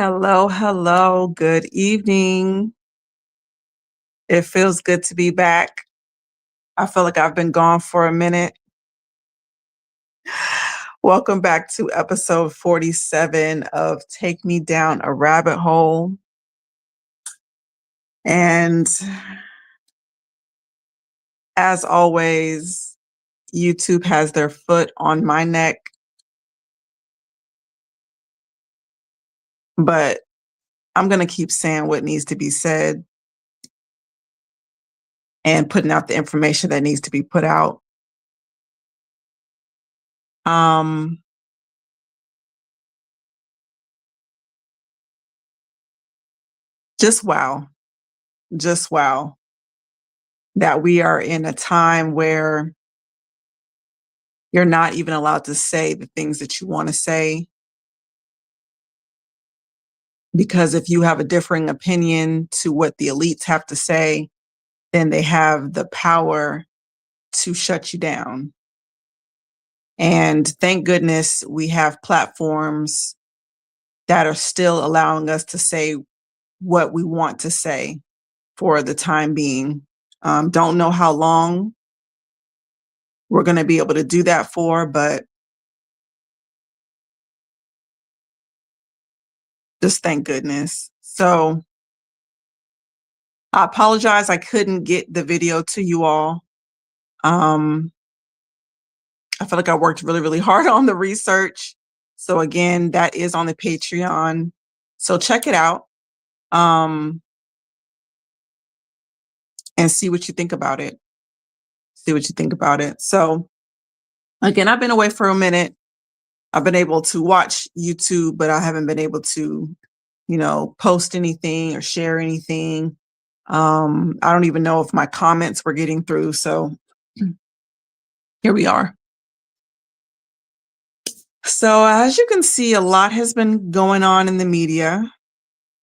Hello, hello. Good evening. It feels good to be back. I feel like I've been gone for a minute. Welcome back to episode 47 of Take Me Down a Rabbit Hole. And as always, YouTube has their foot on my neck. But I'm going to keep saying what needs to be said and putting out the information that needs to be put out. Just wow. Just wow. That we are in a time where you're not even allowed to say the things that you want to say. Because if you have a differing opinion to what the elites have to say, then they have the power to shut you down. And thank goodness we have platforms that are still allowing us to say what we want to say for the time being. Don't know how long we're going to be able to do that for, but just thank goodness. So I apologize. I couldn't get the video to you all. I feel like I worked really, really hard on the research. So again, that is on the Patreon. So check it out and see what you think about it. See what you think about it. So again, I've been away for a minute. I've been able to watch YouTube, but I haven't been able to, post anything or share anything. I don't even know if my comments were getting through. So here we are. So as you can see, a lot has been going on in the media.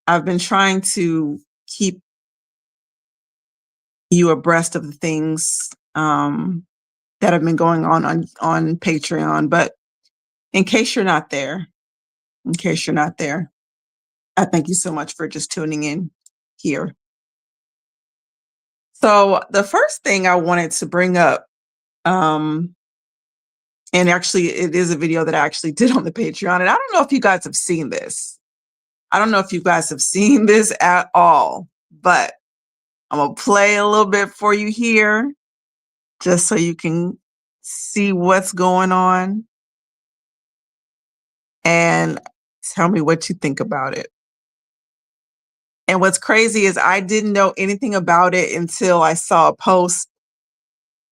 I've been trying to keep you abreast of the things that have been going on Patreon. But in case you're not there, I thank you so much for just tuning in here. So the first thing I wanted to bring up, and actually it is a video that I actually did on the Patreon, and I don't know if you guys have seen this. I don't know if you guys have seen this at all, but I'm going to play a little bit for you here just so you can see what's going on and tell me what you think about it. And what's crazy is I didn't know anything about it until I saw a post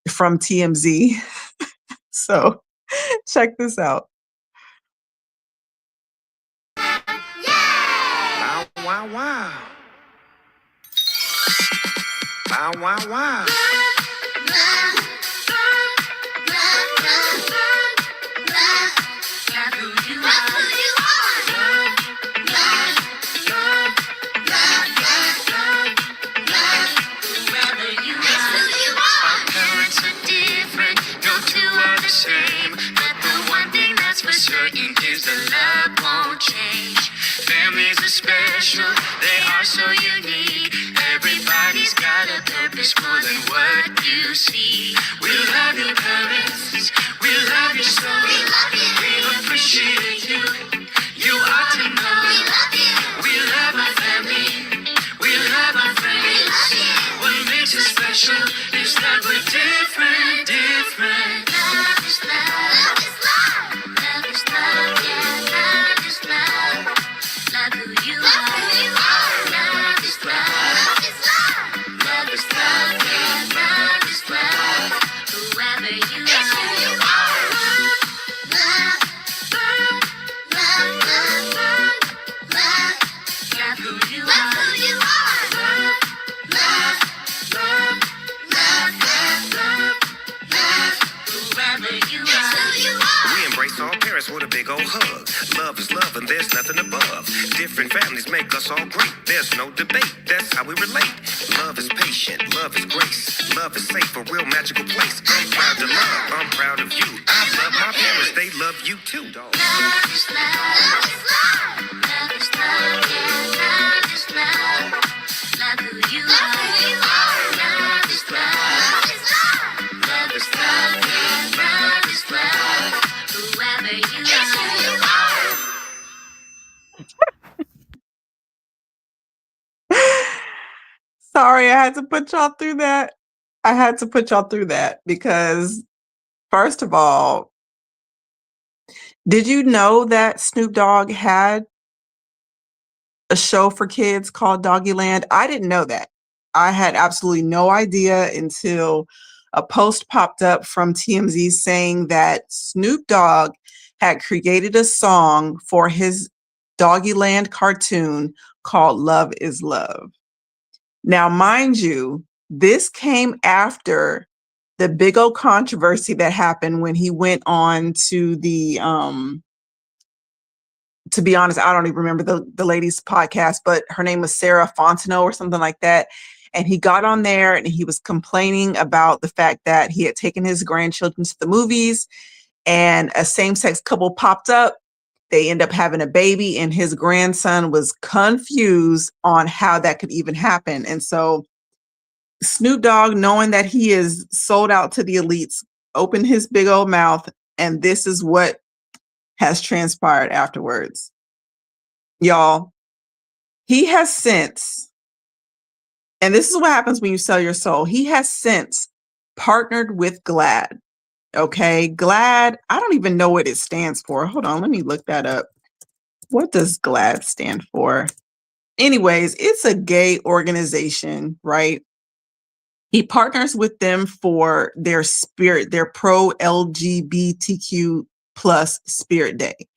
from TMZ. So check this out. Wow, wow, wow. Wow, wow, wow. Certain is the love won't change. Families are special, they are so unique. Everybody's got a purpose more than what you see. We love your parents, we love your soul. We love you, we appreciate you. You ought to know. We love you. We love our family, we love our friends. We love you. What makes us special is that we're different, different. Love is love. Love is love. Love is love, yeah, love is love. Love who you are. Love is love. Love is love. Love is love, yeah, love is love. Whoever you are. It's who you are. Love, love, love, love, love, love. Love who you are. Love who you are. Love, love, love, love, love, love, love. Whoever you are. It's who you are. We embrace all parents with a big old hug. Love is love and there's nothing above. Different families make us all great. There's no debate, that's how we relate. Love is patient, love is grace. Love is safe, a real magical place. I'm proud to love, I'm proud of you. I love my parents, they love you too. Love is love, love is love, love is love. Sorry, I had to put y'all through that. I had to put y'all through that because, first of all, did you know that Snoop Dogg had a show for kids called Doggyland? I didn't know that. I had absolutely no idea until a post popped up from TMZ saying that Snoop Dogg had created a song for his Doggyland cartoon called Love is Love. Now, mind you, this came after the big old controversy that happened when he went on to the to be honest, I don't even remember the lady's podcast, but her name was Sarah Fontenot or something like that. And he got on there and he was complaining about the fact that he had taken his grandchildren to the movies and a same-sex couple popped up. They end up having a baby and his grandson was confused on how that could even happen. And so Snoop Dogg, knowing that he is sold out to the elites, opened his big old mouth, and this is what has transpired afterwards. Y'all, he has since, and this is what happens when you sell your soul, he has since partnered with GLAAD. Okay, GLAAD, I don't even know what it stands for. Hold on, let me look that up. What does GLAAD stand for? Anyways, it's a gay organization, right? He partners with them for their spirit, their pro LGBTQ plus Spirit Day.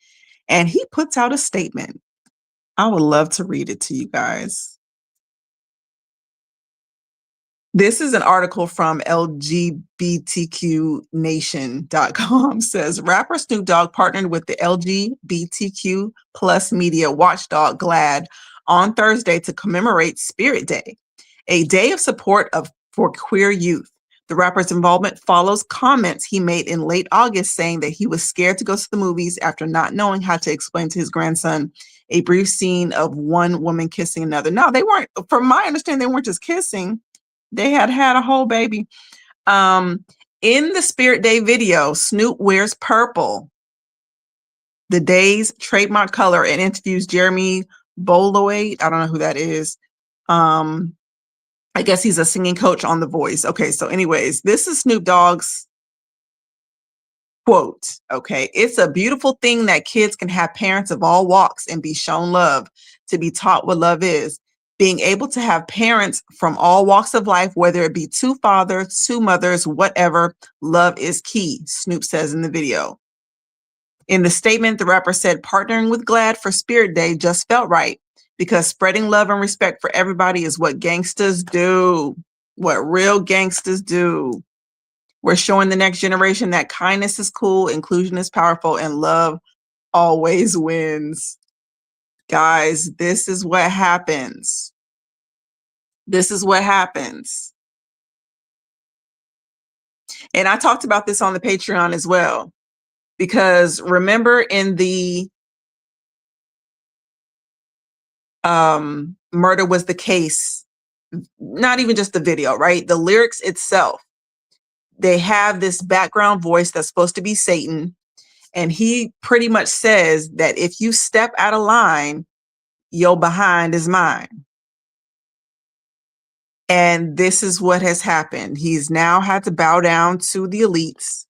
And he puts out a statement. I would love to read it to you guys. This is an article from LGBTQnation.com. Says rapper Snoop Dogg partnered with the LGBTQ plus media watchdog GLAAD on Thursday to commemorate Spirit Day, a day of support for queer youth. The rapper's involvement follows comments he made in late August saying that he was scared to go to the movies after not knowing how to explain to his grandson a brief scene of one woman kissing another. No, they weren't, from my understanding, they weren't just kissing. They had a whole baby. In the Spirit Day video, Snoop wears purple, the day's trademark color, and interviews Jeremy Bolowaite. I don't know who that is. I guess he's a singing coach on The Voice. Okay, so anyways, this is Snoop Dogg's quote. Okay, it's a beautiful thing that kids can have parents of all walks and be shown love, to be taught what love is. Being able to have parents from all walks of life, whether it be two fathers, two mothers, whatever, love is key, Snoop says in the video. In the statement, the rapper said partnering with GLAAD for Spirit Day just felt right because spreading love and respect for everybody is what gangsters do, what real gangsters do. We're showing the next generation that kindness is cool, inclusion is powerful, and love always wins. Guys, this is what happens. This is what happens. And I talked about this on the Patreon as well, because remember in the Murder Was the Case, not even just the video, right? The lyrics itself, they have this background voice that's supposed to be Satan. And he pretty much says that if you step out of line, your behind is mine. And this is what has happened. He's now had to bow down to the elites.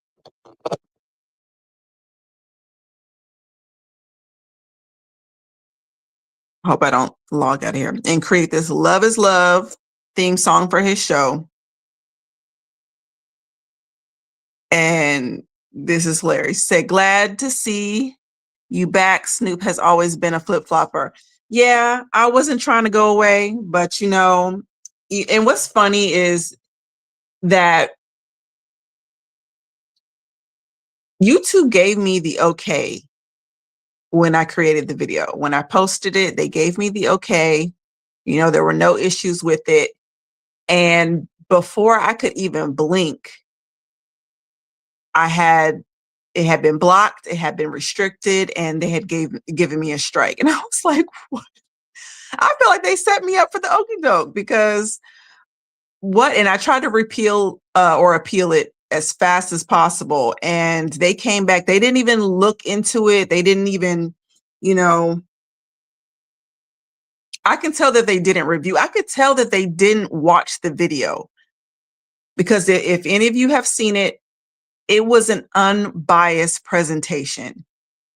Hope I don't log out of here. And create this Love is Love theme song for his show. And this is hilarious. Say, glad to see you back. Snoop has always been a flip-flopper. Yeah, I wasn't trying to go away, but and what's funny is that YouTube gave me the okay when I created the video. When I posted it, they gave me the okay. There were no issues with it. And before I could even blink, it had been blocked, it had been restricted, and they had given me a strike. And I was like, what? I feel like they set me up for the okie doke because what? And I tried to appeal it as fast as possible. And they came back. They didn't even look into it. They didn't even, I can tell that they didn't review. I could tell that they didn't watch the video because if any of you have seen it, it was an unbiased presentation.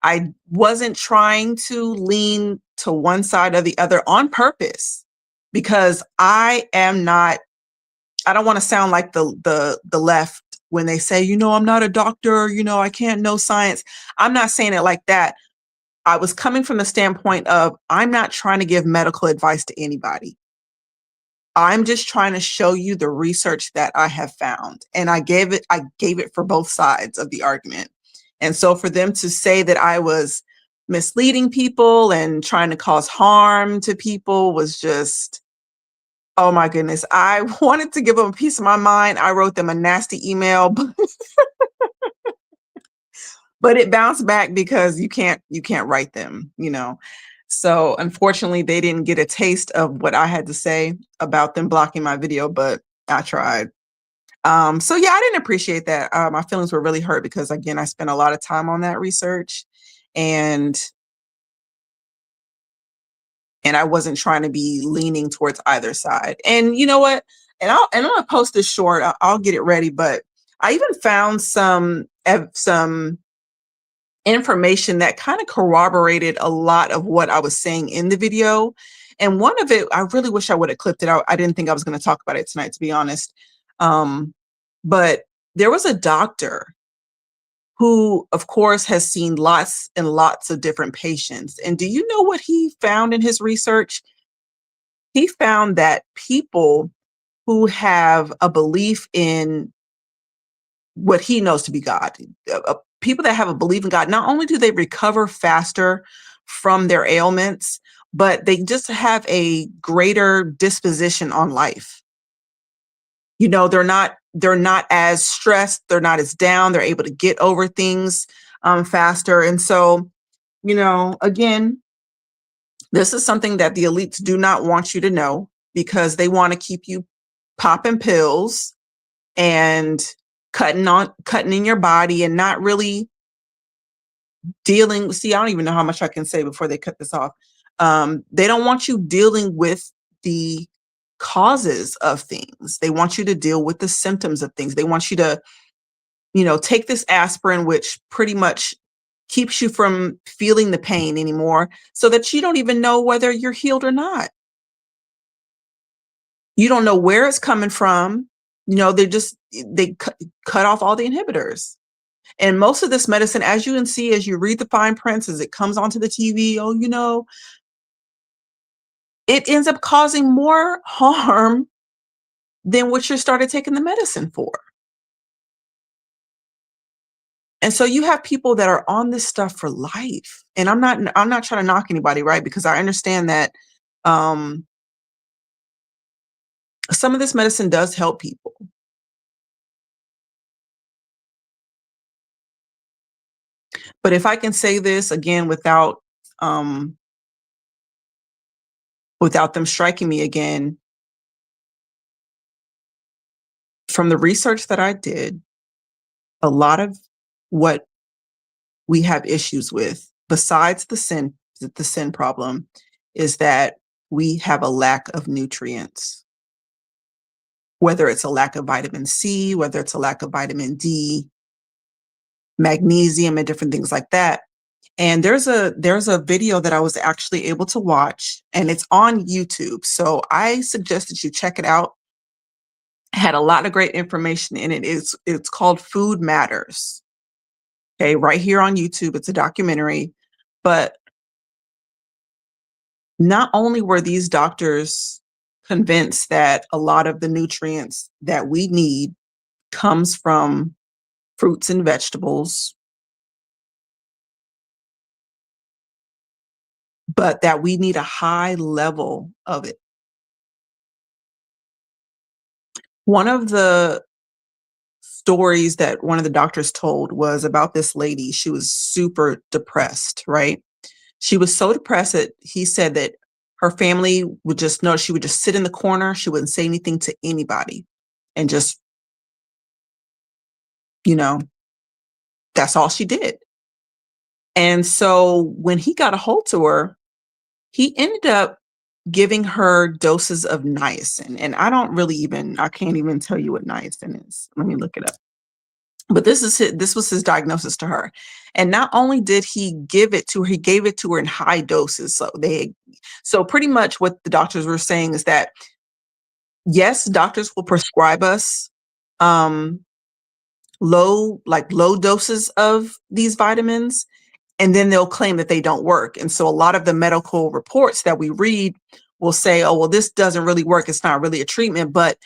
I wasn't trying to lean to one side or the other on purpose because I don't want to sound like the left when they say, I'm not a doctor, I can't know science. I'm not saying it like that. I was coming from the standpoint of I'm not trying to give medical advice to anybody. I'm just trying to show you the research that I have found. And I gave it for both sides of the argument. And so for them to say that I was misleading people and trying to cause harm to people was just, oh my goodness. I wanted to give them a piece of my mind. I wrote them a nasty email, but it bounced back because you can't write them. So unfortunately, they didn't get a taste of what I had to say about them blocking my video, but I tried. So yeah, I didn't appreciate that. My feelings were really hurt because again, I spent a lot of time on that research, and I wasn't trying to be leaning towards either side. And you know what? And I'm gonna post this short. I'll get it ready, but I even found some information that kind of corroborated a lot of what I was saying in the video. And one of it, I really wish I would have clipped it out. I didn't think I was going to talk about it tonight, to be honest. But there was a doctor who, of course, has seen lots and lots of different patients. And do you know what he found in his research? He found that people who have a belief in what he knows to be God. People that have a belief in God, not only do they recover faster from their ailments, but they just have a greater disposition on life. They're not as stressed, they're not as down, they're able to get over things faster. And so, again, this is something that the elites do not want you to know because they want to keep you popping pills and cutting in your body and not really dealing. See, I don't even know how much I can say before they cut this off. They don't want you dealing with the causes of things. They want you to deal with the symptoms of things. They want you to, take this aspirin, which pretty much keeps you from feeling the pain anymore so that you don't even know whether you're healed or not. You don't know where it's coming from. They cut off all the inhibitors. And most of this medicine, as you can see, as you read the fine prints, as it comes onto the TV, it ends up causing more harm than what you started taking the medicine for. And so you have people that are on this stuff for life. And I'm not trying to knock anybody, right? Because I understand that um, some of this medicine does help people. But if I can say this again without them striking me again, from the research that I did, a lot of what we have issues with, besides the sin problem, is that we have a lack of nutrients. Whether it's a lack of vitamin C, whether it's a lack of vitamin D, magnesium, and different things like that. And there's a video that I was actually able to watch, and it's on YouTube. So I suggest that you check it out. It had a lot of great information in it. It's called Food Matters. Okay, right here on YouTube. It's a documentary. But not only were these doctors convinced that a lot of the nutrients that we need comes from fruits and vegetables, but that we need a high level of it. One of the stories that one of the doctors told was about this lady. She was super depressed, right? She was so depressed that he said that her family would just know, she would just sit in the corner. She wouldn't say anything to anybody and just, you know, that's all she did. And so when he got a hold to her, he ended up giving her doses of niacin. And I can't even tell you what niacin is. Let me look it up. But this was his diagnosis to her. And not only did he give it to her, he gave it to her in high doses. So pretty much what the doctors were saying is that yes, doctors will prescribe us um low doses of these vitamins, and then they'll claim that they don't work. And so a lot of the medical reports that we read will say, oh, well, this doesn't really work. It's not really a treatment. But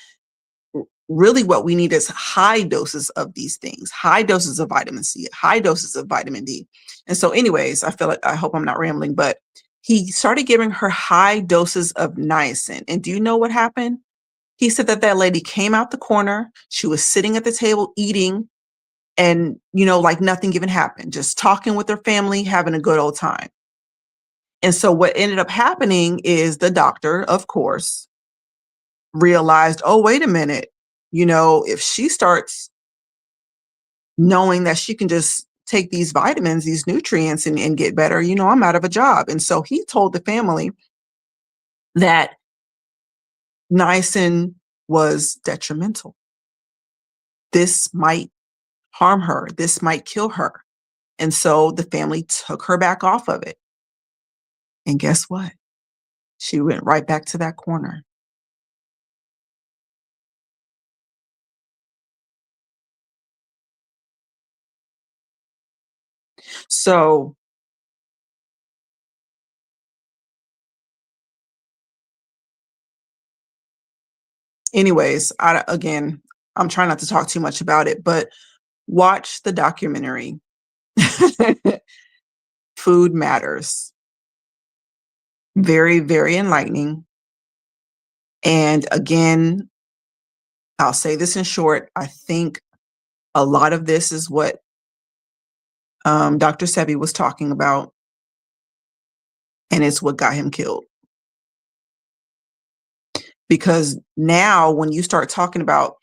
really what we need is high doses of these things, high doses of vitamin C, high doses of vitamin D. And so anyways, I hope I'm not rambling, but he started giving her high doses of niacin. And do you know what happened? He said that lady came out the corner. She was sitting at the table eating, and, like nothing even happened, just talking with her family, having a good old time. And so what ended up happening is the doctor, of course, realized, oh, wait a minute, if she starts knowing that she can just take these vitamins, these nutrients, and get better, I'm out of a job. And so he told the family that niacin was detrimental. This might harm her. This might kill her. And so the family took her back off of it. And guess what? She went right back to that corner. So anyways, I'm trying not to talk too much about it, but watch the documentary. Food Matters. Very, very enlightening. And again, I'll say this in short. I think a lot of this is what Dr. Sebi was talking about, and it's what got him killed. Because now when you start talking about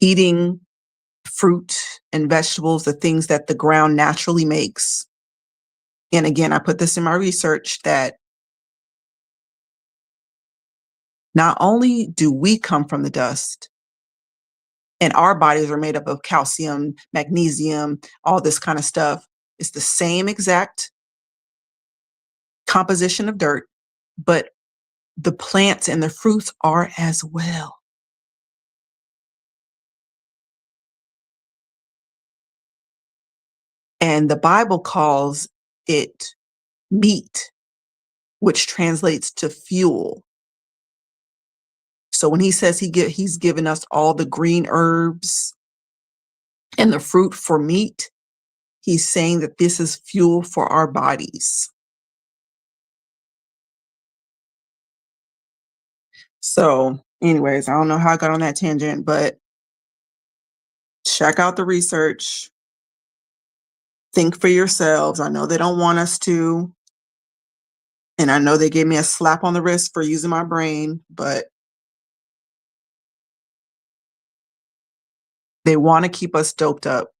eating fruit and vegetables, the things that the ground naturally makes, and again, I put this in my research, that not only do we come from the dust, and our bodies are made up of calcium, magnesium, all this kind of stuff, it's the same exact composition of dirt, but the plants and the fruits are as well. And the Bible calls it meat, which translates to fuel. So when he says he's given us all the green herbs and the fruit for meat, he's saying that this is fuel for our bodies. So anyways, I don't know how I got on that tangent, but check out the research. Think for yourselves. I know they don't want us to. And I know they gave me a slap on the wrist for using my brain, but they want to keep us doped up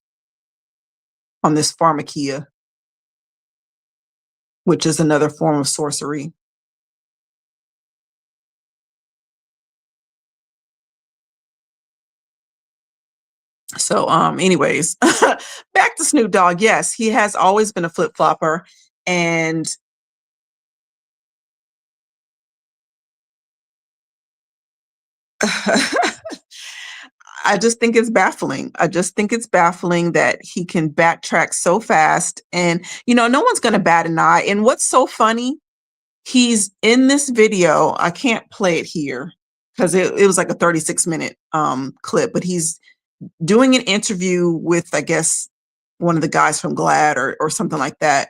on this pharmakia, which is another form of sorcery. So, anyways, back to Snoop Dogg. Yes, he has always been a flip flopper, and I just think it's baffling. I just think it's baffling that he can backtrack so fast, and no one's going to bat an eye. And what's so funny? He's in this video. I can't play it here because it was like a 36-minute clip, but he's doing an interview with, I guess, one of the guys from Glad or something like that.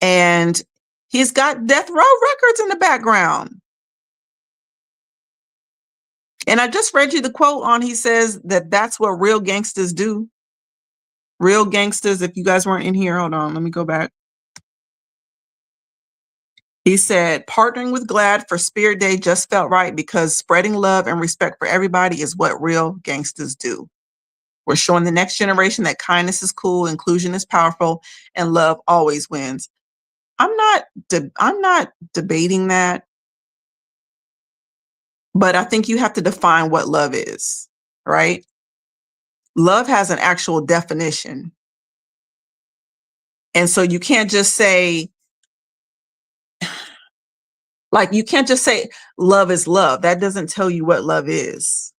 And he's got Death Row Records in the background. And I just read you the quote on, he says that that's what real gangsters do. Real gangsters, if you guys weren't in here, hold on, let me go back. He said, partnering with Glad for Spirit Day just felt right because spreading love and respect for everybody is what real gangsters do. We're showing the next generation that kindness is cool, inclusion is powerful, and love always wins. I'm not debating that, but I think you have to define what love is, right? Love has an actual definition. And so you can't just say, like, you can't just say love is love. That doesn't tell you what love is.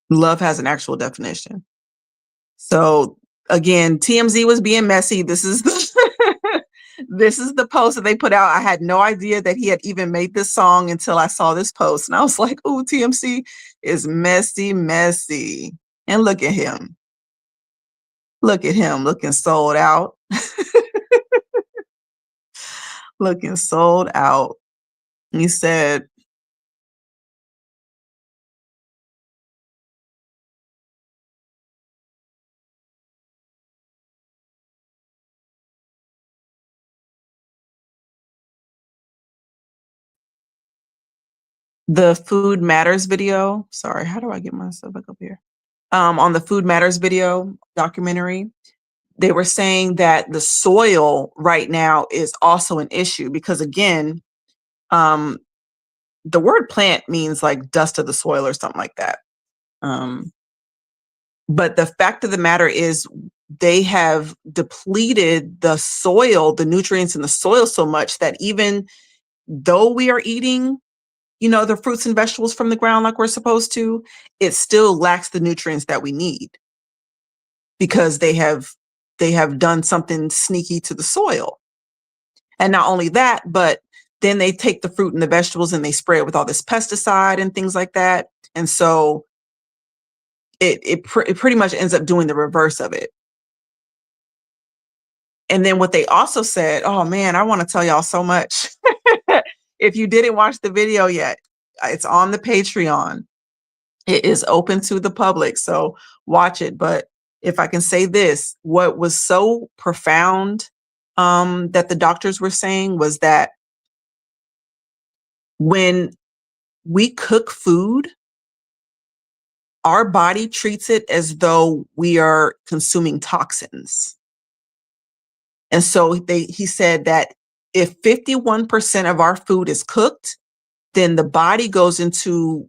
Love has an actual definition. So again, TMZ was being messy. This is the this is the post that they put out. I had no idea that he had even made this song until I saw this post. And I was like, oh, TMC is messy, messy. And look at him. Look at him looking sold out. Looking sold out. He said, the Food Matters video. Sorry, how do I get myself back up here? On the Food Matters video documentary, they were saying that the soil right now is also an issue because, again, um, the word plant means like dust of the soil or something like that. But the fact of the matter is, they have depleted the soil, the nutrients in the soil so much that even though we are eating, the fruits and vegetables from the ground like we're supposed to, it still lacks the nutrients that we need because they have done something sneaky to the soil. And not only that, but then they take the fruit and the vegetables and they spray it with all this pesticide and things like that. And so it pretty much ends up doing the reverse of it. And then what they also said, oh man, I want to tell y'all so much. If you didn't watch the video yet, it's on the Patreon. It is open to the public, so watch it. But if I can say this, what was so profound that the doctors were saying was that when we cook food, our body treats it as though we are consuming toxins. And so he said that if 51% of our food is cooked, then the body goes into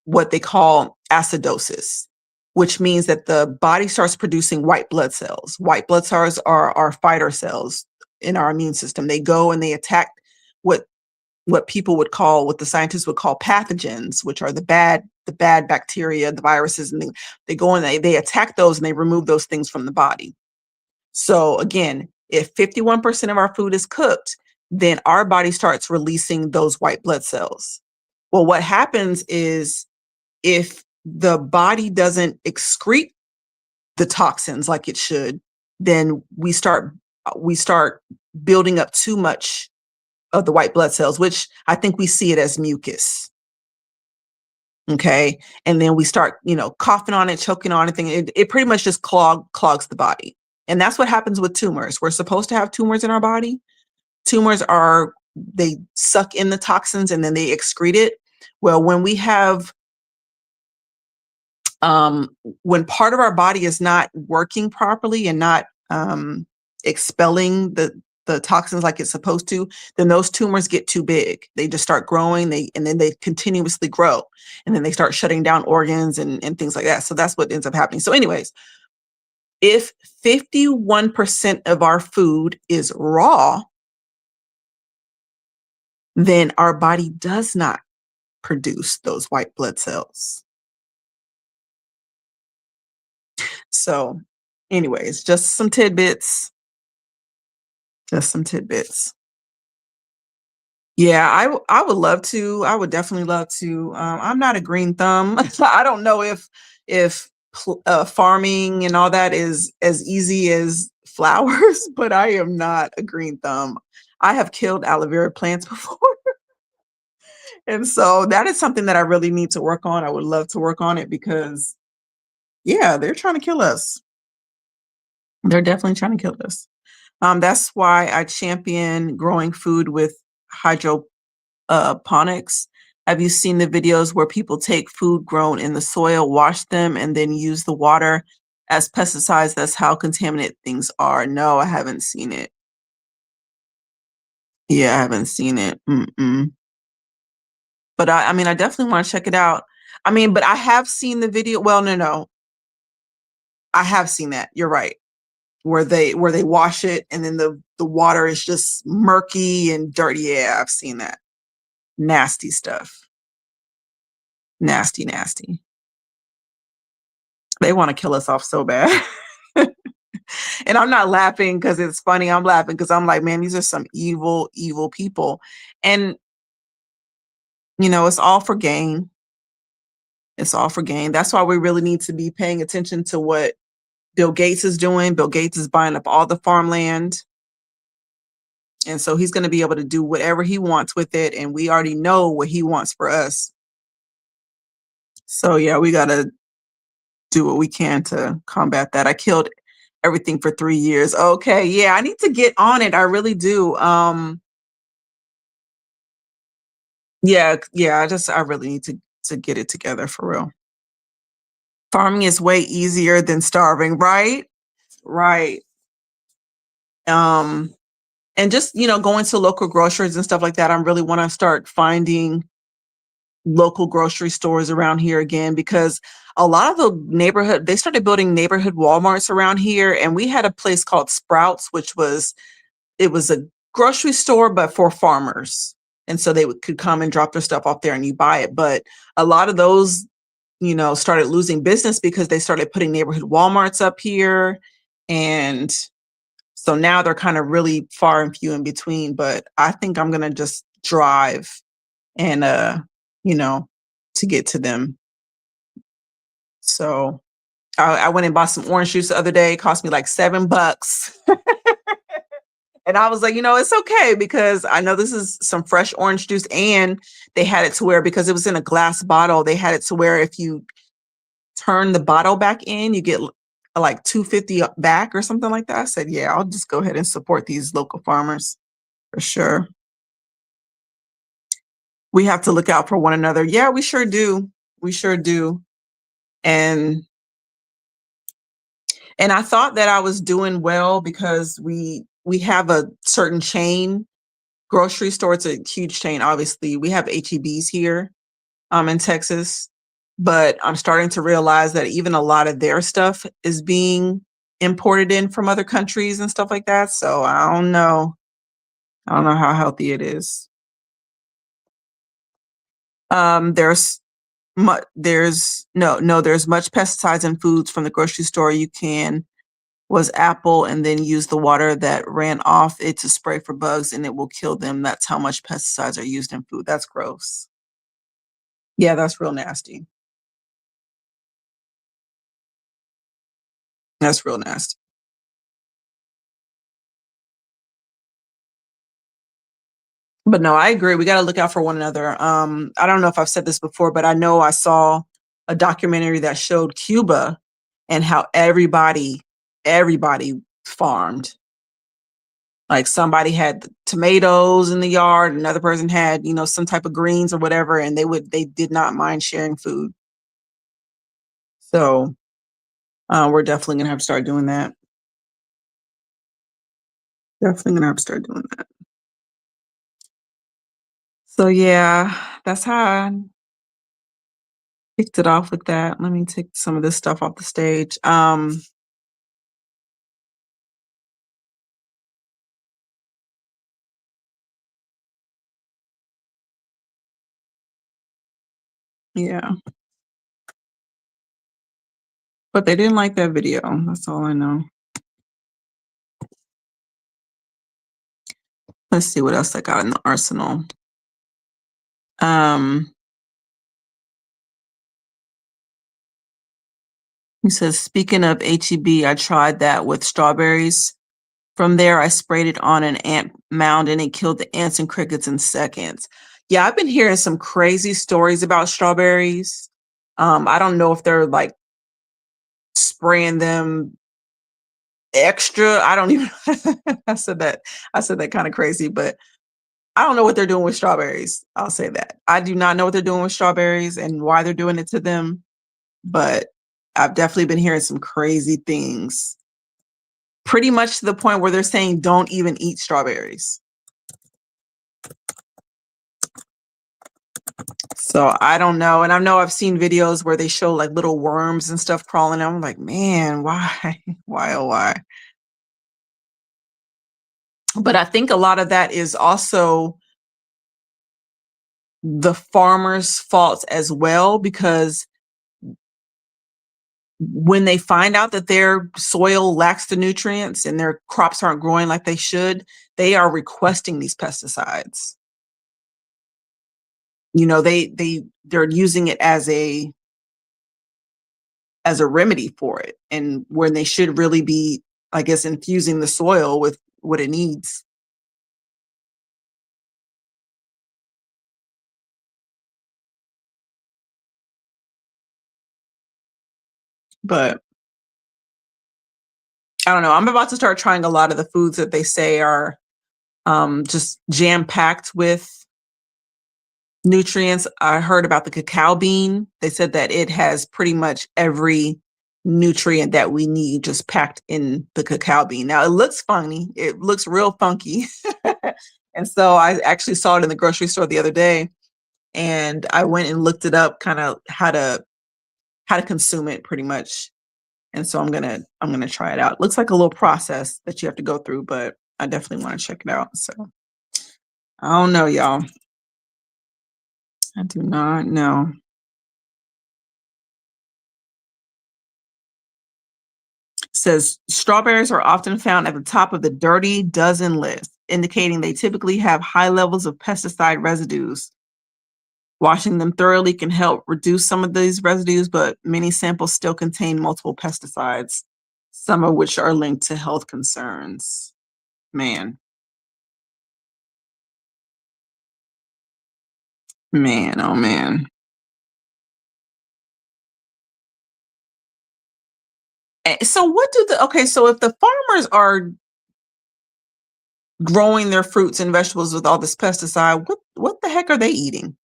what they call acidosis, which means that the body starts producing white blood cells. White blood cells are our fighter cells in our immune system. They go and they attack what people would call, what the scientists would call pathogens, which are the bad bacteria, the viruses, and they go and they attack those and they remove those things from the body. So again, if 51% of our food is cooked, then our body starts releasing those white blood cells. Well, what happens is if the body doesn't excrete the toxins like it should, then we start building up too much of the white blood cells, which I think we see it as mucus. Okay. And then we start, coughing on it, choking on it. It pretty much just clogs the body. And that's what happens with tumors. We're supposed to have tumors in our body. Tumors they suck in the toxins and then they excrete it. Well, when we have, when part of our body is not working properly and not expelling the toxins like it's supposed to, then those tumors get too big. They just start growing, and then they continuously grow. And then they start shutting down organs and things like that. So that's what ends up happening. So anyways, if 51% of our food is raw, then our body does not produce those white blood cells. So anyways, just some tidbits. Just some tidbits. Yeah, I would love to. I would definitely love to. I'm not a green thumb. I don't know if farming and all that is as easy as flowers, but I am not a green thumb. I have killed aloe vera plants before. And so that is something that I really need to work on. I would love to work on it because, yeah, they're trying to kill us. They're definitely trying to kill us. That's why I champion growing food with hydroponics, Have you seen the videos where people take food grown in the soil, wash them, and then use the water as pesticides? That's how contaminated things are. No, I haven't seen it. Yeah, I haven't seen it. Mm-mm. But I mean, I definitely want to check it out. I mean, but I have seen the video. Well, no, no, I have seen that. You're right. Where they wash it and then the water is just murky and dirty. Yeah, I've seen that. Nasty stuff. Nasty, nasty. They want to kill us off so bad. And I'm not laughing because it's funny. I'm laughing because I'm like, man, these are some evil, evil people. And, it's all for gain. It's all for gain. That's why we really need to be paying attention to what Bill Gates is doing. Bill Gates is buying up all the farmland. And so he's going to be able to do whatever he wants with it. And we already know what he wants for us. So, yeah, we got to do what we can to combat that. I killed everything for 3 years. Okay, yeah, I need to get on it. I really do. Yeah, yeah, I really need to get it together for real. Farming is way easier than starving, right? Right. Um, and just, going to local groceries and stuff like that. I really want to start finding local grocery stores around here again because a lot of the neighborhood they started building neighborhood Walmarts around here, and we had a place called Sprouts, which was it was a grocery store but for farmers, and so they could come and drop their stuff off there and you buy it. But a lot of those started losing business because they started putting neighborhood Walmarts up here, and so now they're kind of really far and few in between. But I think I'm gonna just drive and you know to get to them. So I went and bought some orange juice the other day. It cost me like $7. And I was like, it's okay because I know this is some fresh orange juice. And they had it to where, because it was in a glass bottle, they had it to where if you turn the bottle back in, you get like 250 back or something like that. I said, yeah, I'll just go ahead and support these local farmers for sure. We have to look out for one another. Yeah, we sure do. We sure do. And I thought that I was doing well because we have a certain chain grocery store. It's a huge chain, obviously. We have HEBs here in Texas, but I'm starting to realize that even a lot of their stuff is being imported in from other countries and stuff like that. So I don't know. I don't know how healthy it is. There's there's no there's much pesticides in foods from the grocery store. You can was apple and then use the water that ran off it to spray for bugs and it will kill them. That's how much pesticides are used in food. That's gross. Yeah, that's real nasty. That's real nasty. But no, I agree. We got to look out for one another. I don't know if I've said this before, but I know I saw a documentary that showed Cuba and how everybody farmed. Like somebody had tomatoes in the yard, another person had, some type of greens or whatever, and they did not mind sharing food. So we're definitely gonna have to start doing that. Definitely gonna have to start doing that. So yeah, that's how I kicked it off with that. Let me take some of this stuff off the stage. Yeah, but they didn't like that video. That's all I know. Let's see what else I got in the arsenal. Um, he says, speaking of HEB, I tried that with strawberries. From there, I sprayed it on an ant mound and it killed the ants and crickets in seconds. Yeah, I've been hearing some crazy stories about strawberries. I don't know if they're like spraying them extra. I don't even I said that kind of crazy, but I don't know what they're doing with strawberries. I'll say that. I do not know what they're doing with strawberries and why they're doing it to them, but I've definitely been hearing some crazy things. Pretty much to the point where they're saying don't even eat strawberries. So I don't know. And I know I've seen videos where they show like little worms and stuff crawling. I'm like, man, why? Why, oh, why? But I think a lot of that is also the farmer's fault as well, because when they find out that their soil lacks the nutrients and their crops aren't growing like they should, they are requesting these pesticides. You know, they're using it as a remedy for it, and when they should really be, I guess, infusing the soil with what it needs. But I don't know. I'm about to start trying a lot of the foods that they say are just jam packed with nutrients. I heard about the cacao bean. They said that it has pretty much every nutrient that we need just packed in the cacao bean. Now it looks funny. It looks real funky. And so I actually saw it in the grocery store the other day, and I went and looked it up, kind of how to consume it pretty much. And so I'm gonna try it out. It looks like a little process that you have to go through, but I definitely want to check it out. So I don't know, y'all. I do not know. Says strawberries are often found at the top of the dirty dozen list, indicating they typically have high levels of pesticide residues. Washing them thoroughly can help reduce some of these residues, but many samples still contain multiple pesticides, some of which are linked to health concerns. Man, man, oh man. So what do the okay, so if the farmers are growing their fruits and vegetables with all this pesticide, what the heck are they eating?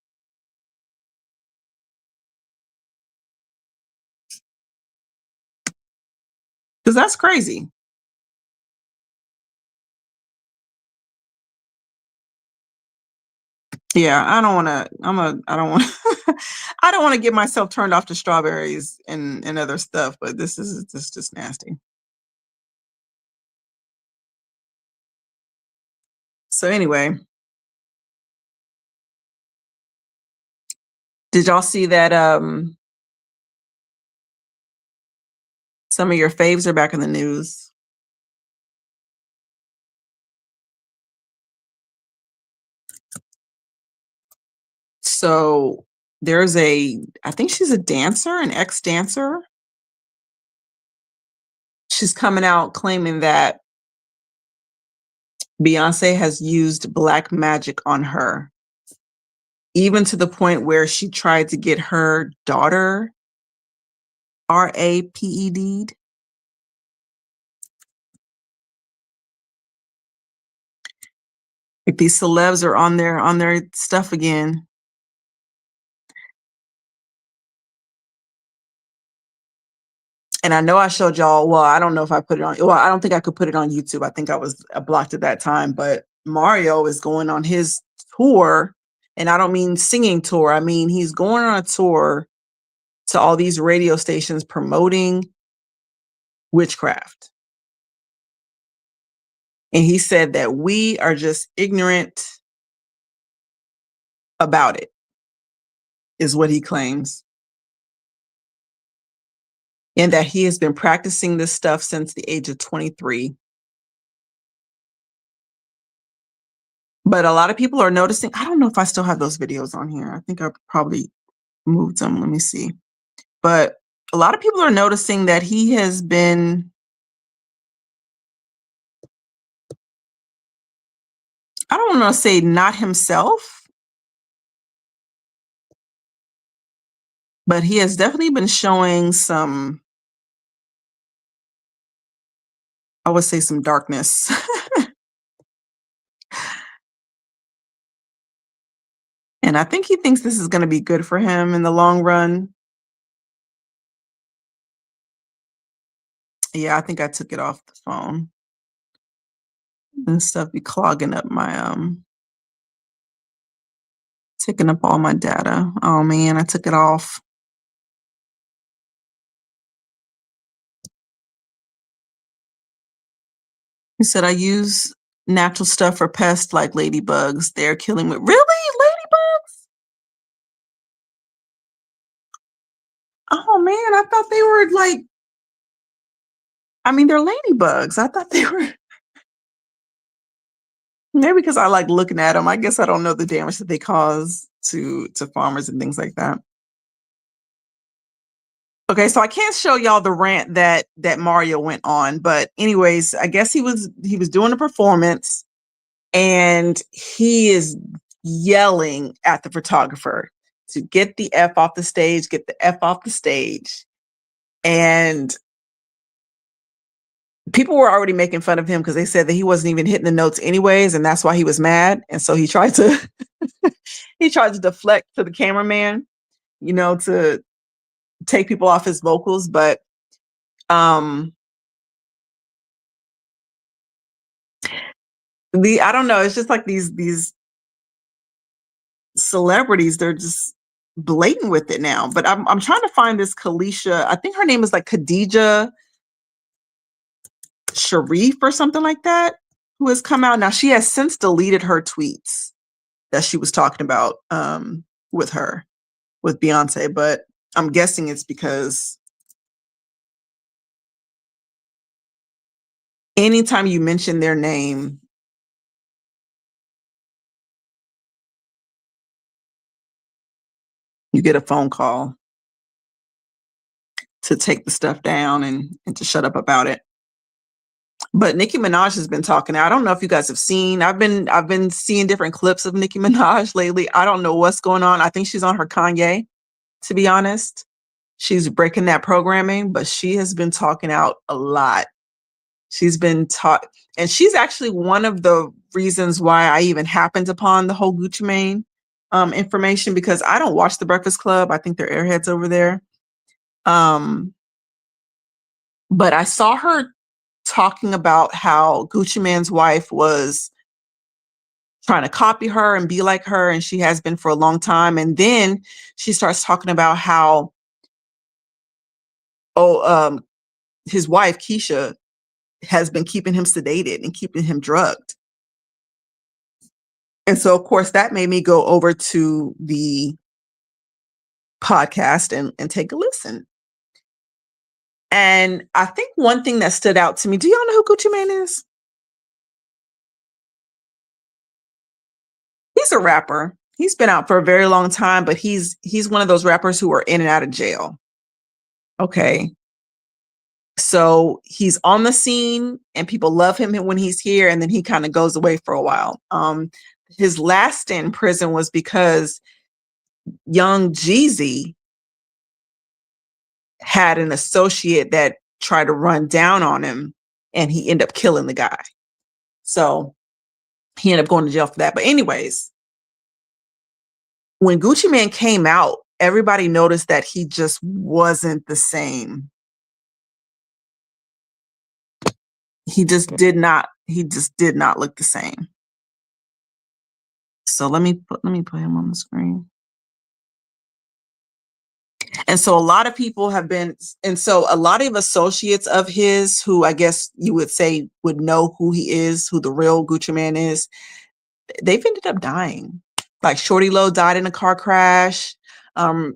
Because that's crazy. Yeah, I don't wanna I don't wanna I don't wanna get myself turned off to strawberries and other stuff, but this is just nasty. So anyway, did y'all see that some of your faves are back in the news? So there's I think she's a dancer, an ex-dancer. She's coming out claiming that Beyonce has used black magic on her, even to the point where she tried to get her daughter RAPED'd. Like these celebs are on their stuff again. And I know I showed y'all, well, I don't know if I put it on, well, I don't think I could put it on YouTube. I think I was blocked at that time, but Mario is going on his tour, and I don't mean singing tour. I mean, he's going on a tour to all these radio stations promoting witchcraft. And he said that we are just ignorant about it, is what he claims. And that he has been practicing this stuff since the age of 23. But a lot of people are noticing. I don't know if I still have those videos on here. I think I probably moved them. Let me see. But a lot of people are noticing that he has been, I don't want to say not himself, but he has definitely been showing some, I would say, some darkness. And I think he thinks this is going to be good for him in the long run. Yeah, I think I took it off the phone. And stuff be clogging up my taking up all my data. Oh man, I took it off. He said I use natural stuff for pests like ladybugs. They're killing me. Really? Ladybugs? Oh man, I thought they were like, I mean, they're ladybugs. I thought they were maybe because I like looking at them. I guess I don't know the damage that they cause to farmers and things like that. Okay, so I can't show y'all the rant that Mario went on, but anyways, I guess he was doing a performance and he is yelling at the photographer to get the F off the stage, get the F off the stage. And people were already making fun of him because they said that he wasn't even hitting the notes anyways, and that's why he was mad. And so he tried to he tried to deflect to the cameraman, to take people off his vocals. But um I don't know, it's just like these celebrities, they're just blatant with it now. But I'm trying to find this Kalisha. I think her name is like Khadija Sharif or something like that, who has come out. Now she has since deleted her tweets that she was talking about with Beyonce, but I'm guessing it's because anytime you mention their name, you get a phone call to take the stuff down and to shut up about it. But Nicki Minaj has been talking. I don't know if you guys have seen. I've been seeing different clips of Nicki Minaj lately. I don't know what's going on. I think she's on her Kanye, to be honest. She's breaking that programming, but she has been talking out a lot. She's been taught, and she's actually one of the reasons why I even happened upon the whole Gucci Mane information, because I don't watch The Breakfast Club. I think they're airheads over there. But I saw her talking about how Gucci Mane's wife was trying to copy her and be like her, and she has been for a long time. And then she starts talking about how, oh, his wife Keisha has been keeping him sedated and keeping him drugged. And so, of course, that made me go over to the podcast and take a listen. And I think one thing that stood out to me, do y'all know who Gucci Mane is? He's a rapper. He's been out for a very long time, but he's one of those rappers who are in and out of jail. Okay. So he's on the scene and people love him when he's here, and then he kind of goes away for a while. His last stint in prison was because young Jeezy had an associate that tried to run down on him, and he ended up killing the guy. So he ended up going to jail for that. But anyways, when Gucci Mane came out, everybody noticed that he just wasn't the same. He just did not look the same. So let me put him on the screen. And so a lot of people have been, and so a lot of associates of his, who I guess you would say would know who he is, who the real Gucci Mane is, they've ended up dying. Like Shorty Low died in a car crash. A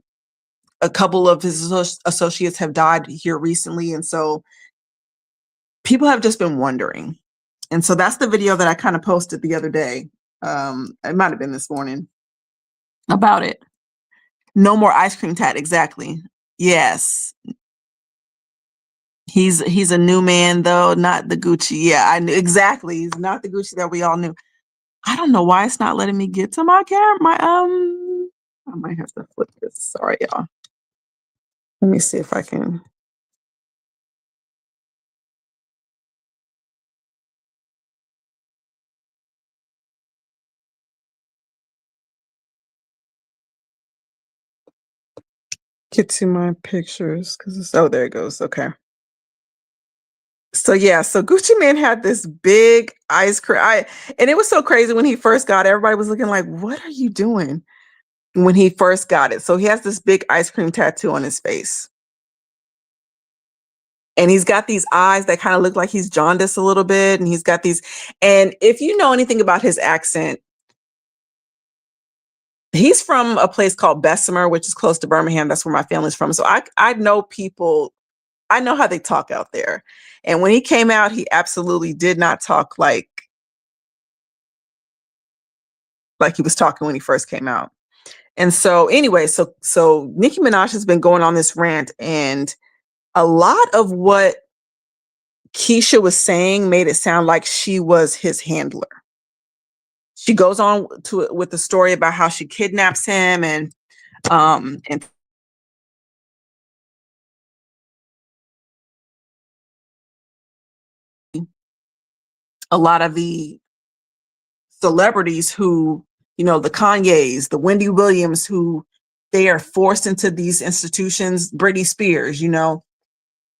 couple of his associates have died here recently. And so people have just been wondering. And so that's the video that I kind of posted the other day. It might have been this morning about it. No more ice cream tat. Exactly. Yes. He's a new man though, not the Gucci. Yeah, I knew exactly. He's not the Gucci that we all knew. I don't know why it's not letting me get to my camera. I might have to flip this. Sorry, y'all. Let me see if I can. get to my pictures because it's oh, there it goes. Okay. So yeah, so Gucci Man had this big ice cream. And it was so crazy when he first got it. Everybody was looking like, "What are you doing?" When he first got it. So he has this big ice cream tattoo on his face. And he's got these eyes that kind of look like he's jaundiced a little bit. And he's got these, and if you know anything about his accent, he's from a place called Bessemer, which is close to Birmingham. That's where my family's from. So I know people, I know how they talk out there. And when he came out, he absolutely did not talk like he was talking when he first came out. And so anyway, so Nicki Minaj has been going on this rant, and a lot of what Keisha was saying made it sound like she was his handler. She goes on to with the story about how she kidnaps him and a lot of the celebrities who, the Kanyes, the Wendy Williams, who they are forced into these institutions, Britney Spears,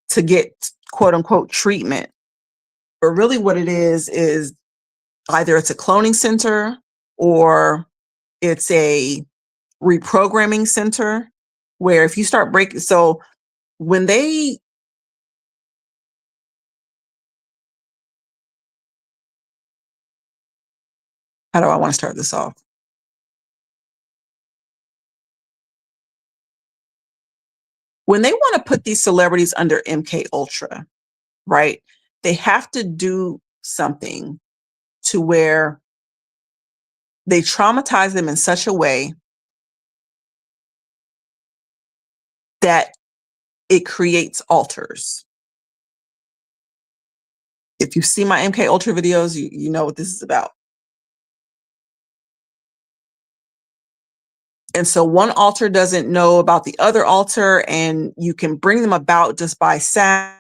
to get quote unquote treatment. But really what it is either it's a cloning center or it's a reprogramming center where if you start breaking, so when they, how do I want to start this off? When they want to put these celebrities under MK Ultra, right? They have to do something to where they traumatize them in such a way that it creates alters. If you see my MK Ultra videos, you know what this is about. And so one alter doesn't know about the other alter, and you can bring them about just by sound,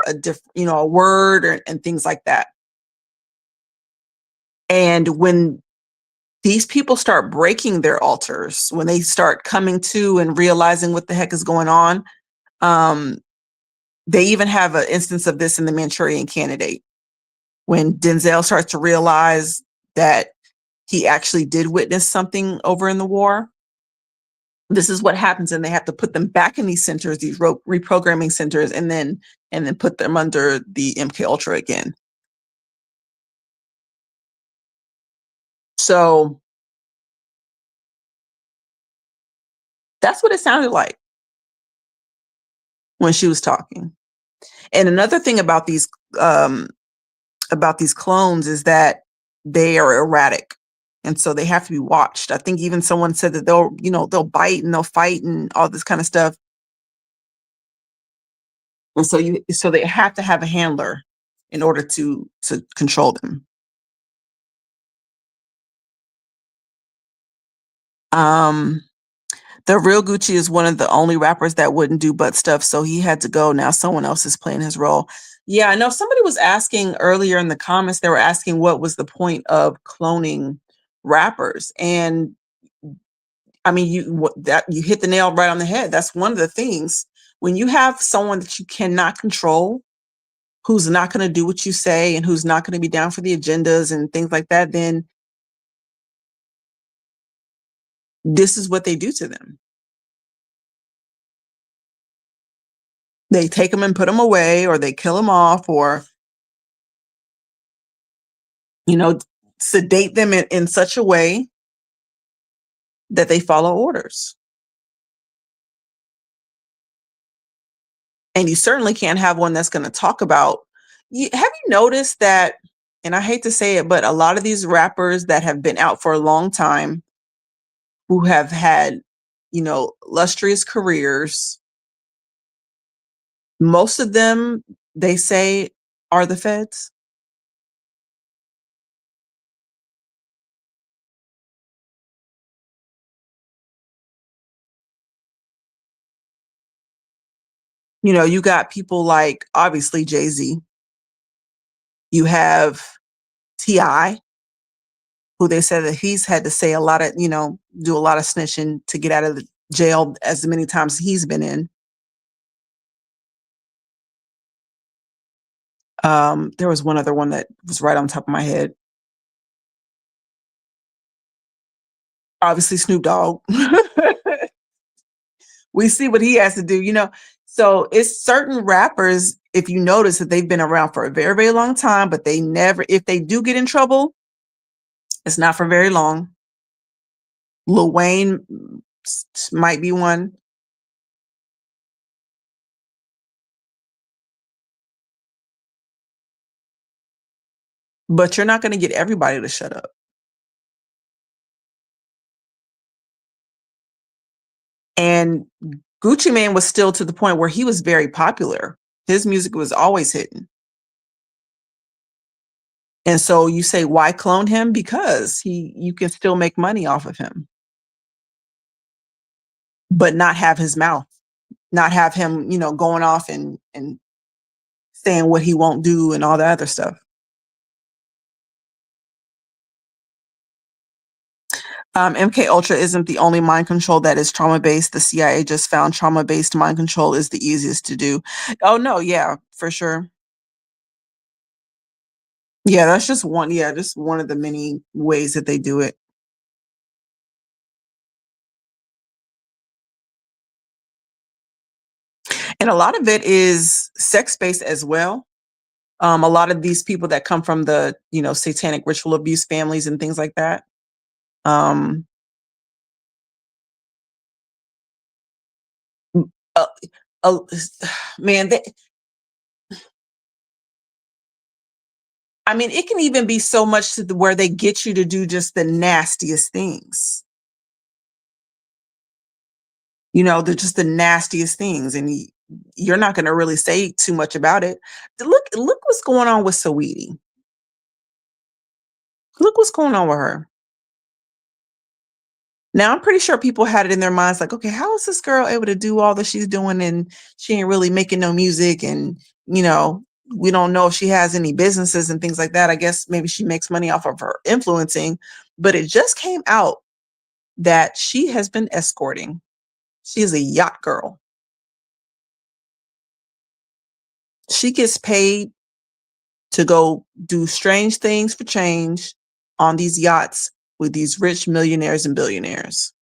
a word, and things like that. And when these people start breaking their altars, when they start coming to and realizing what the heck is going on, they even have an instance of this in The Manchurian Candidate, when Denzel starts to realize that he actually did witness something over in the war. This is what happens, and they have to put them back in these centers, these reprogramming centers, and then put them under the MK Ultra again. So that's what it sounded like when she was talking. And another thing about these clones is that they are erratic, and so they have to be watched. I think even someone said that they'll bite and they'll fight and all this kind of stuff. And so they have to have a handler in order to control them. Um, the real Gucci is one of the only rappers that wouldn't do butt stuff, so he had to go. Now someone else is playing his role. Yeah, I know somebody was asking earlier in the comments, they were asking what was the point of cloning rappers. And I mean, you hit the nail right on the head. That's one of the things. When you have someone that you cannot control, who's not going to do what you say and who's not going to be down for the agendas and things like that, then this is what they do to them. They take them and put them away, or they kill them off, or, sedate them in such a way that they follow orders. And you certainly can't have one that's going to talk about. Have you noticed that, and I hate to say it, but a lot of these rappers that have been out for a long time, who have had, illustrious careers, most of them, they say, are the feds. You got people like, obviously, Jay-Z. You have T.I., who they said that he's had to say a lot of, do a lot of snitching to get out of jail as many times he's been in. There was one other one that was right on top of my head. Obviously, Snoop Dogg. We see what he has to do, you know. So it's certain rappers, if you notice that they've been around for a very, very long time, but they never, if they do get in trouble, it's not for very long. Lil Wayne might be one. But you're not going to get everybody to shut up. And Gucci Mane was still to the point where he was very popular. His music was always hitting. And so you say, why clone him? Because you can still make money off of him, but not have his mouth, not have him, you know, going off and saying what he won't do and all that other stuff. MK Ultra isn't the only mind control that is trauma based. The CIA just found trauma based mind control is the easiest to do. Oh no, yeah, for sure. Yeah, that's just one. Yeah, just one of the many ways that they do it. And a lot of it is sex based as well. A lot of these people that come from the, you know, satanic ritual abuse families and things like that. Um, uh, uh, man, I mean, it can even be so much to where they get you to do just the nastiest things. You know, they're just the nastiest things, and you're not going to really say too much about it. Look what's going on with Saweetie. Look what's going on with her. Now, I'm pretty sure people had it in their minds like, okay, how is this girl able to do all that she's doing and she ain't really making no music? And, you know, we don't know if she has any businesses and things like that. I guess maybe she makes money off of her influencing, but it just came out that she has been escorting. She is a yacht girl. She gets paid to go do strange things for change on these yachts with these rich millionaires and billionaires.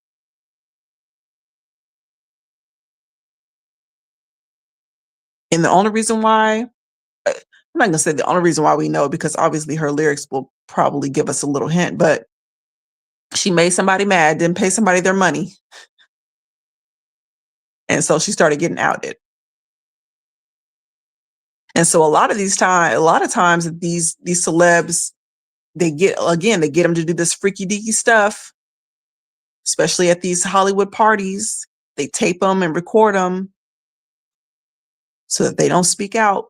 And the only reason why, I'm not going to say the only reason why we know, because obviously her lyrics will probably give us a little hint, but she made somebody mad, didn't pay somebody their money. And so she started getting outed. And so a lot of times these celebs, they get them to do this freaky deaky stuff, especially at these Hollywood parties. They tape them and record them so that they don't speak out.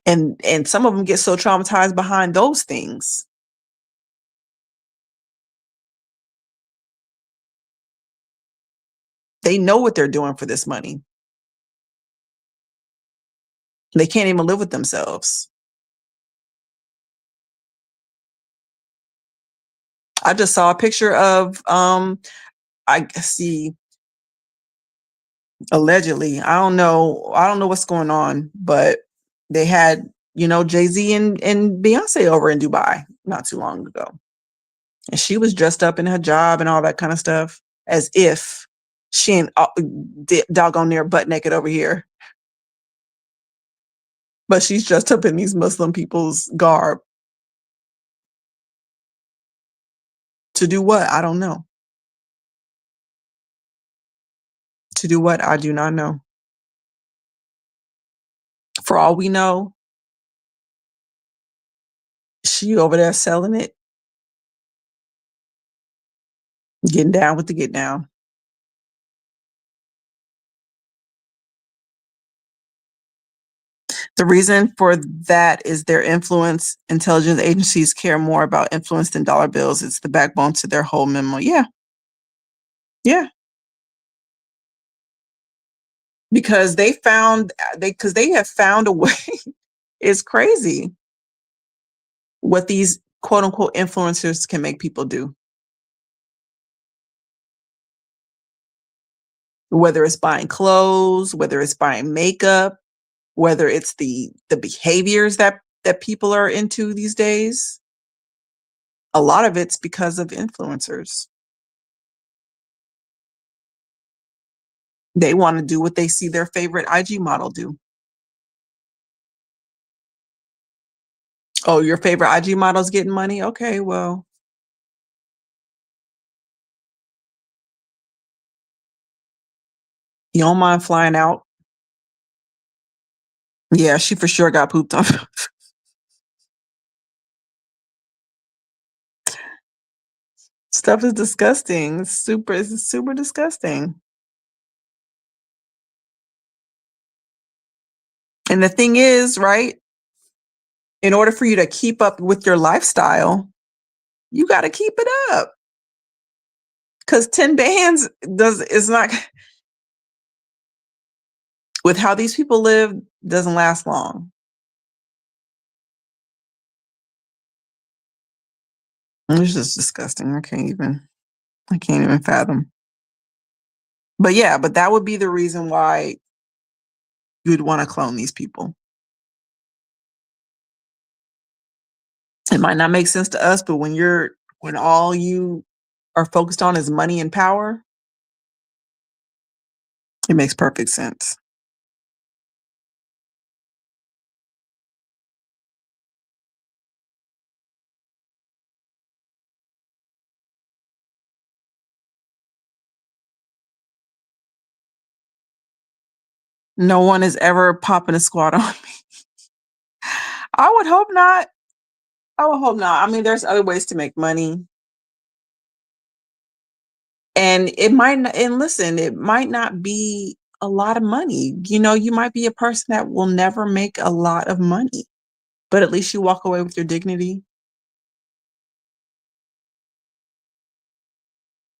And some of them get so traumatized behind those things. They know what they're doing for this money. They can't even live with themselves. I just saw a picture of I see, allegedly, I don't know what's going on, but they had, you know, Jay-Z and Beyonce over in Dubai not too long ago. And she was dressed up in her job and all that kind of stuff, as if she ain't doggone near butt naked over here. But she's dressed up in these Muslim people's garb. To do what? I don't know. To do what? I do not know. For all we know, she over there selling it, getting down with the get down. The reason for that is their influence. Intelligence agencies care more about influence than dollar bills. It's the backbone to their whole memo. Yeah. Yeah. Because they have found a way. It's crazy what these quote unquote influencers can make people do. Whether it's buying clothes, whether it's buying makeup, whether it's the behaviors that people are into these days, a lot of it's because of influencers. They want to do what they see their favorite IG model do. Oh, your favorite IG model's getting money? Okay, well, you don't mind flying out? Yeah, she for sure got pooped on. Stuff is disgusting. It's super disgusting. And the thing is, right, in order for you to keep up with your lifestyle, you got to keep it up. Because 10 bands is not, with how these people live, doesn't last long. It's just disgusting. I can't even fathom. But yeah, but that would be the reason why you'd want to clone these people. It might not make sense to us, but when all you are focused on is money and power, it makes perfect sense. No one is ever popping a squat on me. I would hope not. I would hope not. I mean, there's other ways to make money. And it might not, and listen, it might not be a lot of money. You might be a person that will never make a lot of money, but at least you walk away with your dignity.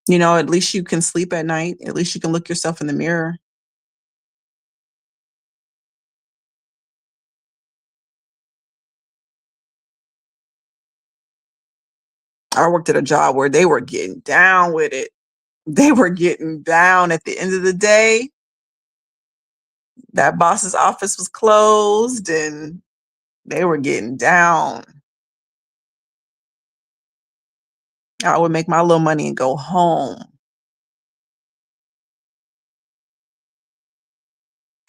At least you can sleep at night. At least you can look yourself in the mirror. I worked at a job where they were getting down with it. They were getting down at the end of the day. That boss's office was closed and they were getting down. I would make my little money and go home.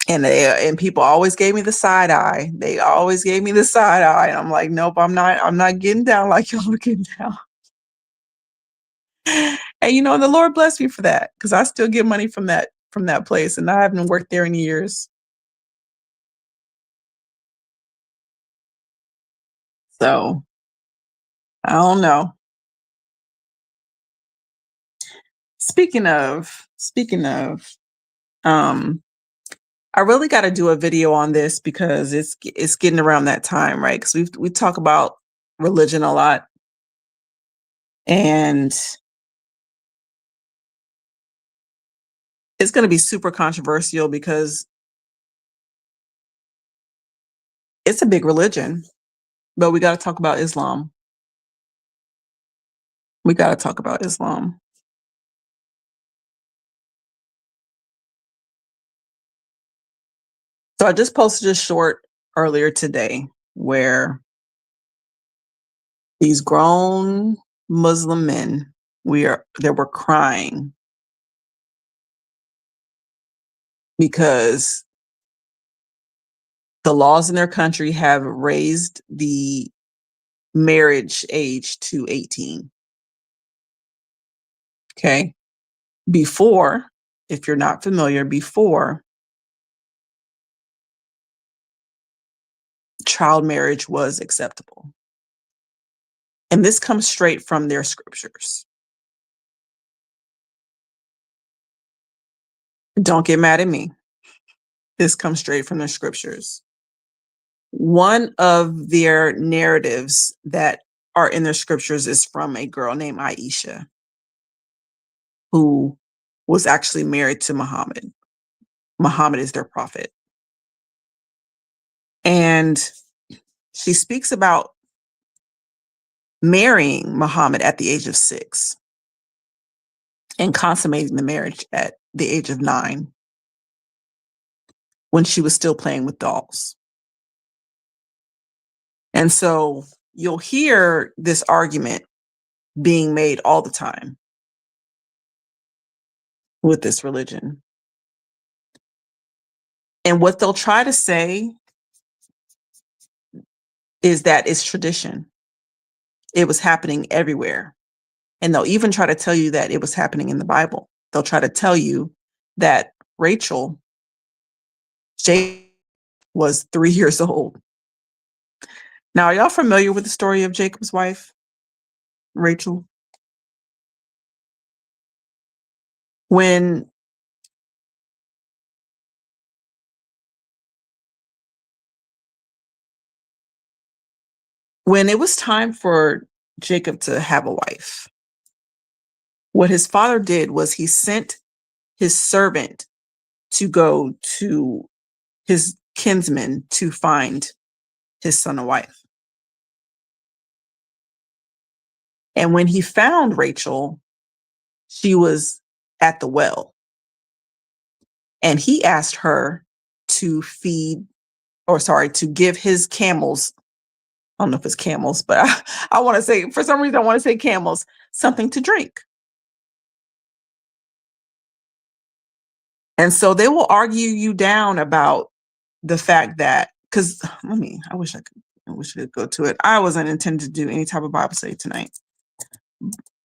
And people always gave me the side eye. They always gave me the side eye. And I'm like, nope, I'm not getting down like y'all are getting down. And the Lord blessed me for that because I still get money from that place. And I haven't worked there in years. So I don't know. Speaking of, um, I really got to do a video on this because it's getting around that time, right? Because we talk about religion a lot, and it's going to be super controversial because it's a big religion. But we got to talk about Islam. We got to talk about Islam. So I just posted a short earlier today where these grown Muslim men they were crying because the laws in their country have raised the marriage age to 18. Okay. Before, if you're not familiar, before child marriage was acceptable. And this comes straight from their scriptures. Don't get mad at me. This comes straight from their scriptures. One of their narratives that are in their scriptures is from a girl named Aisha, who was actually married to Muhammad. Muhammad is their prophet. And she speaks about marrying Muhammad at the age of 6 and consummating the marriage at the age of 9 when she was still playing with dolls. And so you'll hear this argument being made all the time with this religion. And what they'll try to say is that it's tradition. It was happening everywhere. And they'll even try to tell you that it was happening in the Bible. They'll try to tell you that Rachel, Jacob, was 3 years old. Now, are y'all familiar with the story of Jacob's wife, Rachel? When it was time for Jacob to have a wife, what his father did was he sent his servant to go to his kinsman to find his son a wife. And when he found Rachel, she was at the well. And he asked her to to give his camels. I don't know if it's camels, but I want to say, for some reason, I want to say camels, something to drink. And so they will argue you down about the fact that, because I wish I could go to it. I wasn't intended to do any type of Bible study tonight,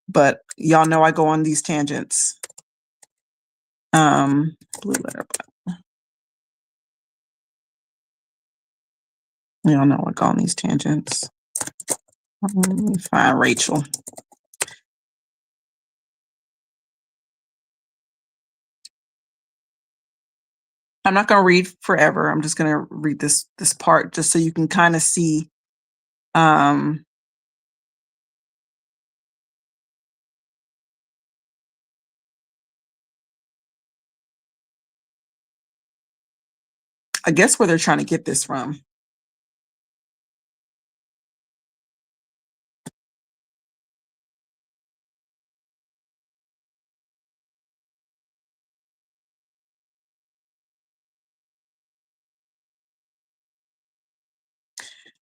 but y'all know I go on these tangents. Blue letter Bible. Y'all know I go on these tangents. Let me find Rachel. I'm not going to read forever. I'm just going to read this part just so you can kind of see I guess where they're trying to get this from.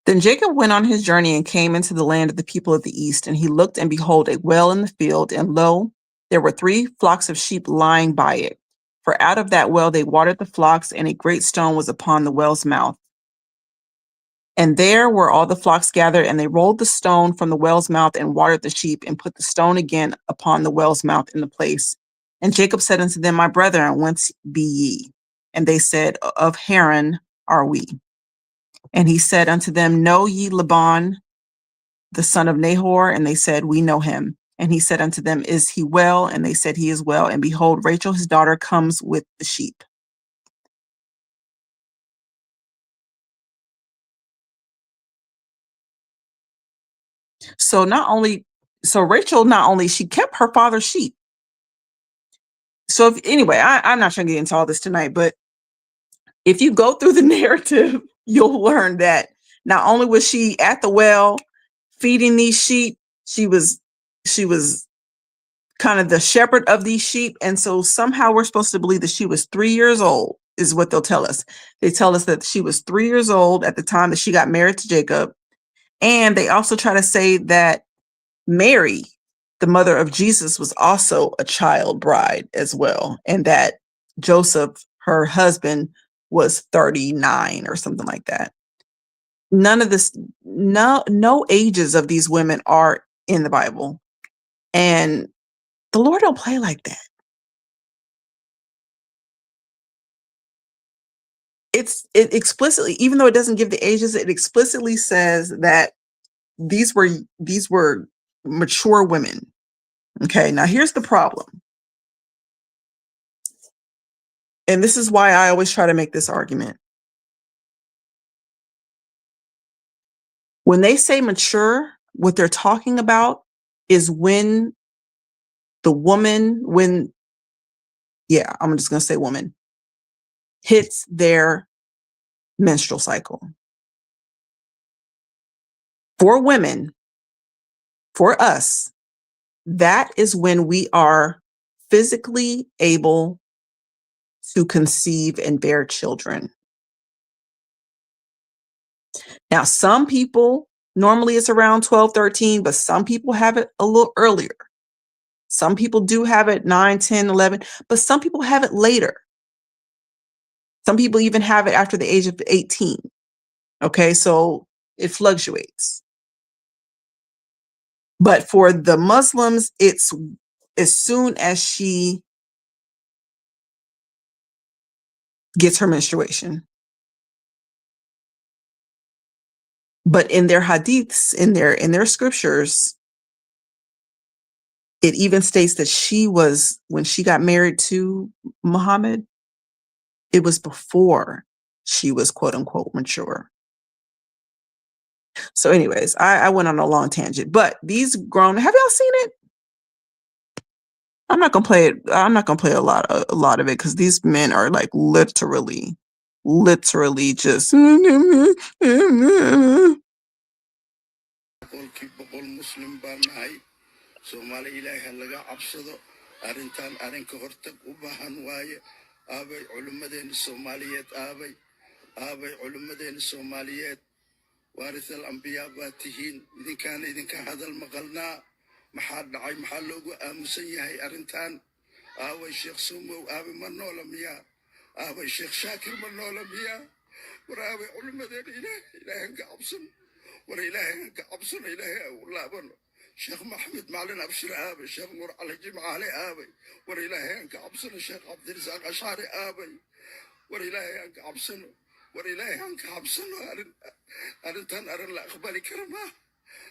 Then Jacob went on his journey and came into the land of the people of the east, and he looked, and behold, a well in the field, and lo, there were 3 flocks of sheep lying by it. For out of that well they watered the flocks, and a great stone was upon the well's mouth. And there were all the flocks gathered, and they rolled the stone from the well's mouth and watered the sheep, and put the stone again upon the well's mouth in the place. And Jacob said unto them, My brethren, whence be ye? And they said, Of Haran are we. And he said unto them, Know ye Laban, the son of Nahor? And they said, We know him. And he said unto them, Is he well? And they said, He is well. And behold, Rachel his daughter comes with the sheep. So Rachel, not only she kept her father's sheep. So I'm not trying to get into all this tonight, but if you go through the narrative, you'll learn that not only was she at the well feeding these sheep, she was kind of the shepherd of these sheep. And so somehow we're supposed to believe that she was 3 years old, is what they'll tell us. They tell us that she was 3 years old at the time that she got married to Jacob. And they also try to say that Mary, the mother of Jesus, was also a child bride as well. And that Joseph, her husband, was 39 or something like that. None of this, no ages of these women are in the Bible. And the Lord don't play like that. It explicitly, even though it doesn't give the ages, it explicitly says that these were mature women. Okay, now here's the problem. And this is why I always try to make this argument. When they say mature, what they're talking about is when I'm just going to say woman, hits their menstrual cycle. For women, for us, that is when we are physically able to conceive and bear children. Now, some people, normally it's around 12, 13, but some people have it a little earlier. Some people do have it 9, 10, 11, but some people have it later. Some people even have it after the age of 18. Okay, so it fluctuates. But for the Muslims, it's as soon as she gets her menstruation. But in their hadiths, in their scriptures, it even states that she was, when she got married to Muhammad, it was before she was quote unquote mature. So, anyways, I went on a long tangent, but these grown, have y'all seen it? I'm not gonna play it. I'm not gonna play a lot of it because these men are like literally just. Soomaali ilaahay ha laga cabsado arrintan arrin ka hortag u baahan waaye aabay culimmadeena Soomaaliyeed aabay culimmadeena Soomaaliyeed waarisal anbiyaa baa tihiin idinka hadal maqalnaa maxaa dhacay maxaa loogu aamusan yahay arrintan aaway sheekh Sumow aabay ma noola miyaa aabay sheekh Shaakir ma noola miyaa war aabay culimmadeena ilaahay ka cabsan war ilaahay ka cabsan ilaahay u laabano شيخ محمد معلن أبشر آبي شيخ نور على جمعة علي آبي وريلاهي أنك عبسنا الشيخ عبد الرزاق أشعري آبي وريلاهي أنك عبسنا وريلاهي أنك عبسنا أرنتان أرن لا أقبالي كرما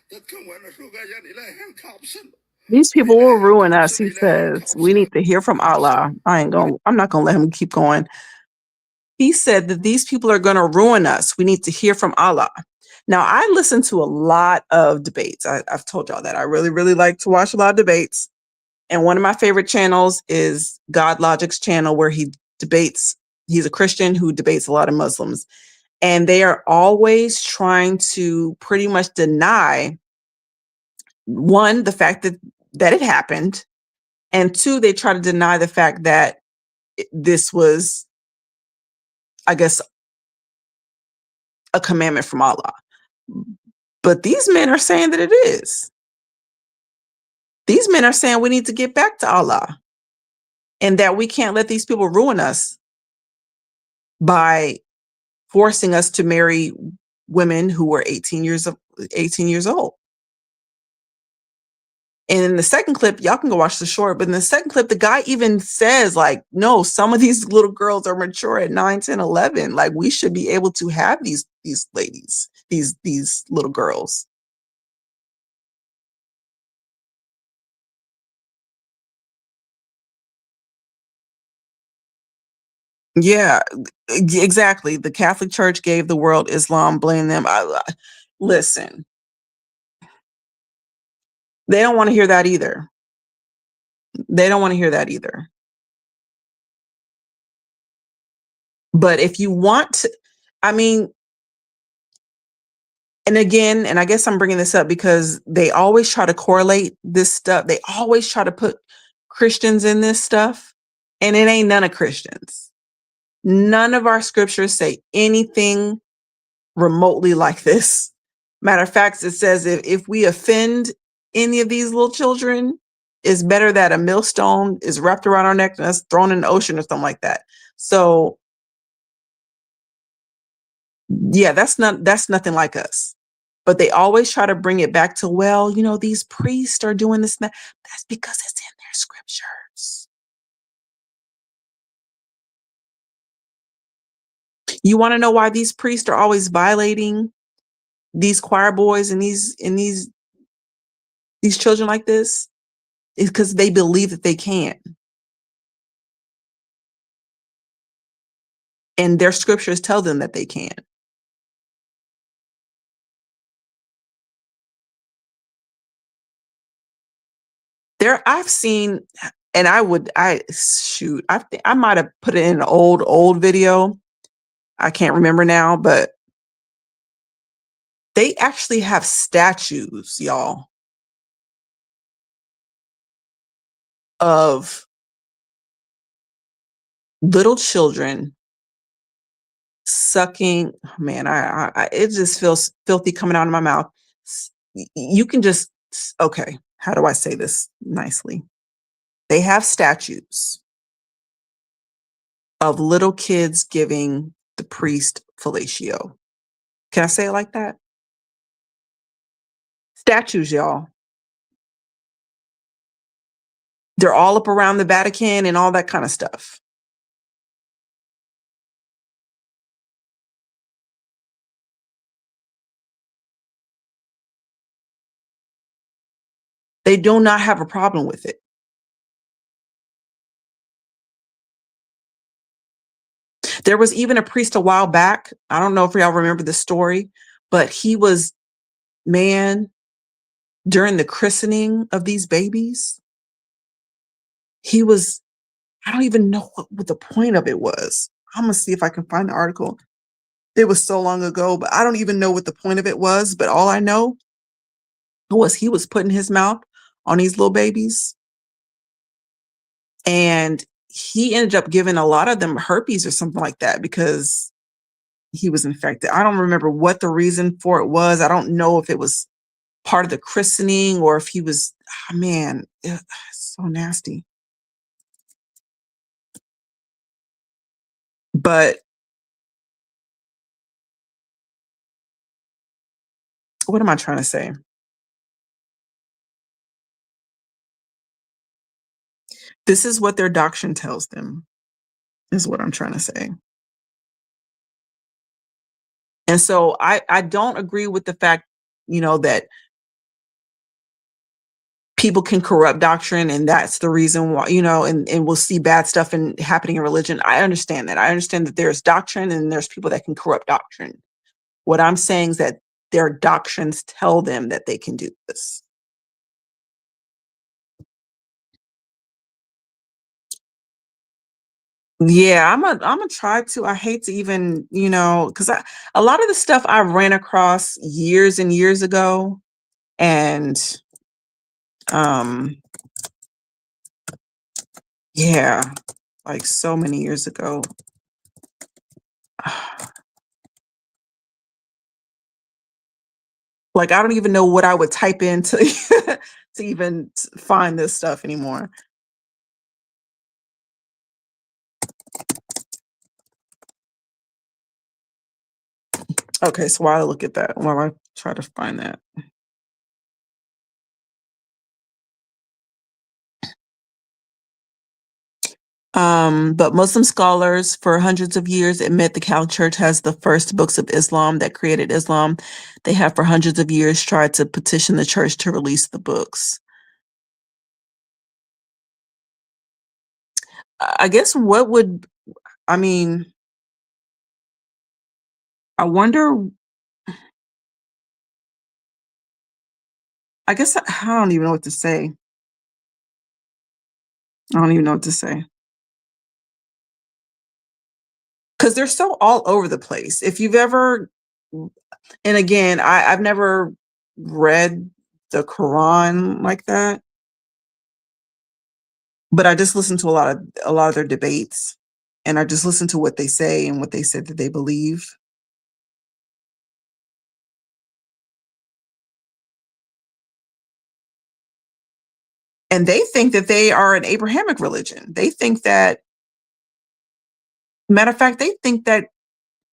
تتكون وانا شوقايان إلهي أنك عبسنا. These people will ruin us, he says. We need to hear from Allah. I'm not gonna let him keep going. He said that these people are gonna ruin us. We need to hear from Allah. Now, I listen to a lot of debates. I've told y'all that. I really, really like to watch a lot of debates. And one of my favorite channels is God Logic's channel, where he debates. He's a Christian who debates a lot of Muslims. And they are always trying to pretty much deny, one, the fact that it happened. And two, they try to deny the fact that this was, I guess, a commandment from Allah. But these men are saying that it is. These men are saying we need to get back to Allah and that we can't let these people ruin us by forcing us to marry women who were 18 years old. And in the second clip, y'all can go watch the short, but in the second clip, the guy even says, like, no, some of these little girls are mature at 9, 10, 11. Like, we should be able to have these ladies, these little girls. Yeah, exactly. The Catholic Church gave the world Islam, blame them. Listen, they don't want to hear that either. They don't want to hear that either. But if you want to, I mean, and again, and I guess I'm bringing this up because they always try to correlate this stuff. They always try to put Christians in this stuff, and it ain't none of Christians. None of our scriptures say anything remotely like this. Matter of fact, it says if we offend any of these little children, it's better that a millstone is wrapped around our neck and us thrown in the ocean or something like that. So yeah, that's nothing like us. But they always try to bring it back to, well, these priests are doing this and that. That's because it's in their scriptures. You want to know why these priests are always violating these choir boys and these children like this? It's because they believe that they can. And their scriptures tell them that they can. I've seen, and I might have put it in an old video. I can't remember now, but they actually have statues, y'all, of little children sucking. Oh, man, it just feels filthy coming out of my mouth. You can just, okay, how do I say this nicely? They have statues of little kids giving the priest fellatio. Can I say it like that? Statues, y'all. They're all up around the Vatican and all that kind of stuff. They do not have a problem with it. There was even a priest a while back. I don't know if y'all remember the story, but he was, man, during the christening of these babies, he was, I don't even know what the point of it was. I'm going to see if I can find the article. It was so long ago, but I don't even know what the point of it was. But all I know was he was putting his mouth on these little babies. And he ended up giving a lot of them herpes or something like that because he was infected. I don't remember what the reason for it was. I don't know if it was part of the christening or if he was, oh, man, it's so nasty. But what am I trying to say? This is what their doctrine tells them, is what I'm trying to say. And so I don't agree with the fact, that people can corrupt doctrine and that's the reason why, and we'll see bad stuff happening in religion. I understand that. I understand that there's doctrine and there's people that can corrupt doctrine. What I'm saying is that their doctrines tell them that they can do this. Yeah, I'm gonna try to. I hate to even, because a lot of the stuff I ran across years and years ago, and um, yeah, like so many years ago. Like I don't even know what I would type in to to even find this stuff anymore. Okay, so while I look at that, while I try to find that. But Muslim scholars for hundreds of years admit the Catholic Church has the first books of Islam that created Islam. They have for hundreds of years tried to petition the church to release the books. I guess I mean, I wonder, I guess I don't even know what to say. I don't even know what to say. Because they're so all over the place. If you've ever, and again, I've never read the Quran like that, but I just listen to a lot of their debates, and I just listen to what they say and what they said that they believe. And they think that they are an Abrahamic religion. They think that, matter of fact, they think that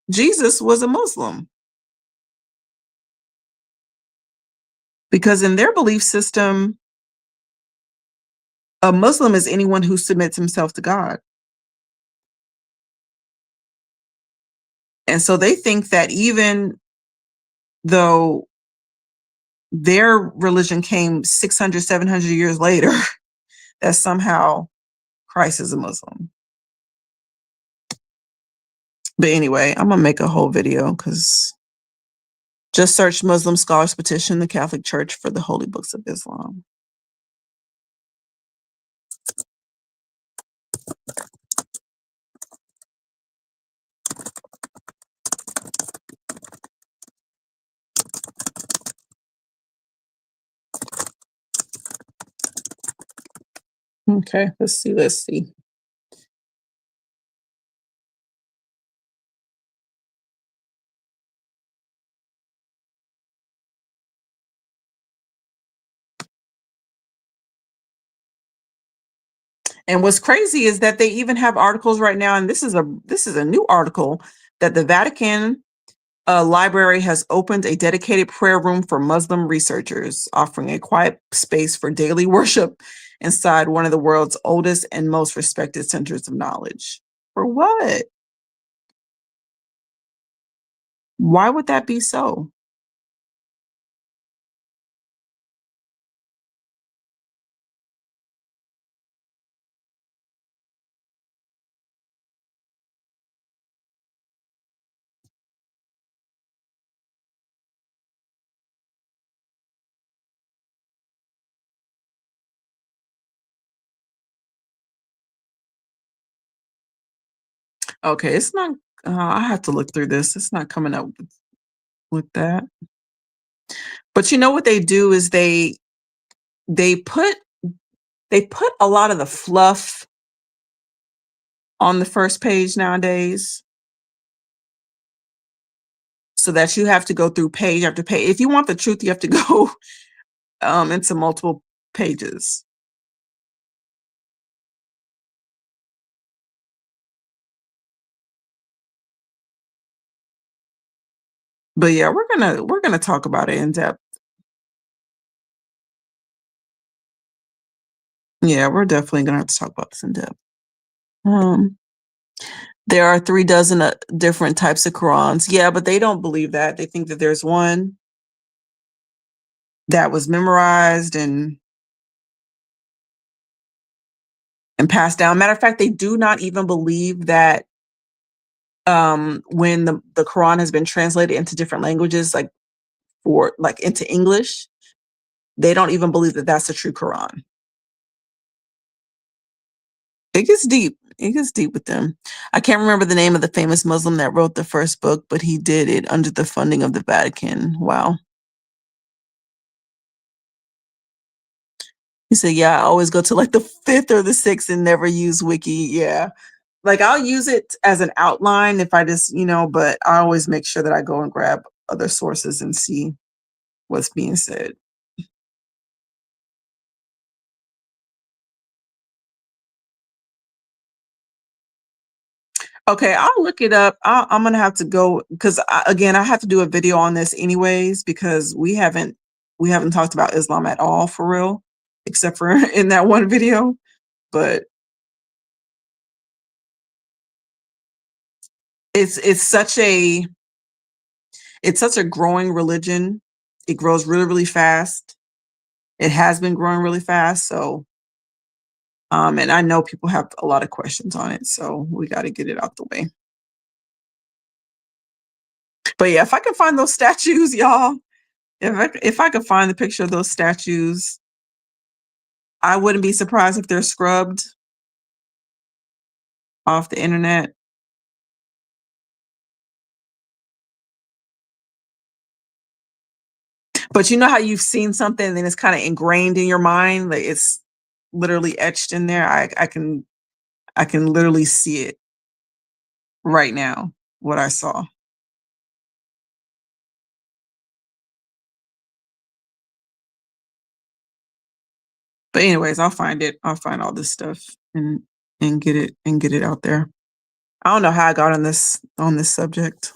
Jesus was a Muslim because in their belief system, a Muslim is anyone who submits himself to God. And so they think that even though their religion came 600, 700 years later, that somehow Christ is a Muslim. But anyway, I'm going to make a whole video because just search Muslim scholars petition the Catholic Church for the holy books of Islam. Okay, let's see. Let's see. And what's crazy is that they even have articles right now, and this is a new article that the Vatican library has opened a dedicated prayer room for Muslim researchers, offering a quiet space for daily worship inside one of the world's oldest and most respected centers of knowledge. For what? Why would that be so? Okay, it's not. I have to look through this. It's not coming up with that. But you know what they do is they put they put a lot of the fluff on the first page nowadays, so that you have to go through page after page. If you want the truth, you have to go into multiple pages. But yeah, we're gonna talk about it in depth. Yeah, we're definitely gonna have to talk about this in depth. Um, there are 3 dozen different types of Qurans. Yeah, but they don't believe that. They think that there's one that was memorized and passed down. Matter of fact, they do not even believe that when the Quran has been translated into different languages, like for like into English, they don't even believe that that's the true Quran. It gets deep. It gets deep with them. I can't remember the name of the famous Muslim that wrote the first book, but he did it under the funding of the Vatican. Wow. He said, "Yeah, I always go to like the fifth or the sixth and never use Wiki." Yeah. Like I'll use it as an outline if I just, but I always make sure that I go and grab other sources and see what's being said. Okay, I'll look it up. I'm gonna have to go because again, I have to do a video on this anyways because we haven't talked about Islam at all for real, except for in that one video. But it's it's such a it's such a growing religion. It grows really, really fast. It has been growing really fast. So, and I know people have a lot of questions on it. So we got to get it out the way. But yeah, if I can find those statues, y'all, if I could find the picture of those statues, I wouldn't be surprised if they're scrubbed off the internet. But you know how you've seen something and then it's kind of ingrained in your mind, like it's literally etched in there. I can literally see it right now. What I saw. But anyways, I'll find it. I'll find all this stuff and get it out there. I don't know how I got on this subject.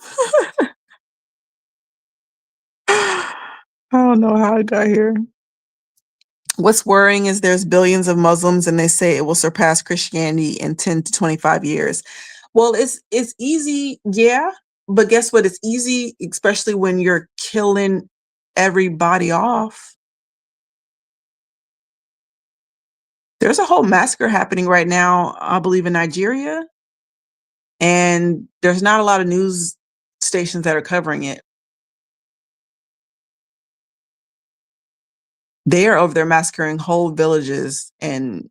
I don't know how I got here. What's worrying is there's billions of Muslims and they say it will surpass Christianity in 10 to 25 years. Well, it's easy, yeah, but guess what? It's easy, especially when you're killing everybody off. There's a whole massacre happening right now, I believe in Nigeria, and there's not a lot of news stations that are covering it. They are over there massacring whole villages and,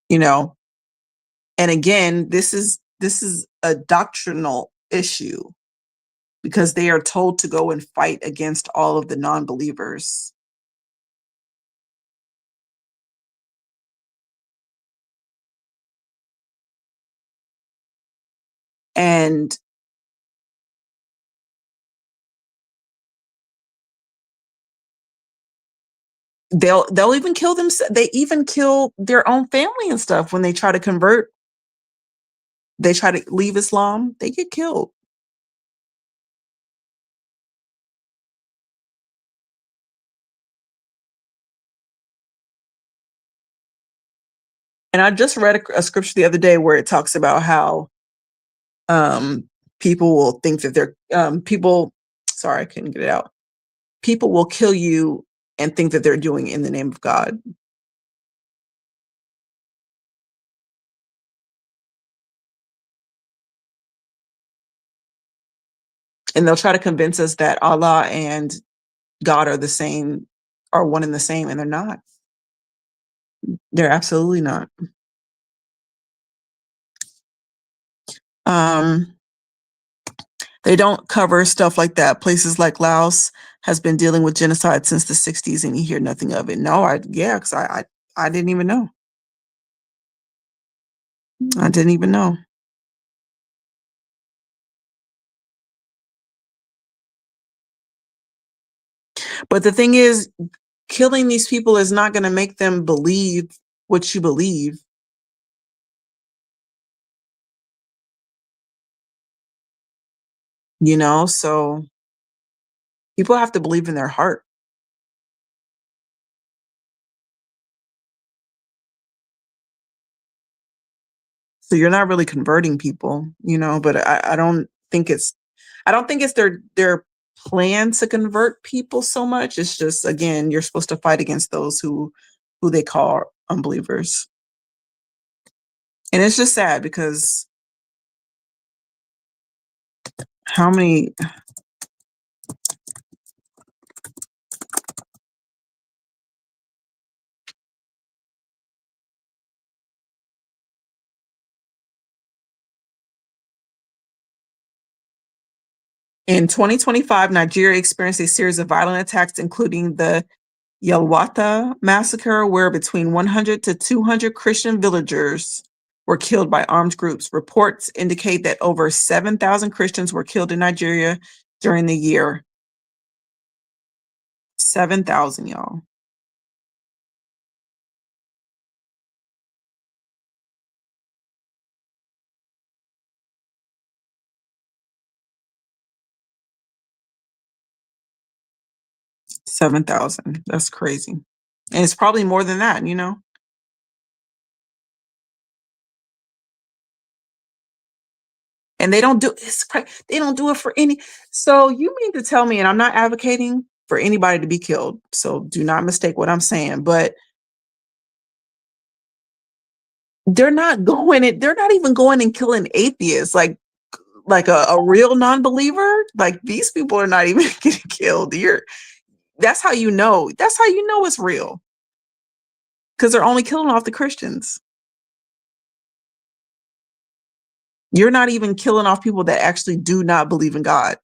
you know, and again, this is a doctrinal issue because they are told to go and fight against all of the non-believers. And they'll even kill them. They even kill their own family and stuff when they try to convert. They try to leave Islam. They get killed. And I just read a scripture the other day where it talks about how um, people will think that they're people. Sorry, I couldn't get it out. People will kill you and think that they're doing it in the name of God. And they'll try to convince us that Allah and God are the same, are one and the same, and they're not. They're absolutely not. Um, they don't cover stuff like that. Places like Laos has been dealing with genocide since the 60s, and you hear nothing of it. No, because I didn't even know. I didn't even know. But the thing is, killing these people is not going to make them believe what you believe. So people have to believe in their heart. So you're not really converting people, but I don't think it's their plan to convert people so much. It's just, again, you're supposed to fight against those who they call unbelievers. And it's just sad because how many in 2025, Nigeria experienced a series of violent attacks, including the Yelwata massacre, where between 100 to 200 Christian villagers were killed by armed groups. Reports indicate that over 7,000 Christians were killed in Nigeria during the year. 7,000, y'all. $7,000. That's crazy. And it's probably more than that. And they don't do it for any. So you mean to tell me, and I'm not advocating for anybody to be killed, so do not mistake what I'm saying, but they're not even going and killing atheists, like a real non-believer. Like, these people are not even getting killed. That's how you know. That's how you know it's real. Because they're only killing off the Christians. You're not even killing off people that actually do not believe in God,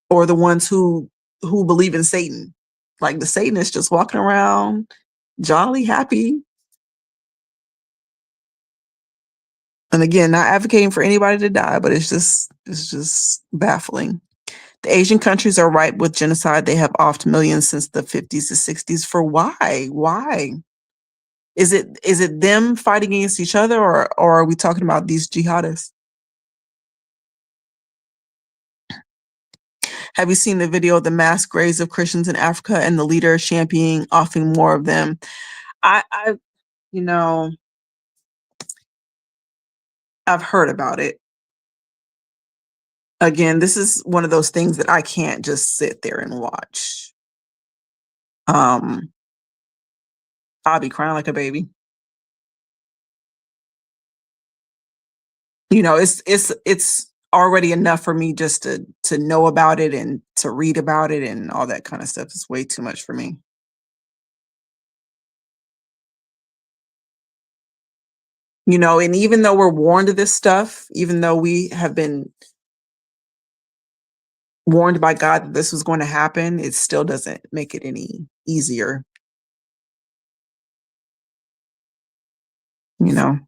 or the ones who believe in Satan. Like, the Satanists just walking around jolly happy. And again, not advocating for anybody to die, but it's just baffling. The Asian countries are ripe with genocide. They have offed millions since the 50s to 60s. For why? Why? Is it them fighting against each other, or are we talking about these jihadists? Have you seen the video of the mass graves of Christians in Africa and the leader championing offing more of them? I you know, I've heard about it. Again, this is one of those things that I can't just sit there and watch. Um, I'll be crying like a baby. It's already enough for me just to know about it and to read about it and all that kind of stuff. It's way too much for me. And even though we're warned of this stuff, even though we have been warned by God that this was going to happen, it still doesn't make it any easier, you know.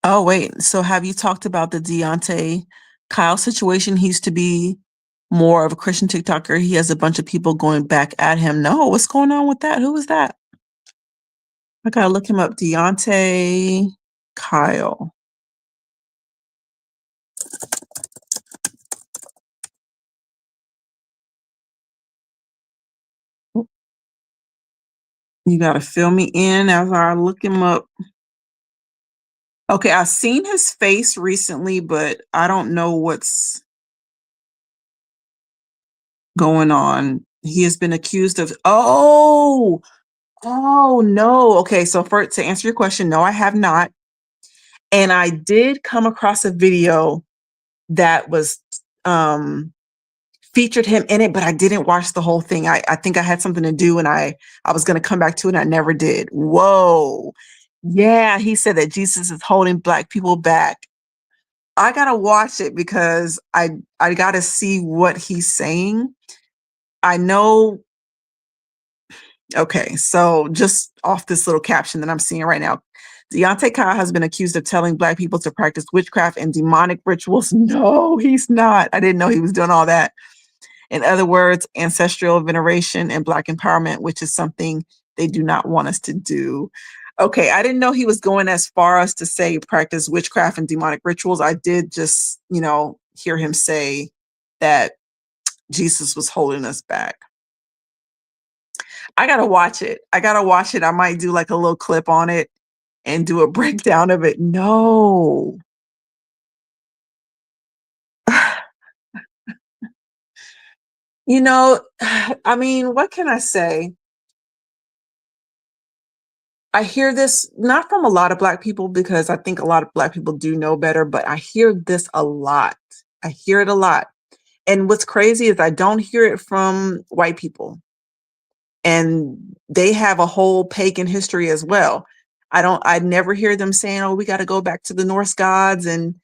Oh, wait. So have you talked about the Deontay Kyle situation? He used to be more of a Christian TikToker. He has a bunch of people going back at him. No, what's going on with that? Who is that? I gotta look him up. Deontay Kyle. You gotta fill me in as I look him up. Okay, I've seen his face recently, but I don't know what's going on. He has been accused of oh no. Okay, so to answer your question, no, I have not. And I did come across a video that was featured him in it, but I didn't watch the whole thing. I think I had something to do and I was gonna come back to it and I never did. Whoa. Yeah, he said that Jesus is holding Black people back. I gotta watch it because I gotta see what he's saying. I know. Okay, so just off this little caption that I'm seeing right now, Deontay Kyle has been accused of telling Black people to practice witchcraft and demonic rituals. No, he's not. I didn't know he was doing all that. In other words, ancestral veneration and Black empowerment, which is something they do not want us to do. Okay, I didn't know he was going as far as to say practice witchcraft and demonic rituals. I did just, hear him say that Jesus was holding us back. I gotta watch it. I gotta watch it. I might do like a little clip on it and do a breakdown of it. No. I mean, what can I say? I hear this not from a lot of Black people because I think a lot of Black people do know better, but I hear this a lot. I hear it a lot. And what's crazy is I don't hear it from white people. And they have a whole pagan history as well. I never hear them saying, "Oh, we got to go back to the Norse gods and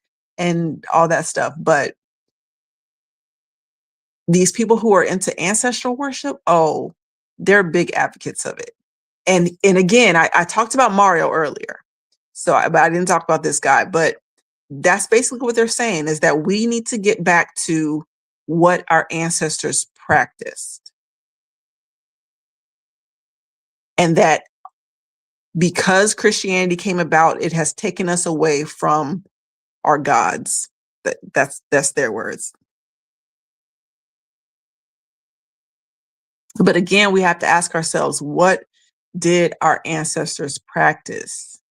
all that stuff." But these people who are into ancestral worship, oh, they're big advocates of it. And again, I talked about Mario earlier, but I didn't talk about this guy. But that's basically what they're saying is that we need to get back to what our ancestors practiced, and that because Christianity came about, it has taken us away from our gods. That's their words. But again, we have to ask ourselves, what did our ancestors practice?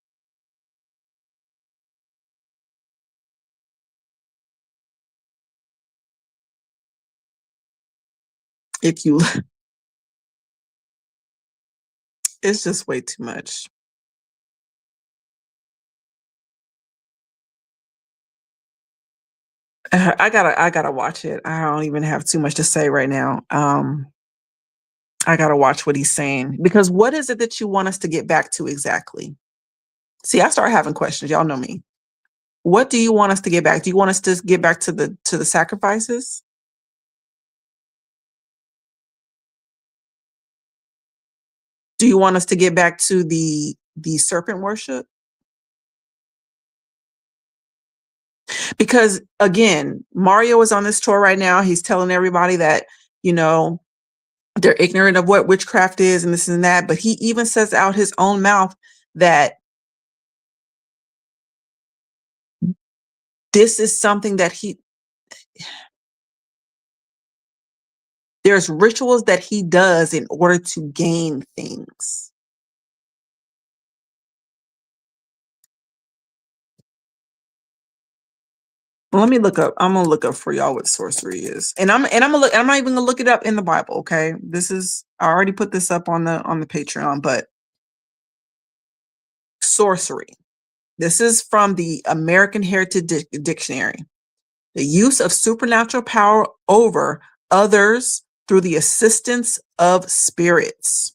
If you, it's just way too much. I gotta watch it. I don't even have too much to say right now. I gotta watch what he's saying because what is it that you want us to get back to exactly? See, I start having questions. Y'all know me. What do you want us to get back? Do you want us to get back to the sacrifices? Do you want us to get back to the serpent worship? Because again, Mario is on this tour right now. He's telling everybody that, you know, they're ignorant of what witchcraft is and this and that. But he even says out his own mouth that this is something that there's rituals that he does in order to gain things. Let me look up. I'm gonna look up for y'all what sorcery is, and I'm gonna look. I'm not even gonna look it up in the Bible. Okay, I already put this up on the Patreon, but sorcery. This is from the American Heritage Dictionary. The use of supernatural power over others through the assistance of spirits.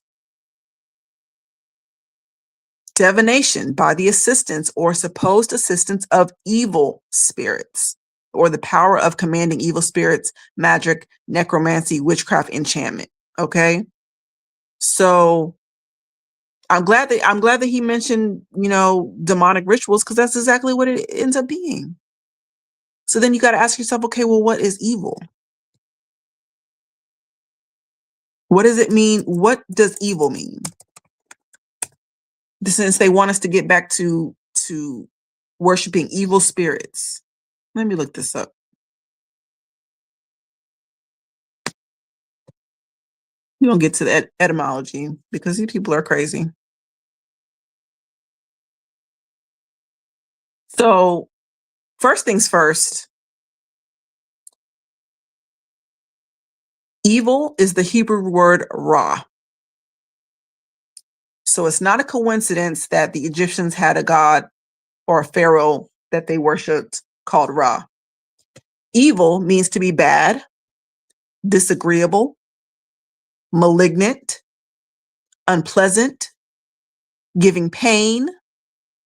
Divination by the assistance or supposed assistance of evil spirits, or the power of commanding evil spirits, magic, necromancy, witchcraft, enchantment. Okay. So I'm glad that he mentioned, demonic rituals, because that's exactly what it ends up being. So then you got to ask yourself, okay, well, what is evil? What does it mean? What does evil mean? Since they want us to get back to worshiping evil spirits. Let me look this up. You don't get to the etymology because these people are crazy. So, first things first, evil is the Hebrew word ra. So it's not a coincidence that the Egyptians had a god or a pharaoh that they worshipped called Ra. Evil means to be bad, disagreeable, malignant, unpleasant, giving pain,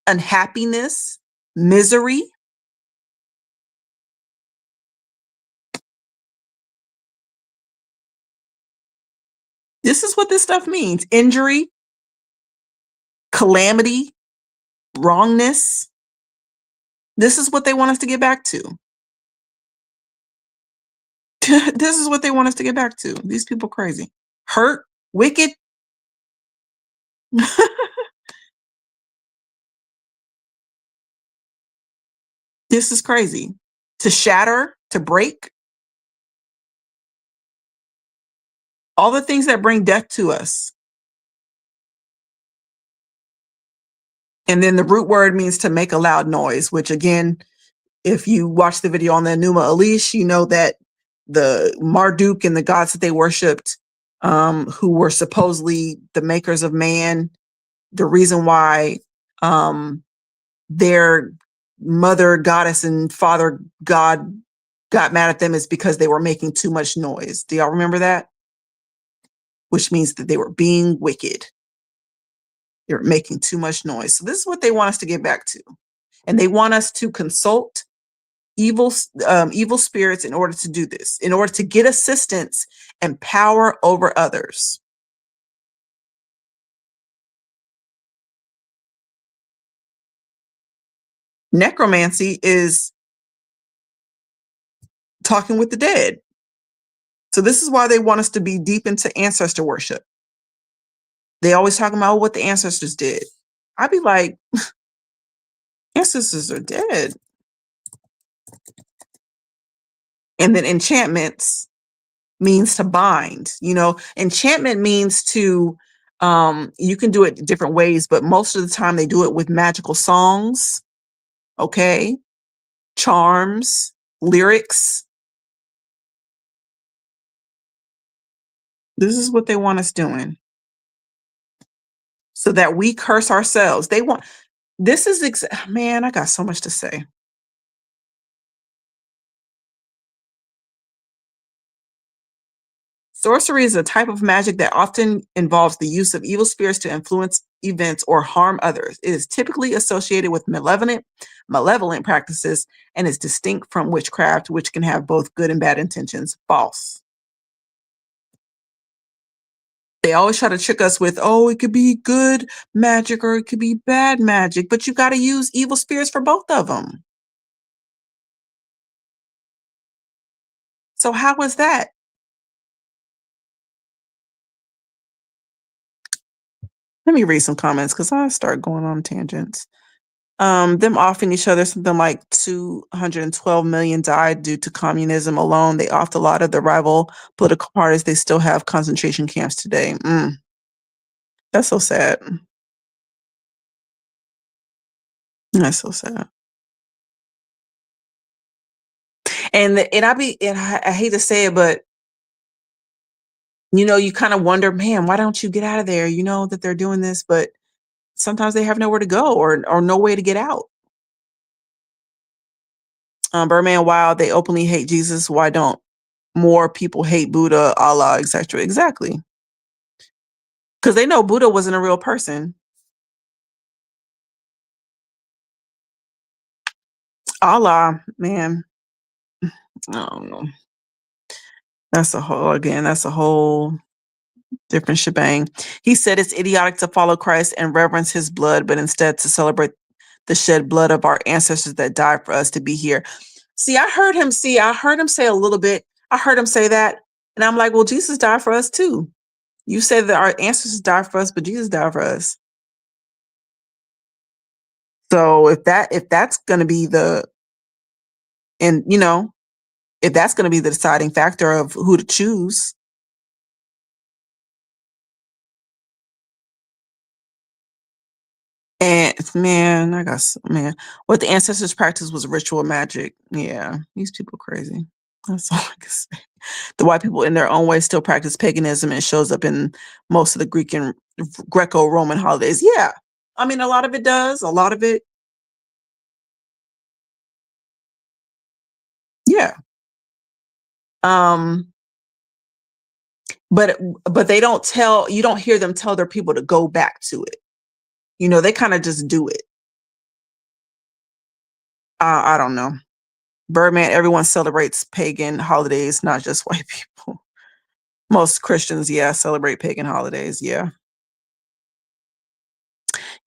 unhappiness, misery. This is what this stuff means: injury, calamity, wrongness. This is what they want us to get back to. This is what they want us to get back to. These people crazy. Hurt, wicked. This is crazy. To shatter, to break, all the things that bring death to us. And then the root word means to make a loud noise, which again, if you watch the video on the Enuma Elish, you know that the Marduk and the gods that they worshipped, who were supposedly the makers of man, the reason why their mother goddess and father god got mad at them is because they were making too much noise. Do y'all remember that? Which means that they were being wicked. They were making too much noise. So this is what they want us to get back to. And they want us to consult evil spirits in order to do this, in order to get assistance and power over others. Necromancy is talking with the dead. So this is why they want us to be deep into ancestor worship. They always talking about what the ancestors did. I'd be like, ancestors are dead. And then enchantments means to bind. Enchantment means to, you can do it different ways, but most of the time they do it with magical songs, okay? Charms, lyrics. This is what they want us doing. So that we curse ourselves. Man, I got so much to say. Sorcery is a type of magic that often involves the use of evil spirits to influence events or harm others. It is typically associated with malevolent practices and is distinct from witchcraft, which can have both good and bad intentions. False. They always try to trick us with, oh, it could be good magic or it could be bad magic, but you got to use evil spirits for both of them. So how was that? Let me read some comments because I start going on tangents. Them offing each other, something like 212 million died due to communism alone. They offed a lot of the rival political parties. They still have concentration camps today. That's so sad. That's so sad. And I hate to say it, but you kind of wonder, man, why don't you get out of there? You know that they're doing this, but sometimes they have nowhere to go or no way to get out. Birdman, Wild, they openly hate Jesus. Why don't more people hate Buddha, Allah, etc.? Exactly. Because they know Buddha wasn't a real person. Allah, man. I don't know. That's a whole Different shebang. He said it's idiotic to follow Christ and reverence his blood, but instead to celebrate the shed blood of our ancestors that died for us to be here. I heard him say a little bit. I heard him say that. And I'm like, well, Jesus died for us too. You say that our ancestors died for us, but Jesus died for us. So if that's gonna be and if that's gonna be the deciding factor of who to choose. And man, what the ancestors practiced was ritual magic. Yeah, these people crazy. That's all I can say. The white people, in their own way, still practice paganism, and it shows up in most of the Greek and Greco-Roman holidays. Yeah, I mean, a lot of it does. A lot of it, yeah. Um, but they don't tell. You don't hear them tell their people to go back to it. They kind of just do it. I don't know. Birdman, everyone celebrates pagan holidays, not just white people. Most Christians, yeah, celebrate pagan holidays. Yeah.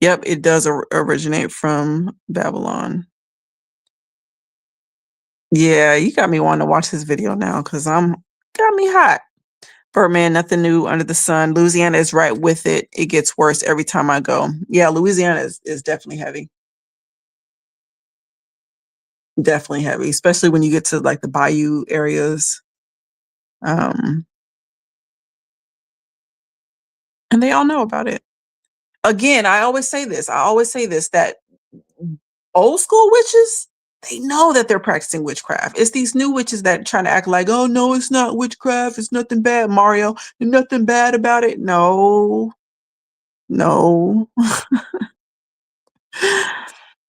Yep, it does originate from Babylon. Yeah, you got me wanting to watch this video now because got me hot. Birdman, nothing new under the sun. Louisiana is right with it. It gets worse every time I go. Yeah, Louisiana is definitely heavy. Definitely heavy, especially when you get to like the bayou areas. Um, and they all know about it. Again, I always say this. That old school witches, they know that they're practicing witchcraft. It's these new witches that trying to act like, oh no, it's not witchcraft. It's nothing bad, Mario. There's nothing bad about it. No, no.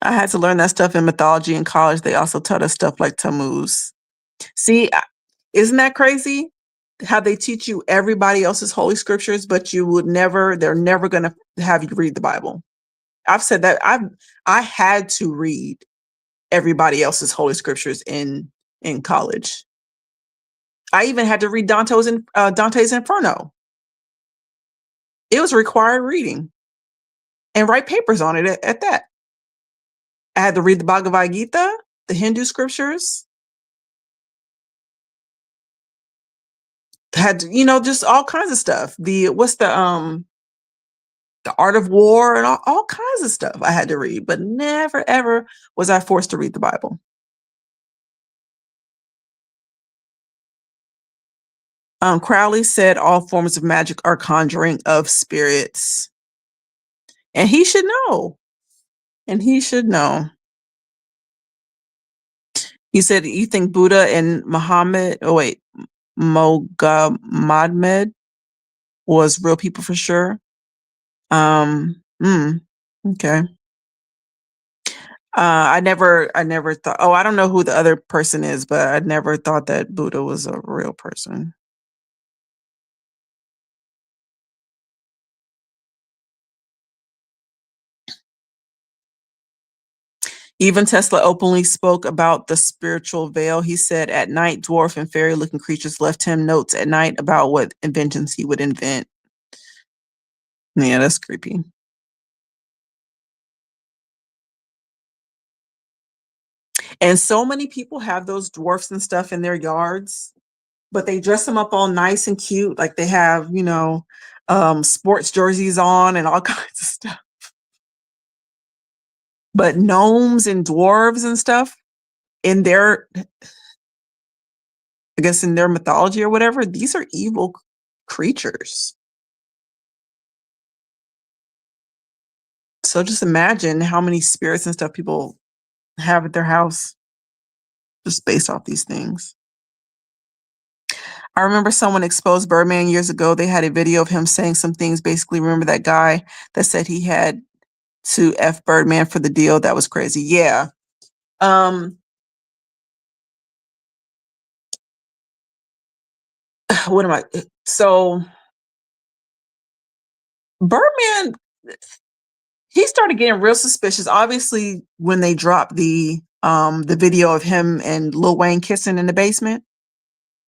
I had to learn that stuff in mythology in college. They also taught us stuff like Tammuz. See, isn't that crazy? How they teach you everybody else's holy scriptures, but they're never going to have you read the Bible. I've said that I had to read everybody else's holy scriptures in college. I even had to read Dante's Inferno. It was required reading and write papers on it at that. I had to read the Bhagavad Gita, the Hindu scriptures. Had just all kinds of stuff. The Art of War and all kinds of stuff I had to read, but never ever was I forced to read the Bible. Crowley said all forms of magic are conjuring of spirits. And he should know. He said, you think Buddha and Mogammed was real people for sure? Okay. I never thought, I don't know who the other person is, but I never thought that Buddha was a real person. Even Tesla openly spoke about the spiritual veil. He said at night, dwarf and fairy looking creatures left him notes at night about what inventions he would invent. Yeah, that's creepy. And so many people have those dwarfs and stuff in their yards, but they dress them up all nice and cute. Like they have, sports jerseys on and all kinds of stuff. But gnomes and dwarves and stuff in their, I guess in their mythology or whatever, these are evil creatures. So just imagine how many spirits and stuff people have at their house just based off these things. I remember someone exposed Birdman years ago. They had a video of him saying some things. Basically, remember that guy that said he had to F Birdman for the deal? That was crazy. Yeah. What am I? So Birdman, he started getting real suspicious. Obviously, when they dropped the video of him and Lil Wayne kissing in the basement.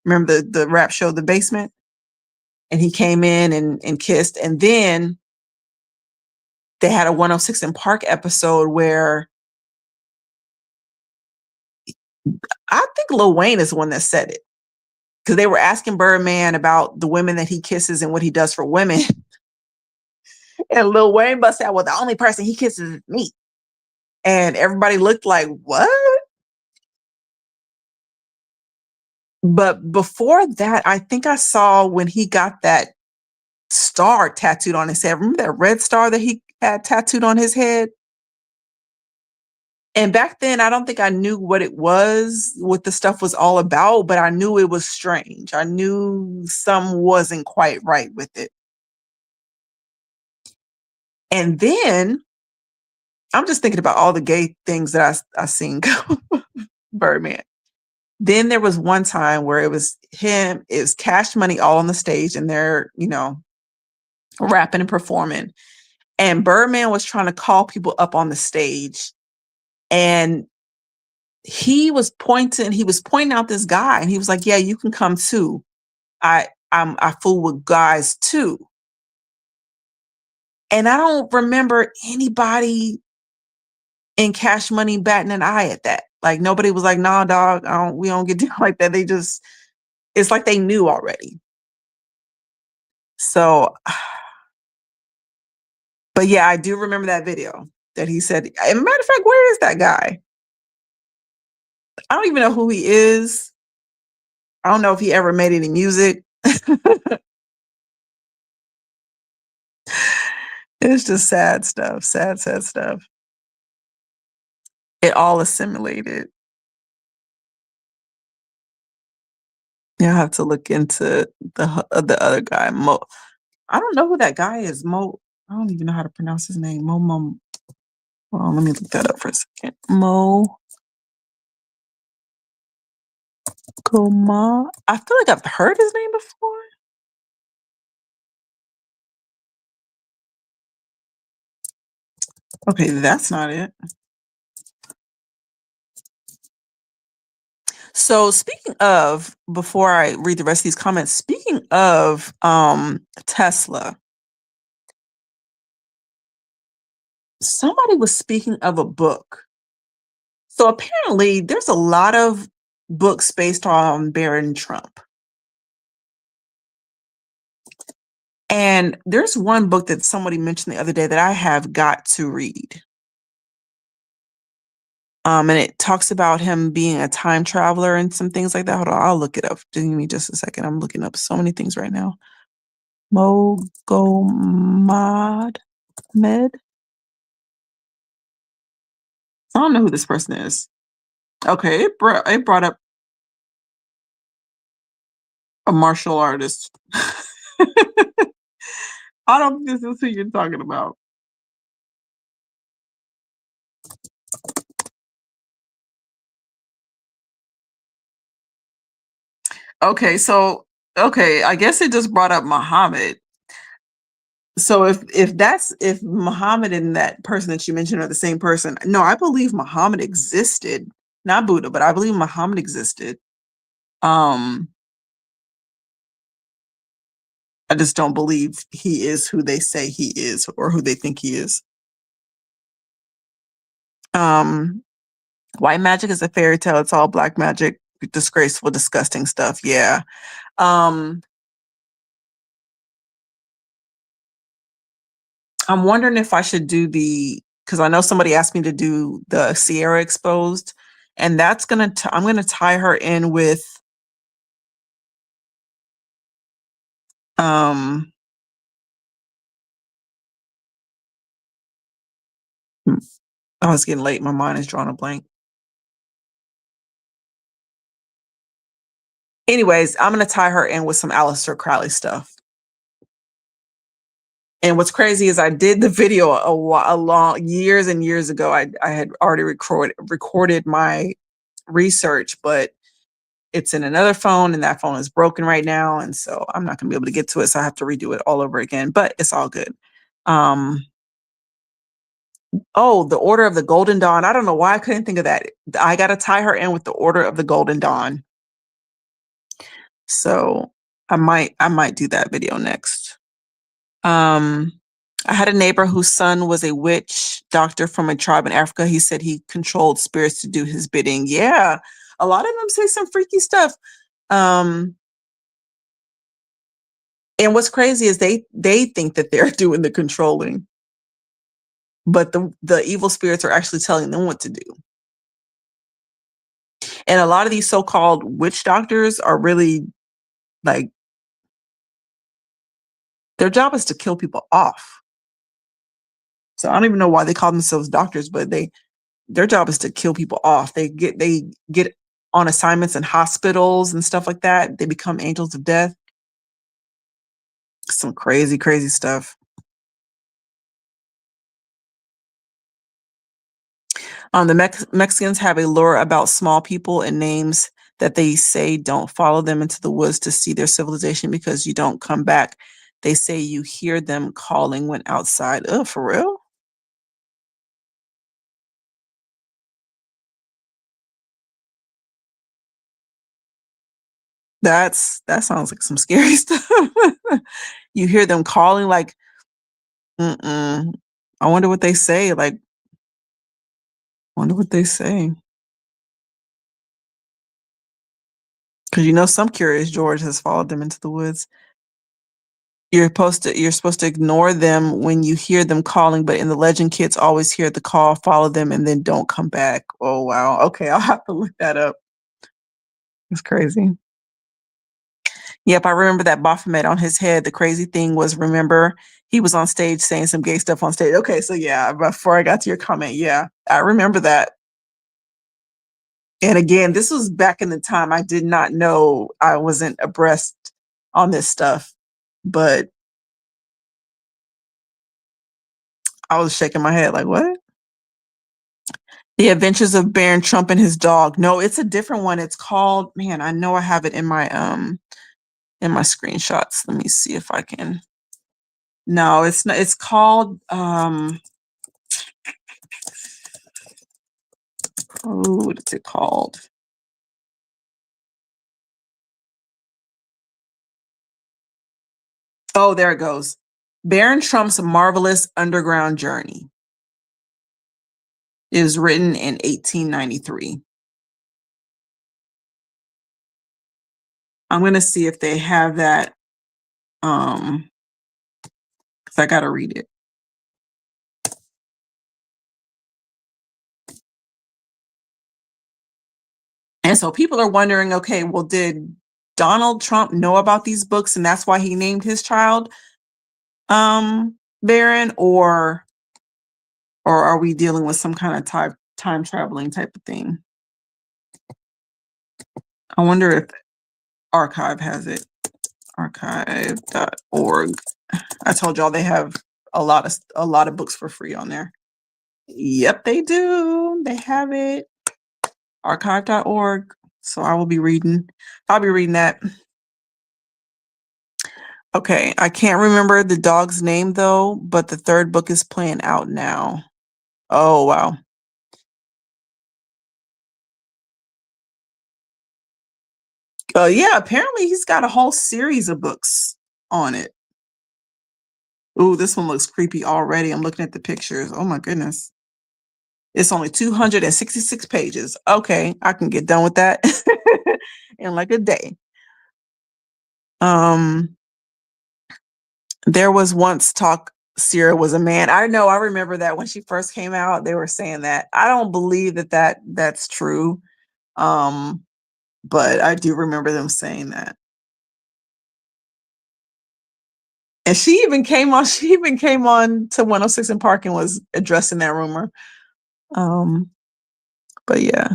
Remember the rap show, The Basement? and he came in and kissed. And then they had a 106 in Park episode where I think Lil Wayne is the one that said it, because they were asking Birdman about the women that he kisses and what he does for women. And Lil Wayne busted out, well, the only person he kisses is me. And everybody looked like, what? But before that, I think I saw when he got that star tattooed on his head. Remember that red star that he had tattooed on his head? And back then, I don't think I knew what it was, what the stuff was all about, but I knew it was strange. I knew some wasn't quite right with it. And then I'm just thinking about all the gay things that I seen Birdman. Then there was one time where it was him, it was Cash Money all on the stage, and they're, rapping and performing. And Birdman was trying to call people up on the stage. And he was pointing out this guy, and he was like, yeah, you can come too. I fool with guys too. And I don't remember anybody in Cash Money batting an eye at that. Like nobody was like, nah, dog, we don't get down like that. It's like they knew already. So, but yeah, I do remember that video that he said, as a matter of fact, where is that guy? I don't even know who he is. I don't know if he ever made any music. It's just sad stuff, sad stuff. It all assimilated. Yeah, I have to look into the other guy, Mo. I don't know who that guy is. Mo. I don't even know how to pronounce his name. Mo. Well, let me look that up for a second. Mo Koma. I feel like I've heard his name before. Okay, that's not it. So speaking of, before I read the rest of these comments, speaking of Tesla, somebody was speaking of a book. So apparently there's a lot of books based on Barron Trump. And there's one book that somebody mentioned the other day that I have got to read. And it talks about him being a time traveler and some things like that. Hold on, I'll look it up. Give me just a second. I'm looking up so many things right now. Mogomad Med. I don't know who this person is. Okay, it brought up a martial artist. I don't think this is who you're talking about. Okay, I guess it just brought up Muhammad. So if Muhammad and that person that you mentioned are the same person, no, I believe Muhammad existed, not Buddha, but I believe Muhammad existed. I just don't believe he is who they say he is or who they think he is. White magic is a fairy tale. It's all black magic, disgraceful, disgusting stuff. Yeah. I'm wondering if I should do because I know somebody asked me to do the Sierra Exposed, and that's I'm gonna tie her in with oh, it's getting late. My mind is drawing a blank. Anyways, I'm gonna tie her in with some Aleister Crowley stuff. And what's crazy is I did the video years and years ago. I had already recorded my research, but it's in another phone, and that phone is broken right now, and so I'm not gonna be able to get to it. So I have to redo it all over again. But it's all good. Oh, the Order of the Golden Dawn. I don't know why I couldn't think of that. I got to tie her in with the Order of the Golden Dawn. So I might do that video next. I had a neighbor whose son was a witch doctor from a tribe in Africa. He said he controlled spirits to do his bidding. Yeah, a lot of them say some freaky stuff. Um, and what's crazy is they think that they're doing the controlling, but the evil spirits are actually telling them what to do. And a lot of these so-called witch doctors are really like their job is to kill people off. So I don't even know why they call themselves doctors, but their job is to kill people off. They get on assignments in hospitals and stuff like that. They become angels of death. Some crazy, crazy stuff. The Mexicans have a lore about small people and names that they say don't follow them into the woods to see their civilization because you don't come back. They say you hear them calling when outside. Oh, for real? That sounds like some scary stuff. You hear them calling like, mm-mm. I wonder what they say. Like, wonder what they say. Because some curious George has followed them into the woods. You're supposed to ignore them when you hear them calling, but in the legend, kids always hear the call, follow them, and then don't come back. Oh wow. Okay, I'll have to look that up. It's crazy. Yep, I remember that Baphomet on his head. The crazy thing was, remember, he was on stage saying some gay stuff on stage. Okay, so yeah, before I got to your comment, yeah, I remember that. And again, this was back in the time I did not know, I wasn't abreast on this stuff, but I was shaking my head like, what? The Adventures of Baron Trump and His Dog. No, it's a different one. It's called, man, I know I have it in my screenshots. Let me see if I can. No, it's not. It's called what is it called? Oh, there it goes. Baron Trump's Marvelous Underground Journey. It was written in 1893. I'm gonna see if they have that. Because I gotta read it. And so people are wondering, okay, well, did Donald Trump know about these books and that's why he named his child Baron, or are we dealing with some kind of time traveling type of thing? I wonder if Archive has it. Archive.org. I told y'all they have a lot of books for free on there. Yep, they do. They have it. Archive.org. So I'll be reading that. Okay, I can't remember the dog's name though, but the third book is playing out now. Oh wow. Yeah, apparently he's got a whole series of books on it. Ooh, this one looks creepy already. I'm looking at the pictures. Oh my goodness. It's only 266 pages. Okay, I can get done with that in like a day. There was once talk Sierra was a man. I know, I remember that when she first came out, they were saying that. I don't believe that's true. But I do remember them saying that. And she even came on to 106 in Park and was addressing that rumor. But yeah.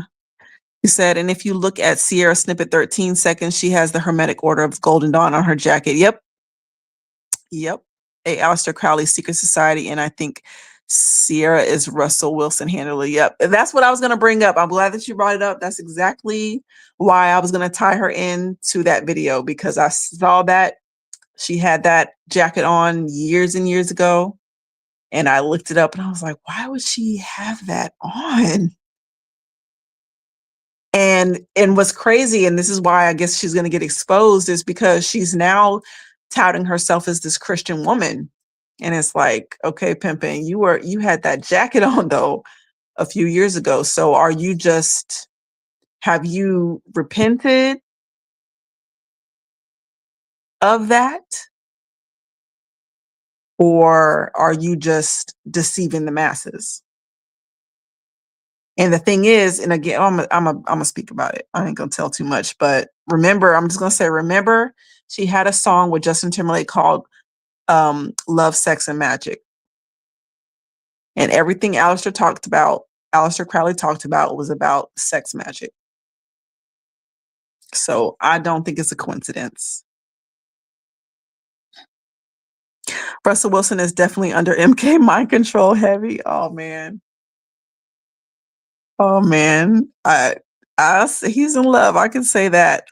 He said, and if you look at Sierra snippet 13 seconds, she has the Hermetic Order of Golden Dawn on her jacket. Yep. A Aleister Crowley Secret Society, and I think Sierra is Russell Wilson handler. Yep. That's what I was going to bring up. I'm glad that you brought it up. That's exactly why I was going to tie her in to that video, because I saw that she had that jacket on years and years ago. And I looked it up and I was like, why would she have that on? And what's crazy, and this is why I guess she's going to get exposed, is because she's now touting herself as this Christian woman. And it's like, okay, pimpin', you had that jacket on though a few years ago. So have you repented of that? Or are you just deceiving the masses? And the thing is, and again, I'm gonna speak about it. I ain't gonna tell too much, but remember, I'm just gonna say, remember, she had a song with Justin Timberlake called "Love, Sex, and Magic," and everything Aleister Crowley talked about was about sex magic. So I don't think it's a coincidence. Russell Wilson is definitely under MK mind control heavy. Oh man, he's in love. I can say that.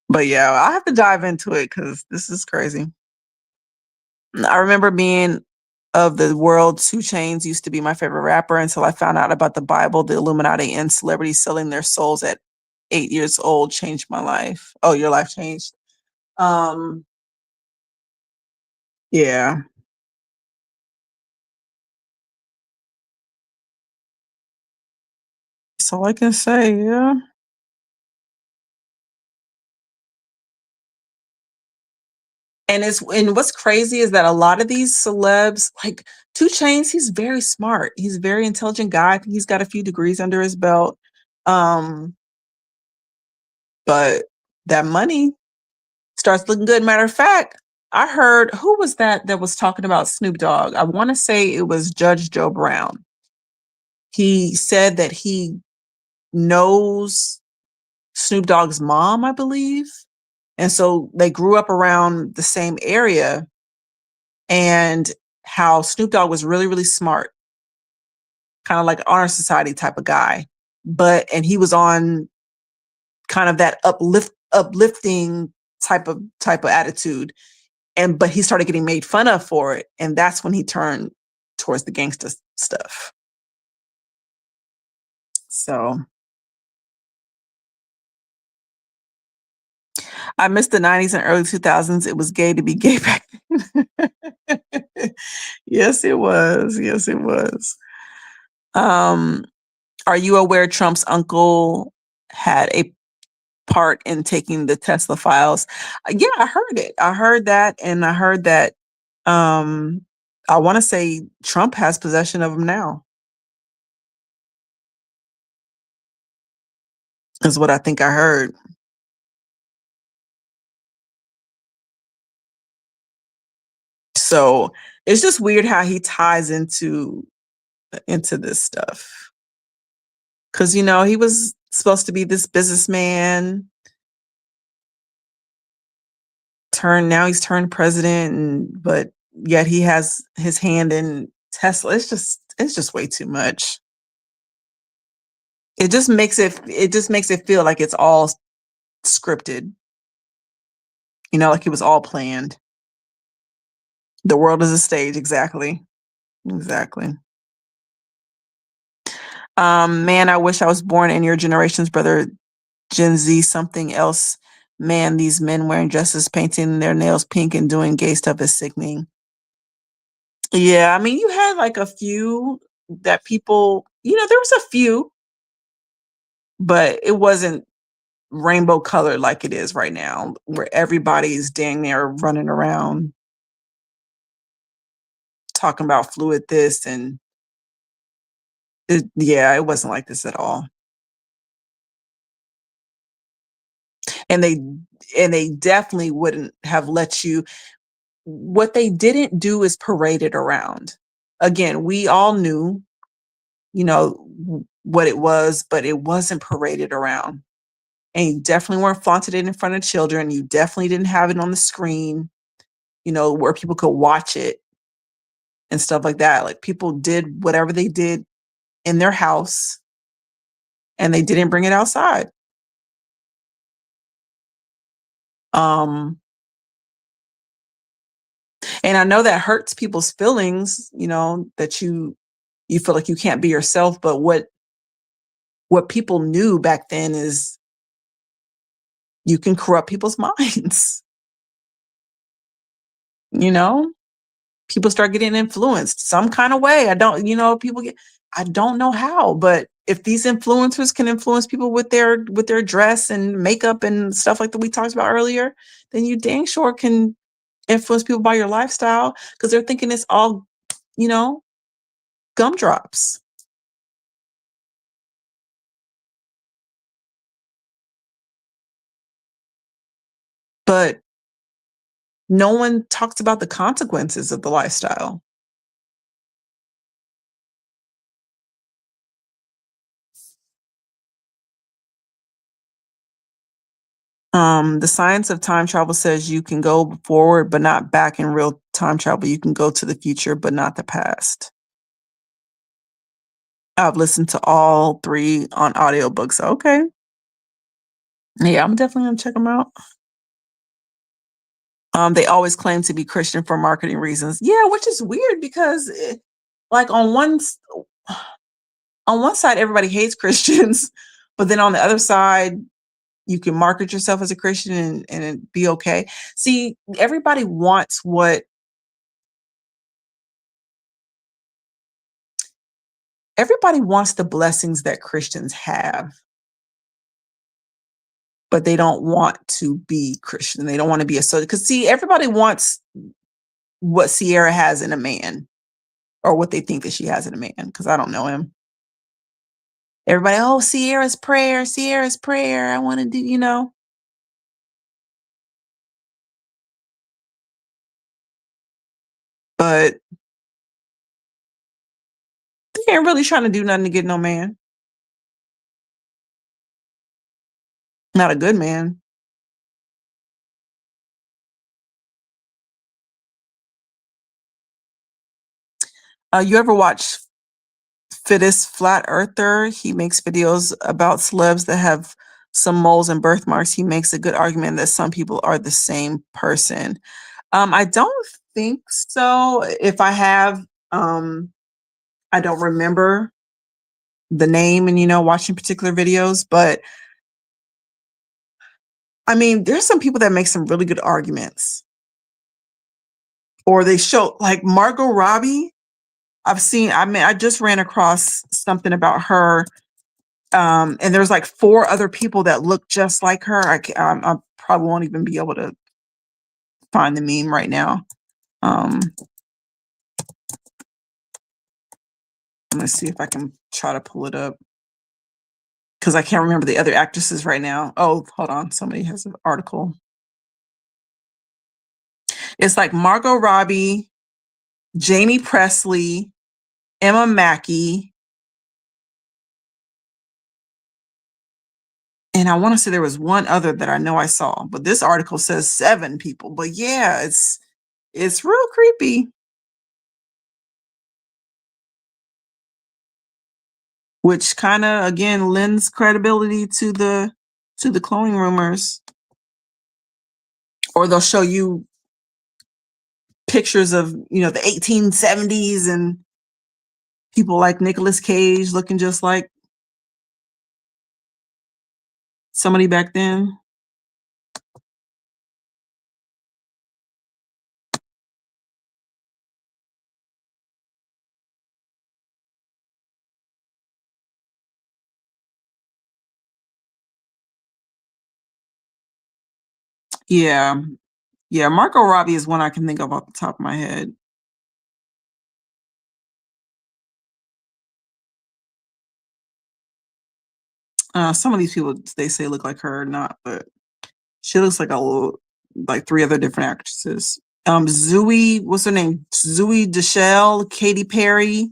But yeah, I have to dive into it because this is crazy. I remember being of the world, 2 Chainz used to be my favorite rapper until I found out about the Bible, the Illuminati, and celebrities selling their souls at 8 years old changed my life. Oh, your life changed. Um, yeah, that's all I can say. Yeah. And what's crazy is that a lot of these celebs, like 2 Chainz, he's very smart. He's a very intelligent guy. I think he's got a few degrees under his belt. Um, but that money starts looking good. Matter of fact, I heard, who was that was talking about Snoop Dogg? I want to say it was Judge Joe Brown. He said that he knows Snoop Dogg's mom, I believe. And so they grew up around the same area, and how Snoop Dogg was really, really smart, kind of like honor society type of guy. And he was on kind of that uplifting type of attitude. But he started getting made fun of for it. And that's when he turned towards the gangster stuff. So I missed the 90s and early 2000s. It was gay to be gay back then. Yes, it was. Yes, it was. Um, are you aware Trump's uncle had a part in taking the Tesla files? Yeah, I heard it. I heard that. And I heard that um, I want to say Trump has possession of them now, is what I think I heard. So it's just weird how he ties into this stuff. Cause he was supposed to be this businessman, he's turned president, but yet he has his hand in Tesla. It's just way too much. It just makes it feel like it's all scripted, like it was all planned. The world is a stage, exactly. Exactly. Man, I wish I was born in your generation's brother, Gen Z, something else. Man, these men wearing dresses, painting their nails pink, and doing gay stuff is sickening. Yeah, I mean, you had like a few that people, there was a few, but it wasn't rainbow colored like it is right now, where everybody's dang near running around talking about fluid this and yeah, it wasn't like this at all. And they definitely wouldn't have let you. What they didn't do is parade it around. Again, we all knew, what it was, but it wasn't paraded around. And you definitely weren't flaunted it in front of children. You definitely didn't have it on the screen, where people could watch it and stuff like that. Like people did whatever they did in their house and they didn't bring it outside. Um, and I know that hurts people's feelings, that you you feel like you can't be yourself. But what people knew back then is you can corrupt people's minds. You know, people start getting influenced some kind of way. I don't know how, but if these influencers can influence people with their dress and makeup and stuff like that we talked about earlier, then you dang sure can influence people by your lifestyle because they're thinking it's all, you know, gumdrops. But no one talks about the consequences of the lifestyle. The science of time travel says you can go forward, but not back in real time travel. You can go to the future, but not the past. I've listened to all three on audiobooks. Okay. Yeah, I'm definitely gonna check them out. They always claim to be Christian for marketing reasons. Yeah, which is weird because like on one side everybody hates Christians, but then on the other side you can market yourself as a Christian and it be okay. See, everybody wants the blessings that Christians have, but they don't want to be Christian. They don't want to be associated. Because see, everybody wants what Sierra has in a man, or what they think that she has in a man, because I don't know him. Everybody, oh, Sierra's prayer, Sierra's prayer. I want to do, but they ain't really trying to do nothing to get no man. Not a good man. You ever watch Fittest Flat Earther? He makes videos about celebs that have some moles and birthmarks. He makes a good argument that some people are the same person. I don't think so. If I have, I don't remember the name and watching particular videos, but I mean, there's some people that make some really good arguments. Or they show like Margot Robbie. I just ran across something about her. And there's like four other people that look just like her. I probably won't even be able to find the meme right now. I'm gonna see if I can try to pull it up because I can't remember the other actresses right now. Oh, hold on. Somebody has an article. It's like Margot Robbie, Jamie Presley, Emma Mackey, and I want to say there was one other that I know I saw, but this article says 7 people. But yeah, it's real creepy. Which kind of again lends credibility to the cloning rumors. Or they'll show you pictures of the 1870s and people like Nicolas Cage looking just like somebody back then. Yeah. Yeah, Margot Robbie is one I can think of off the top of my head. Some of these people they say look like her or not, but she looks like 3 other different actresses. Zooey, what's her name? Zooey Deschanel, Katy Perry,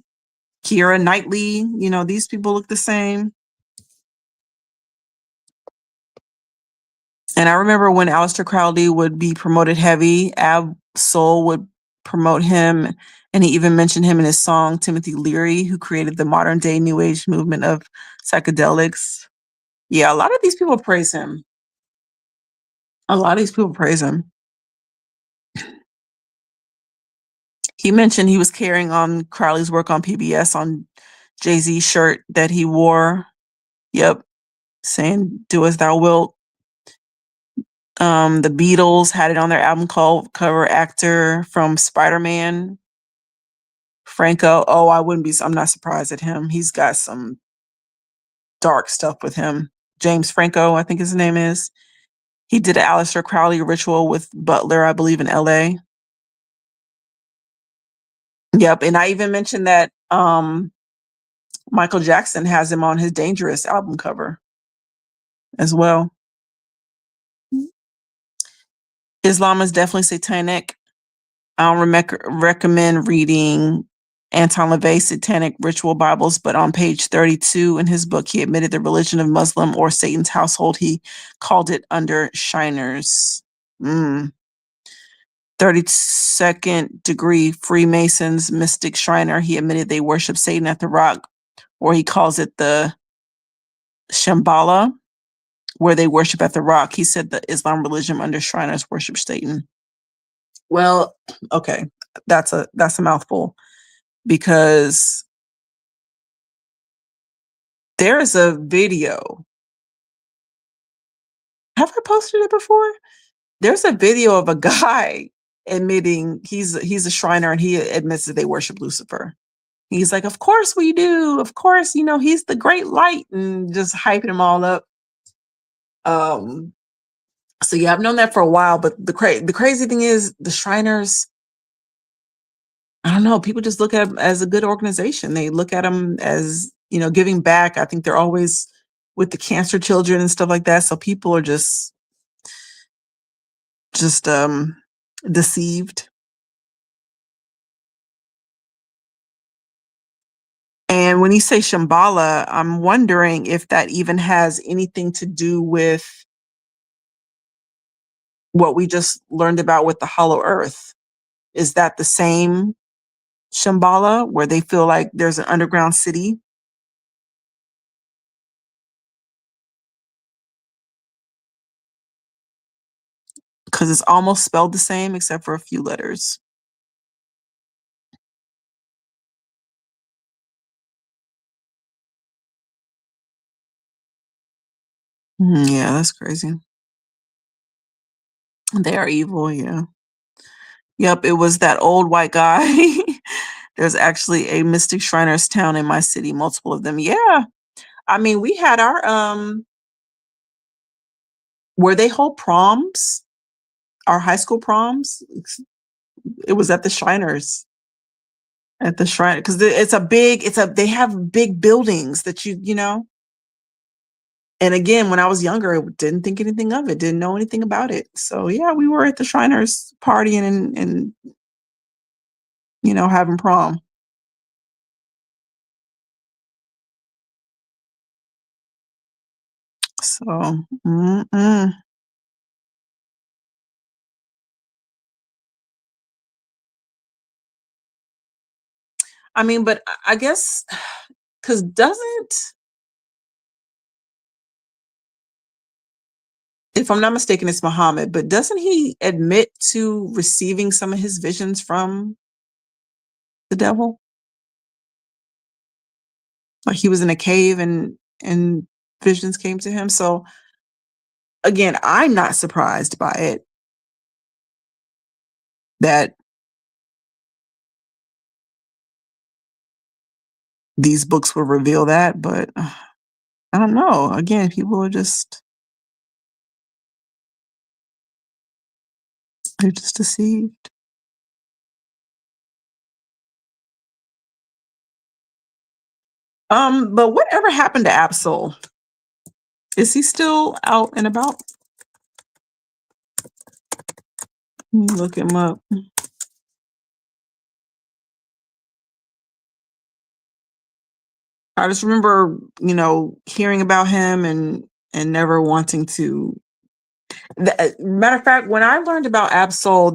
Keira Knightley. These people look the same. And I remember when Aleister Crowley would be promoted heavy, Ab Soul would promote him, and he even mentioned him in his song Timothy Leary, who created the modern day new age movement of psychedelics. Yeah, a lot of these people praise him. A lot of these people praise him. He mentioned he was carrying on Crowley's work on PBS on Jay-Z shirt that he wore. Yep. Saying "Do as thou wilt." The Beatles had it on their album cover. Actor from Spider-Man, Franco. Oh, I'm not surprised at him. He's got some dark stuff with him. James Franco, I think his name is. He did an Aleister Crowley ritual with Butler, I believe, in LA. Yep. And I even mentioned that Michael Jackson has him on his Dangerous album cover as well. Islam is definitely satanic. I don't recommend reading Anton LaVey's Satanic Ritual Bibles, but on page 32 in his book, he admitted the religion of Muslim or Satan's household. He called it under Shiners. 32nd degree Freemasons, mystic Shriner. He admitted they worship Satan at the Rock, or he calls it the Shambhala, where they worship at the Rock. He said the Islam religion under Shriners worship Satan. Well, okay, that's a mouthful, because there is a video. Have I posted it before? There's a video of a guy admitting he's a Shriner, and he admits that they worship Lucifer. He's like, of course we do. Of course, he's the great light, and just hyping him all up. So yeah, I've known that for a while, but the crazy thing is the Shriners, I don't know, people just look at them as a good organization. They look at them as, giving back. I think they're always with the cancer children and stuff like that. So people are just deceived. And when you say Shambhala, I'm wondering if that even has anything to do with what we just learned about with the Hollow Earth. Is that the same Shambhala where they feel like there's an underground city? Because it's almost spelled the same except for a few letters. Yeah, that's crazy. They are evil, yeah. Yep, it was that old white guy. There's actually a Mystic Shriners town in my city, multiple of them. Yeah. I mean, we had our where they hold proms, our high school proms. It was at the Shriners. At the Shrine, because they have big buildings that you know. And again, when I was younger, I didn't think anything of it, didn't know anything about it. So yeah, we were at the Shriners partying and having prom. So, I mean, but I guess because if I'm not mistaken, it's Muhammad, but doesn't he admit to receiving some of his visions from the devil? Like he was in a cave and visions came to him. So again, I'm not surprised by it that these books will reveal that, but I don't know. Again, people are they're just deceived. But whatever happened to Absol? Is he still out and about? Look him up. I just remember, hearing about him and never wanting to. Matter of fact, when I learned about Absol,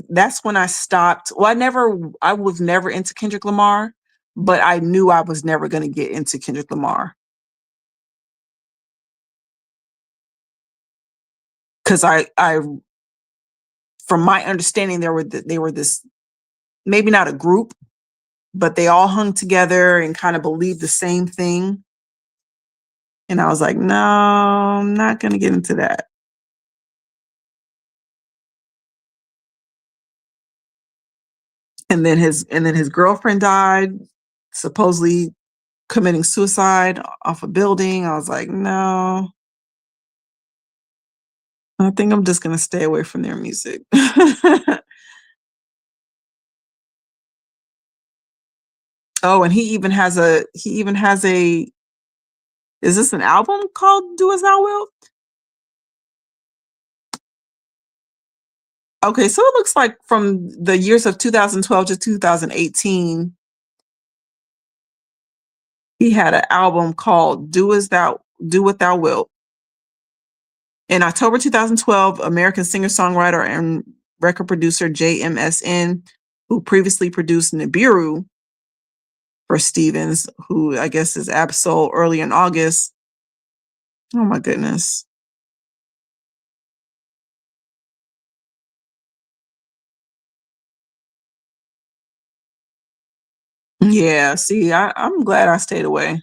that's when I stopped. Well, I was never into Kendrick Lamar, but I knew I was never going to get into Kendrick Lamar because I, from my understanding, they were this maybe not a group, but they all hung together and kind of believed the same thing. And I was like, no, I'm not going to get into that. And then his girlfriend died, supposedly committing suicide off a building. I was like, no, I think I'm just going to stay away from their music. Oh, and he even has a is this an album called Do As Thou Wilt? Okay, so it looks like from the years of 2012 to 2018, he had an album called Do What Thou Wilt. In October 2012, American singer-songwriter and record producer JMSN, who previously produced Nibiru for Stevens, who I guess is Absol early in August. Oh my goodness. Yeah, see, I'm glad I stayed away.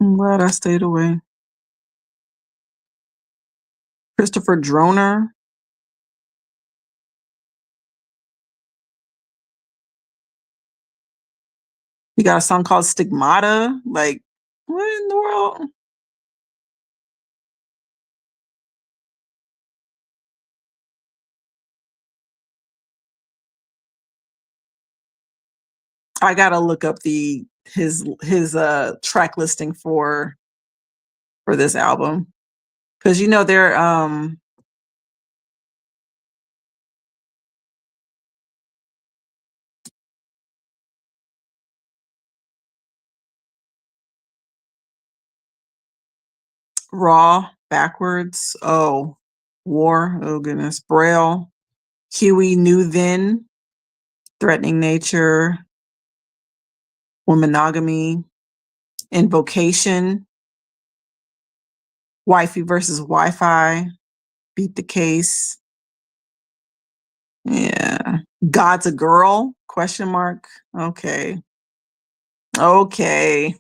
I'm glad I stayed away. Christopher Droner. He got a song called Stigmata. Like, what in the world? I gotta look up the his track listing for this album. Because they're Raw, Backwards, oh, War, oh goodness, Braille, Huey Knew Then, Threatening Nature, Womanogamy, Invocation, Wifey versus Wi-Fi, Beat the Case. Yeah. God's a Girl? Question mark. Okay. Okay.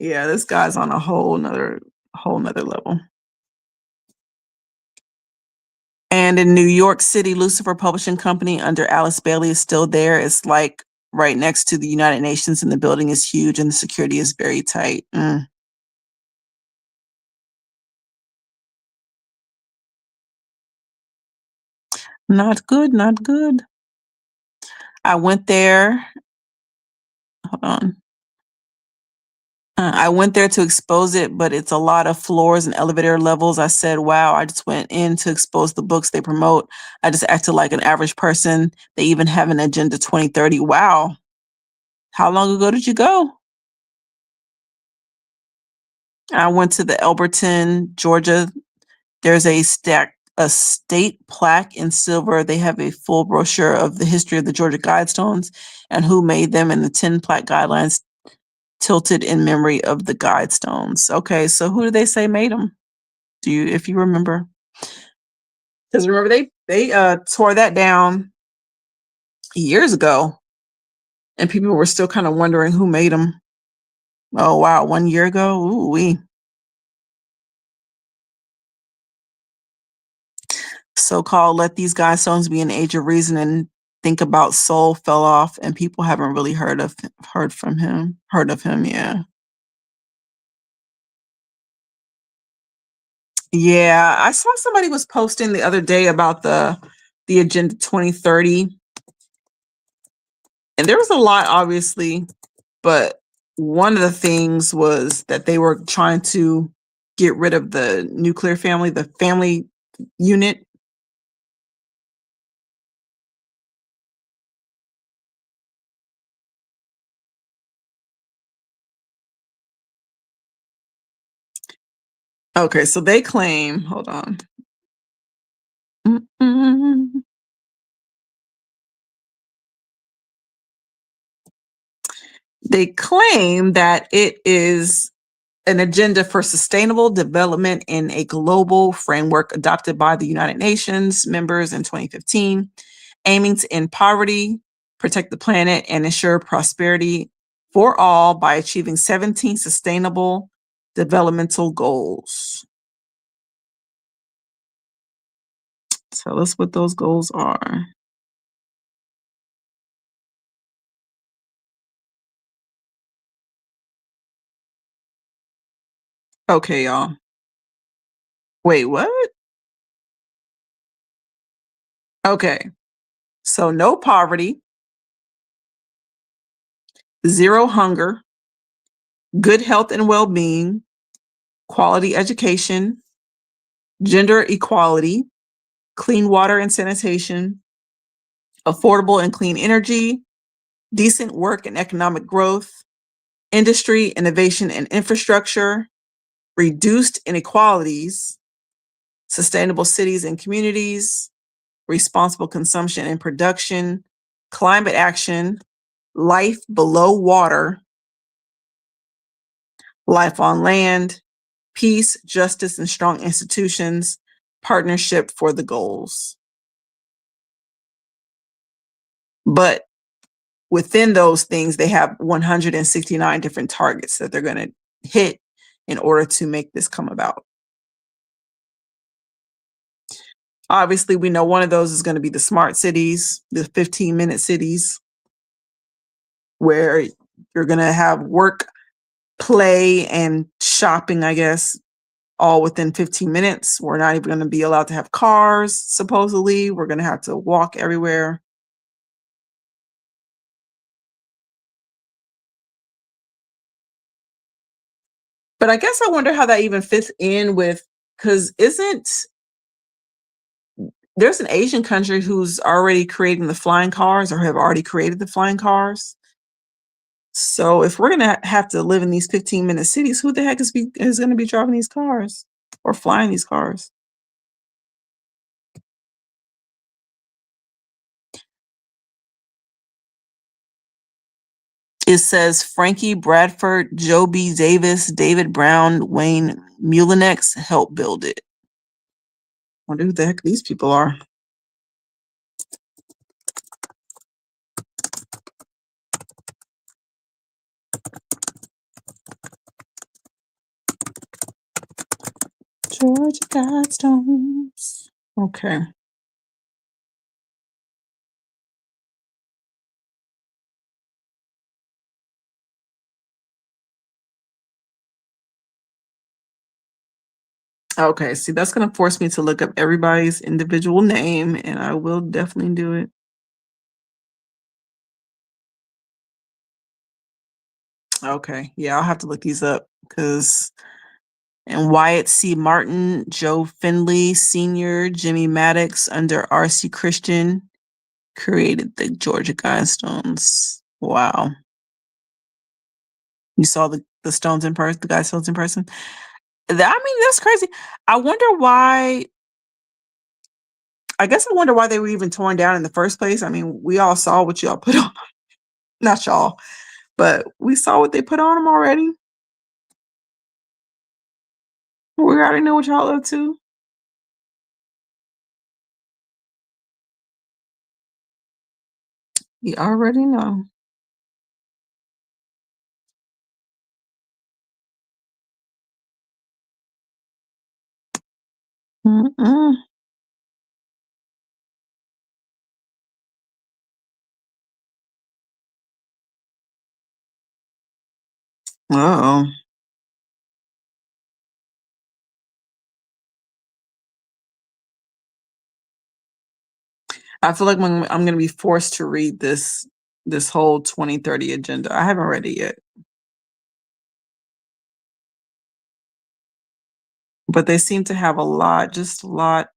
Yeah, this guy's on a whole nother level. And in New York City, Lucifer Publishing Company under Alice Bailey is still there. It's like right next to the United Nations, and the building is huge and the security is very tight. Not good, not good. I went there. Hold on. I went there to expose it, but it's a lot of floors and elevator levels. I said, wow, I just went in to expose the books they promote. I just acted like an average person. They even have an Agenda 2030. Wow. How long ago did you go? I went to the Elberton, Georgia. There's a state plaque in silver. They have a full brochure of the history of the Georgia Guidestones and who made them, and the 10 plaque guidelines tilted in memory of the Guidestones. Okay, so who do they say made them? If you remember? Because remember they tore that down years ago, and people were still kind of wondering who made them. Oh wow, 1 year ago. Ooh wee. So-called let these guys songs be an age of reason and think about soul fell off, and people haven't really heard of him. Yeah. Yeah, I saw somebody was posting the other day about the Agenda 2030, and there was a lot obviously, but one of the things was that they were trying to get rid of the nuclear family, the family unit. Okay, so they claim, hold on. Mm-mm. They claim that it is an agenda for sustainable development in a global framework adopted by the United Nations members in 2015, aiming to end poverty, protect the planet, and ensure prosperity for all by achieving 17 sustainable developmental goals. Tell us what those goals are. Okay, y'all. Wait, what? Okay. So no poverty, zero hunger, good health and well-being, quality education, gender equality, clean water and sanitation, affordable and clean energy, decent work and economic growth, industry, innovation, and infrastructure, reduced inequalities, sustainable cities and communities, responsible consumption and production, climate action, life below water, life on land, peace, justice, and strong institutions, partnership for the goals. But within those things, they have 169 different targets that they're going to hit in order to make this come about. Obviously, we know one of those is going to be the smart cities, the 15-minute cities, where you're going to have work, play, and shopping, I guess, all within 15 minutes. We're not even going to be allowed to have cars, supposedly. We're going to have to walk everywhere. But I guess I wonder how that even fits in with, because there's an Asian country who's already creating the flying cars or have already created the flying cars. So if we're going to have to live in these 15-minute cities, who the heck is going to be driving these cars or flying these cars? It says Frankie Bradford, Joe B. Davis, David Brown, Wayne Mulinex helped build it. Wonder who the heck these people are. Georgia Guidestones. Okay. Okay, see, that's going to force me to look up everybody's individual name, and I will definitely do it. Okay, yeah, I'll have to look these up because. And Wyatt C. Martin, Joe Findley Sr., Jimmy Maddox under R.C. Christian created the Georgia Guidestones. Wow. You saw the stones in person, the Guidestones in person? That's crazy. I wonder why. I guess I wonder why they were even torn down in the first place. I mean, we all saw what y'all put on. Not y'all, but we saw what they put on them already. We already know what y'all up to. You already know. Mm-mm. Uh-oh. I feel like I'm going to be forced to read this whole 2030 agenda. I haven't read it yet. But they seem to have just a lot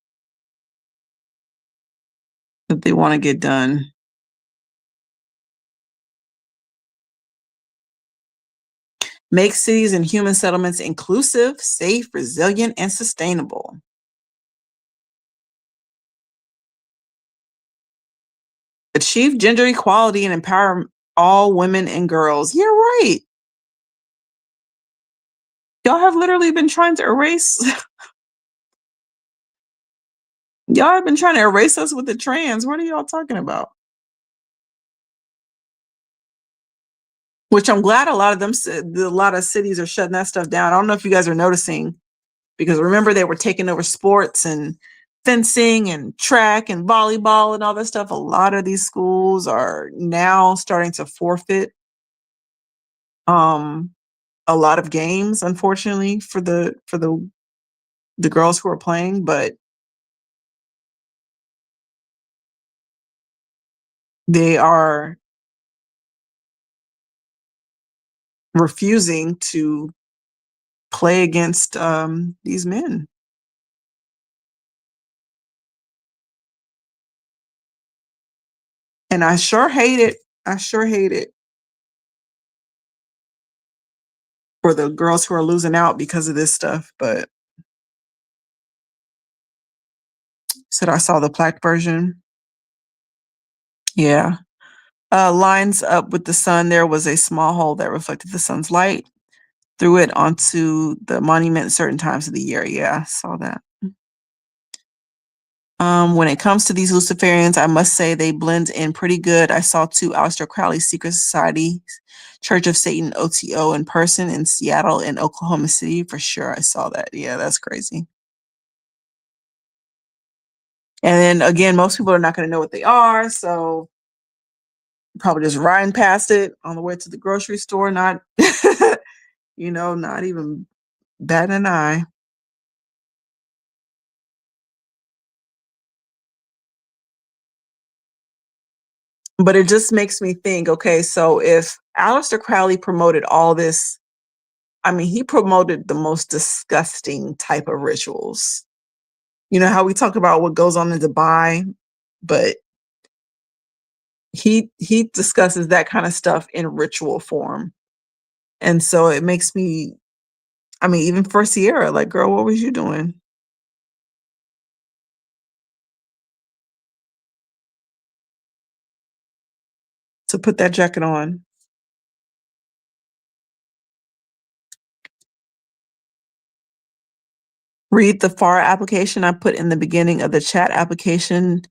that they want to get done. Make cities and human settlements inclusive, safe, resilient, and sustainable. Achieve gender equality and empower all women and girls. You're right. Y'all have literally been trying to erase y'all have been trying to erase us with the trans. What are y'all talking about? Which I'm glad a lot of cities are shutting that stuff down. I don't know if you guys are noticing, because remember they were taking over sports and fencing and track and volleyball and all that stuff. A lot of these schools are now starting to forfeit um a lot of games, unfortunately, for the girls who are playing, but they are refusing to play against these men. And I sure hate it. I sure hate it for the girls who are losing out because of this stuff. But said I saw the plaque version. Yeah. Lines up with the sun, there was a small hole that reflected the sun's light, threw it onto the monument at certain times of the year. Yeah, I saw that. When it comes to these Luciferians, I must say they blend in pretty good. I saw two Aleister Crowley Secret Society, Church of Satan OTO in person in Seattle and Oklahoma City for sure. I saw that. Yeah, that's crazy. And then again, most people are not going to know what they are, so probably just riding past it on the way to the grocery store, not not even batting an eye. But it just makes me think, okay, so if Aleister Crowley promoted all this, I mean, he promoted the most disgusting type of rituals. You know how we talk about what goes on in Dubai, but he discusses that kind of stuff in ritual form. And so it makes me, I mean, even for Sierra, like, girl, what was you doing to put that jacket on? Read the FAR application I put in the beginning of the chat. Application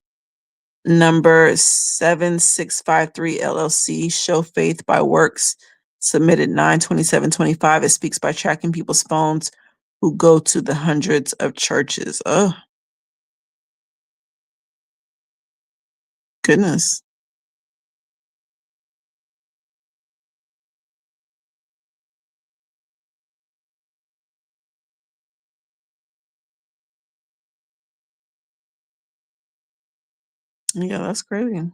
number 7653 LLC, Show Faith by Works, submitted 9/27/25. It speaks by tracking people's phones who go to the hundreds of churches. Oh, goodness. Yeah, that's crazy.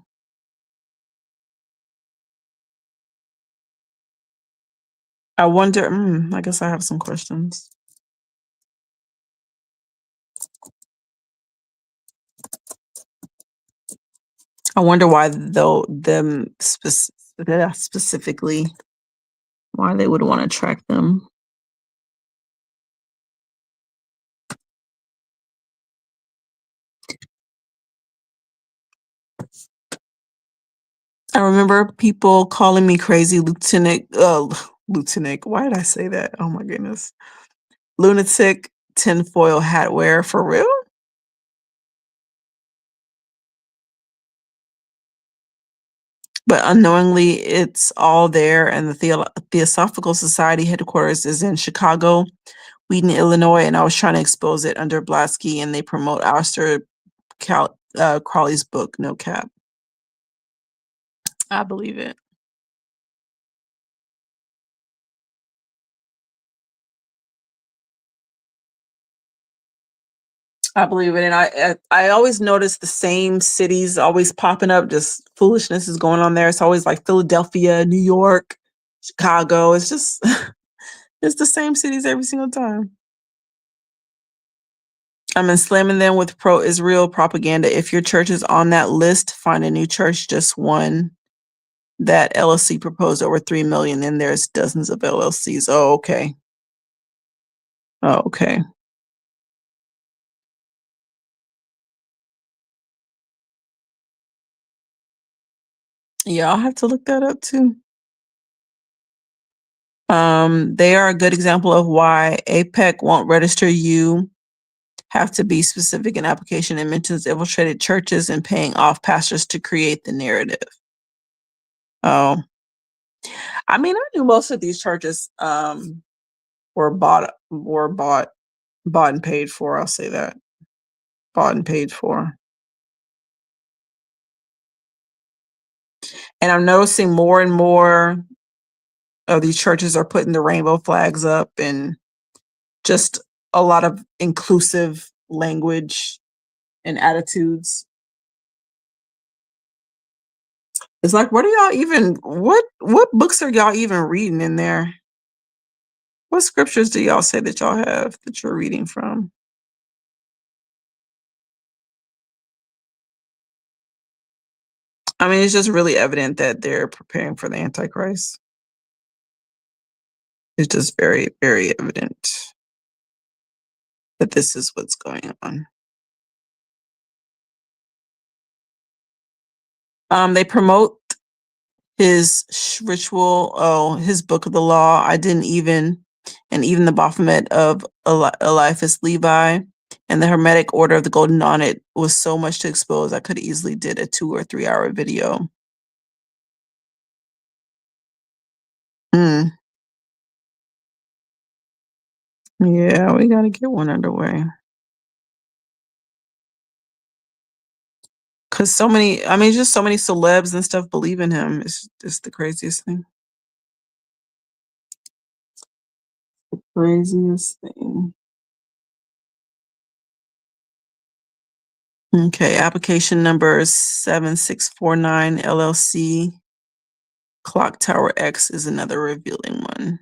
I wonder, I guess I have some questions. I wonder why, though, specifically, why they would want to track them. I remember people calling me crazy, Lieutenant. Why did I say that? Oh my goodness. Lunatic tinfoil hat wearer, for real? But unknowingly, it's all there, and the Theosophical Society headquarters is in Chicago, Wheaton, Illinois, and I was trying to expose it under Blaski, and they promote Aleister Crowley's book, No Cap. I believe it. I believe it, and I always notice the same cities always popping up. Just foolishness is going on there. It's always like Philadelphia, New York, Chicago. It's just it's the same cities every single time. I'm slamming them with pro-Israel propaganda. If your church is on that list, find a new church. Just one. That LLC proposed over 3 million, and there's dozens of LLCs. Oh, okay. Oh, okay. Yeah, I'll have to look that up too. They are a good example of why APEC won't register you. Have to be specific in application and mentions infiltrated churches and paying off pastors to create the narrative. Oh, I mean, I knew most of these churches were bought and paid for. I'll say that. Bought and paid for. And I'm noticing more and more of these churches are putting the rainbow flags up and just a lot of inclusive language and attitudes. It's like, what books are y'all even reading in there? What scriptures do y'all say that y'all have that you're reading from? I mean, it's just really evident that they're preparing for the Antichrist. It's just very, very evident that this is what's going on. They promote his his book of the law. And even the Baphomet of Eliphas Levi and the Hermetic Order of the Golden Dawn. It was so much to expose. I could easily did a 2 or 3 hour video. Mm. Yeah, we got to get one underway. Because just so many celebs and stuff believe in him. It's just the craziest thing. Craziest thing. Okay, application number 7649 LLC. Clock Tower X is another revealing one.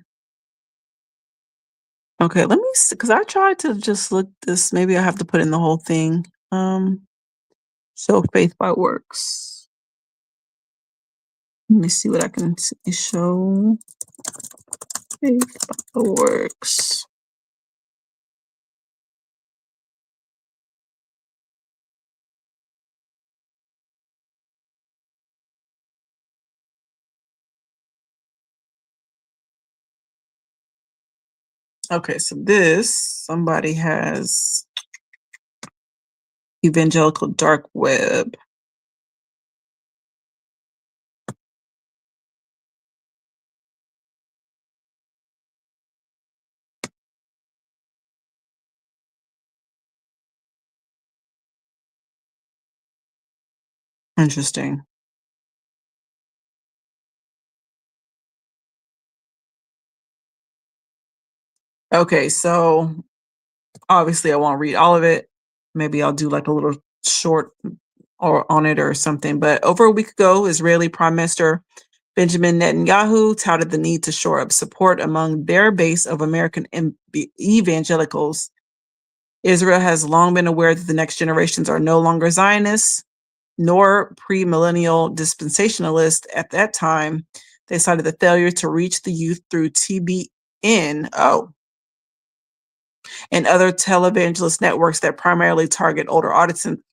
Okay, let me see, because I tried to just look this. Maybe I have to put in the whole thing. Show faith by works. Let me see what I can show. Faith by works. Okay, so somebody has evangelical dark web. Interesting. Okay, so obviously I won't read all of it. Maybe I'll do like a little short or on it or something. But over a week ago, Israeli Prime Minister Benjamin Netanyahu touted the need to shore up support among their base of American evangelicals. Israel has long been aware that the next generations are no longer Zionists nor premillennial dispensationalists. At that time, they cited the failure to reach the youth through TBN and other televangelist networks that primarily target older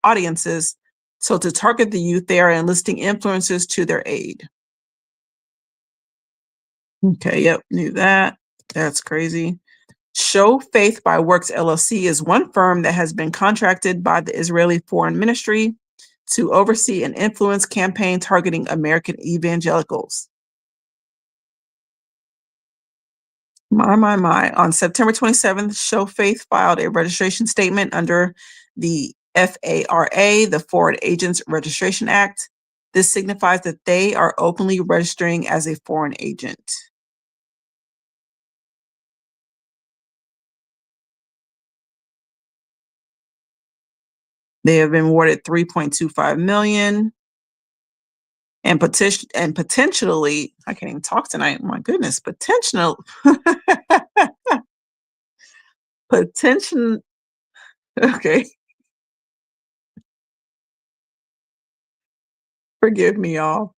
audiences. So to target the youth, they are enlisting influencers to their aid. Okay, yep, knew that. That's crazy. Show Faith by Works LLC is one firm that has been contracted by the Israeli Foreign Ministry to oversee an influence campaign targeting American evangelicals. My. On September 27th, Show Faith filed a registration statement under the FARA, the Foreign Agents Registration Act. This signifies that they are openly registering as a foreign agent. They have been awarded $3.25 million and potentially, I can't even talk tonight. My goodness, potential. Okay. Forgive me, y'all.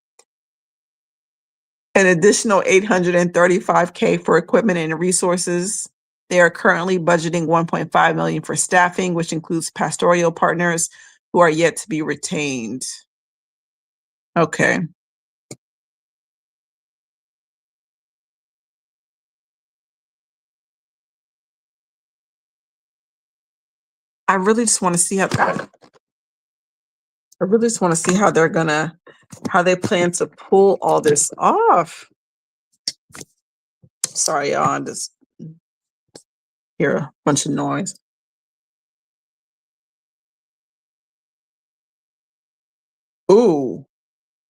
An additional $835K for equipment and resources. They are currently budgeting $1.5 million for staffing, which includes pastoral partners who are yet to be retained. Okay. I really just want to see how how they plan to pull all this off. Sorry, y'all. I just hear a bunch of noise. Ooh,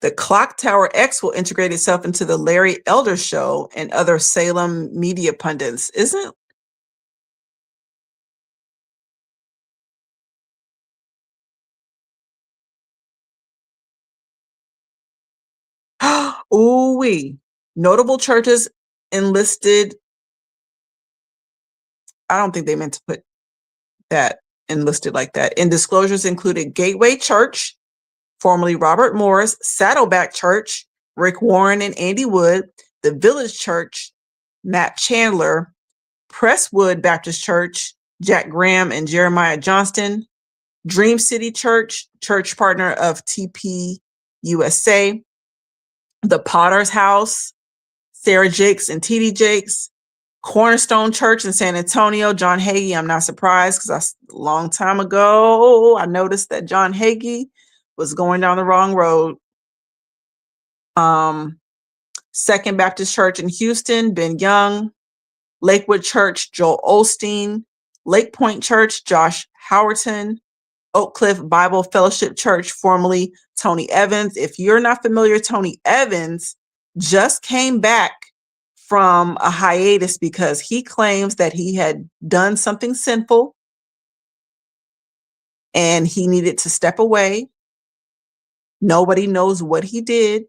the Clock Tower X will integrate itself into the Larry Elder Show and other Salem media pundits. Isn't ooh wee. Notable churches enlisted. I don't think they meant to put that enlisted like that. In disclosures included Gateway Church, formerly Robert Morris, Saddleback Church, Rick Warren and Andy Wood, the Village Church, Matt Chandler, Presswood Baptist Church, Jack Graham and Jeremiah Johnston, Dream City Church, church partner of TP USA, the Potter's House, Sarah Jakes and TD Jakes, Cornerstone Church in San Antonio, John Hagee. I'm not surprised because a long time ago, I noticed that John Hagee was going down the wrong road. Second Baptist Church in Houston, Ben Young, Lakewood Church, Joel Osteen, Lake Point Church, Josh Howerton, Oak Cliff Bible Fellowship Church, formerly Tony Evans. If you're not familiar, Tony Evans just came back from a hiatus because he claims that he had done something sinful and he needed to step away. Nobody knows what he did,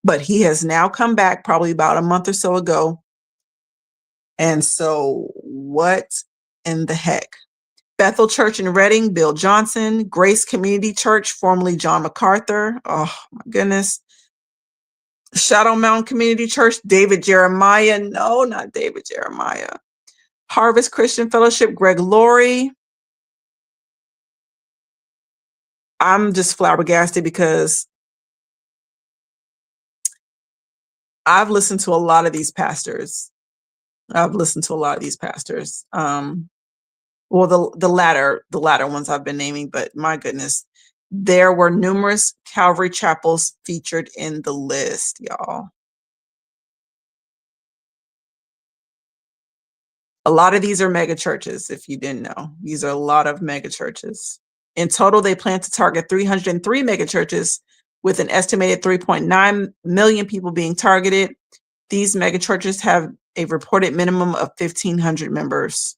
but he has now come back probably about a month or so ago. And so what in the heck? Bethel Church in Reading, Bill Johnson, Grace Community Church, formerly John MacArthur. Oh my goodness. Shadow Mountain Community Church, David Jeremiah. No, not David Jeremiah. Harvest Christian Fellowship, Greg Laurie. I'm just flabbergasted because I've listened to a lot of these pastors. Well, the latter ones I've been naming, but my goodness, there were numerous Calvary chapels featured in the list, y'all. A lot of these are mega churches, if you didn't know. These are a lot of mega churches. In total, they plan to target 303 mega churches with an estimated 3.9 million people being targeted. These mega churches have a reported minimum of 1,500 members.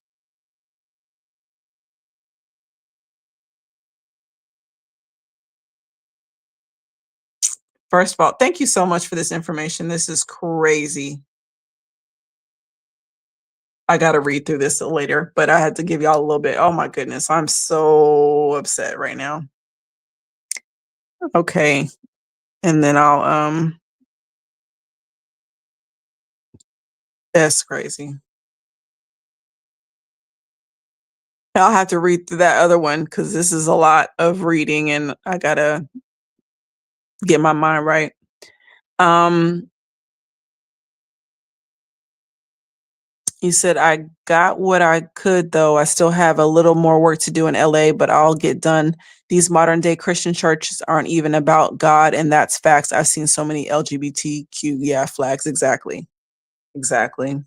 First of all, thank you so much for this information. This is crazy. I got to read through this later, but I had to give y'all a little bit. Oh my goodness, I'm so upset right now. Okay. And then that's crazy. I'll have to read through that other one because this is a lot of reading and I gotta get my mind right. You said I got what I could though. I still have a little more work to do in LA, but I'll get done. These modern day Christian churches aren't even about God, and that's facts. I've seen so many LGBTQ flags. Exactly. Exactly.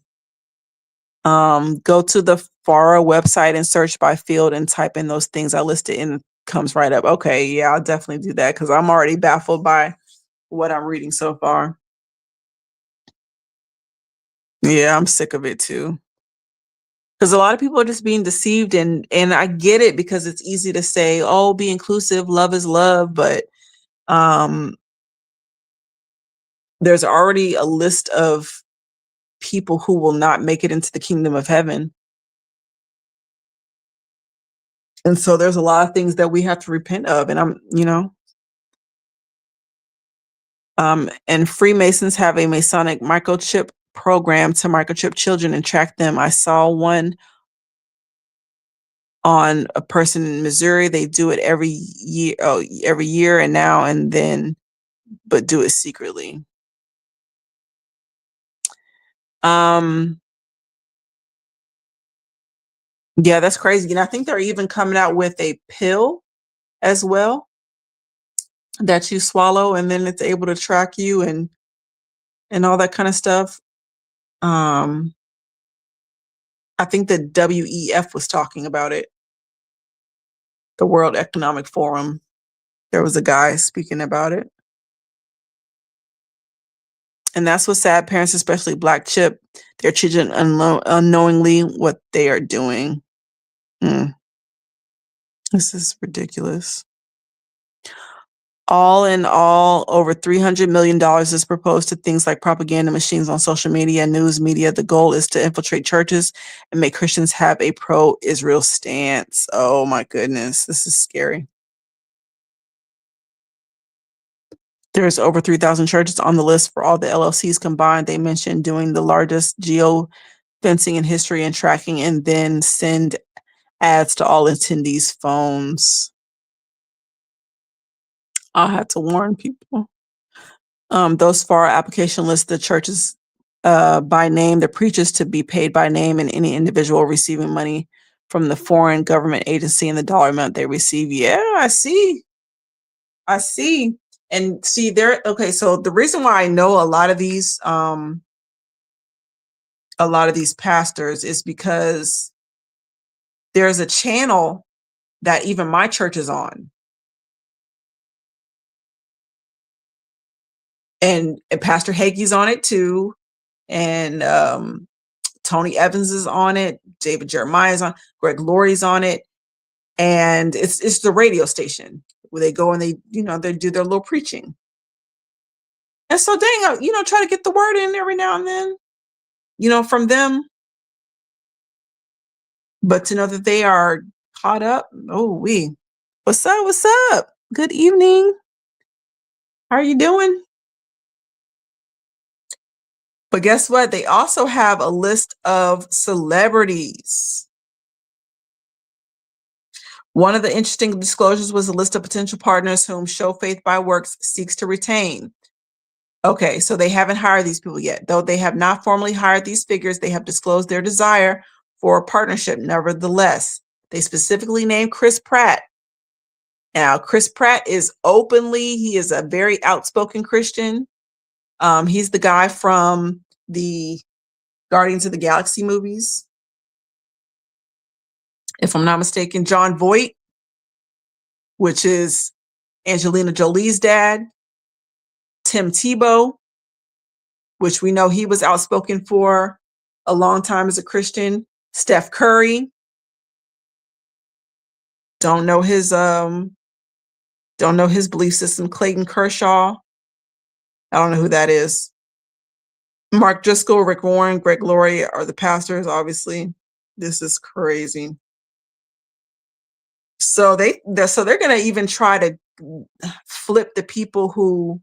Go to the FARA website and search by field and type in those things I listed and it comes right up. Okay, yeah, I'll definitely do that because I'm already baffled by what I'm reading so far. Yeah, I'm sick of it too. Because a lot of people are just being deceived and I get it because it's easy to say, oh, be inclusive, love is love, but um there's already a list of people who will not make it into the kingdom of heaven. And so there's a lot of things that we have to repent of. And and Freemasons have a Masonic microchip program to microchip children and track them. I saw one on a person in Missouri. They do it every year and now and then, but do it secretly. Um, Yeah, that's crazy. And I think they're even coming out with a pill as well that you swallow, and then it's able to track you and all that kind of stuff. Um, I think the WEF was talking about it, the World Economic Forum. There was a guy speaking about it. And that's what sad parents, especially Black Chip, their children unknowingly what they are doing. Mm, this is ridiculous. All in all, over $300 million is proposed to things like propaganda machines on social media and news media. The goal is to infiltrate churches and make Christians have a pro-Israel stance. Oh my goodness, this is scary. There's over 3,000 churches on the list for all the LLCs combined. They mentioned doing the largest geo-fencing in history and tracking, and then send ads to all attendees' phones. I had to warn people. Those far application lists the churches by name, the preachers to be paid by name, and any individual receiving money from the foreign government agency and the dollar amount they receive. Yeah, I see. I see. And see there, okay, so the reason why I know a lot of these pastors is because there's a channel that even my church is on. And Pastor Hagee's on it too. And Tony Evans is on it. David Jeremiah's on. Greg Laurie's on it. And it's the radio station where they go and they do their little preaching. And so dang, try to get the word in every now and then, from them. But to know that they are caught up, what's up? What's up? Good evening. How are you doing? But guess what? They also have a list of celebrities. One of the interesting disclosures was a list of potential partners whom Show Faith by Works seeks to retain. Okay, so they haven't hired these people yet. Though they have not formally hired these figures, they have disclosed their desire for a partnership. Nevertheless, they specifically named Chris Pratt. Now, Chris Pratt is he is a very outspoken Christian. He's the guy from the Guardians of the Galaxy movies, if I'm not mistaken. John Voight, which is Angelina Jolie's dad. Tim Tebow, which we know he was outspoken for a long time as a Christian. Steph Curry. Don't know his belief system. Clayton Kershaw. I don't know who that is. Mark Driscoll, Rick Warren, Greg Laurie are the pastors, obviously. This is crazy. So they're going to even try to flip the people who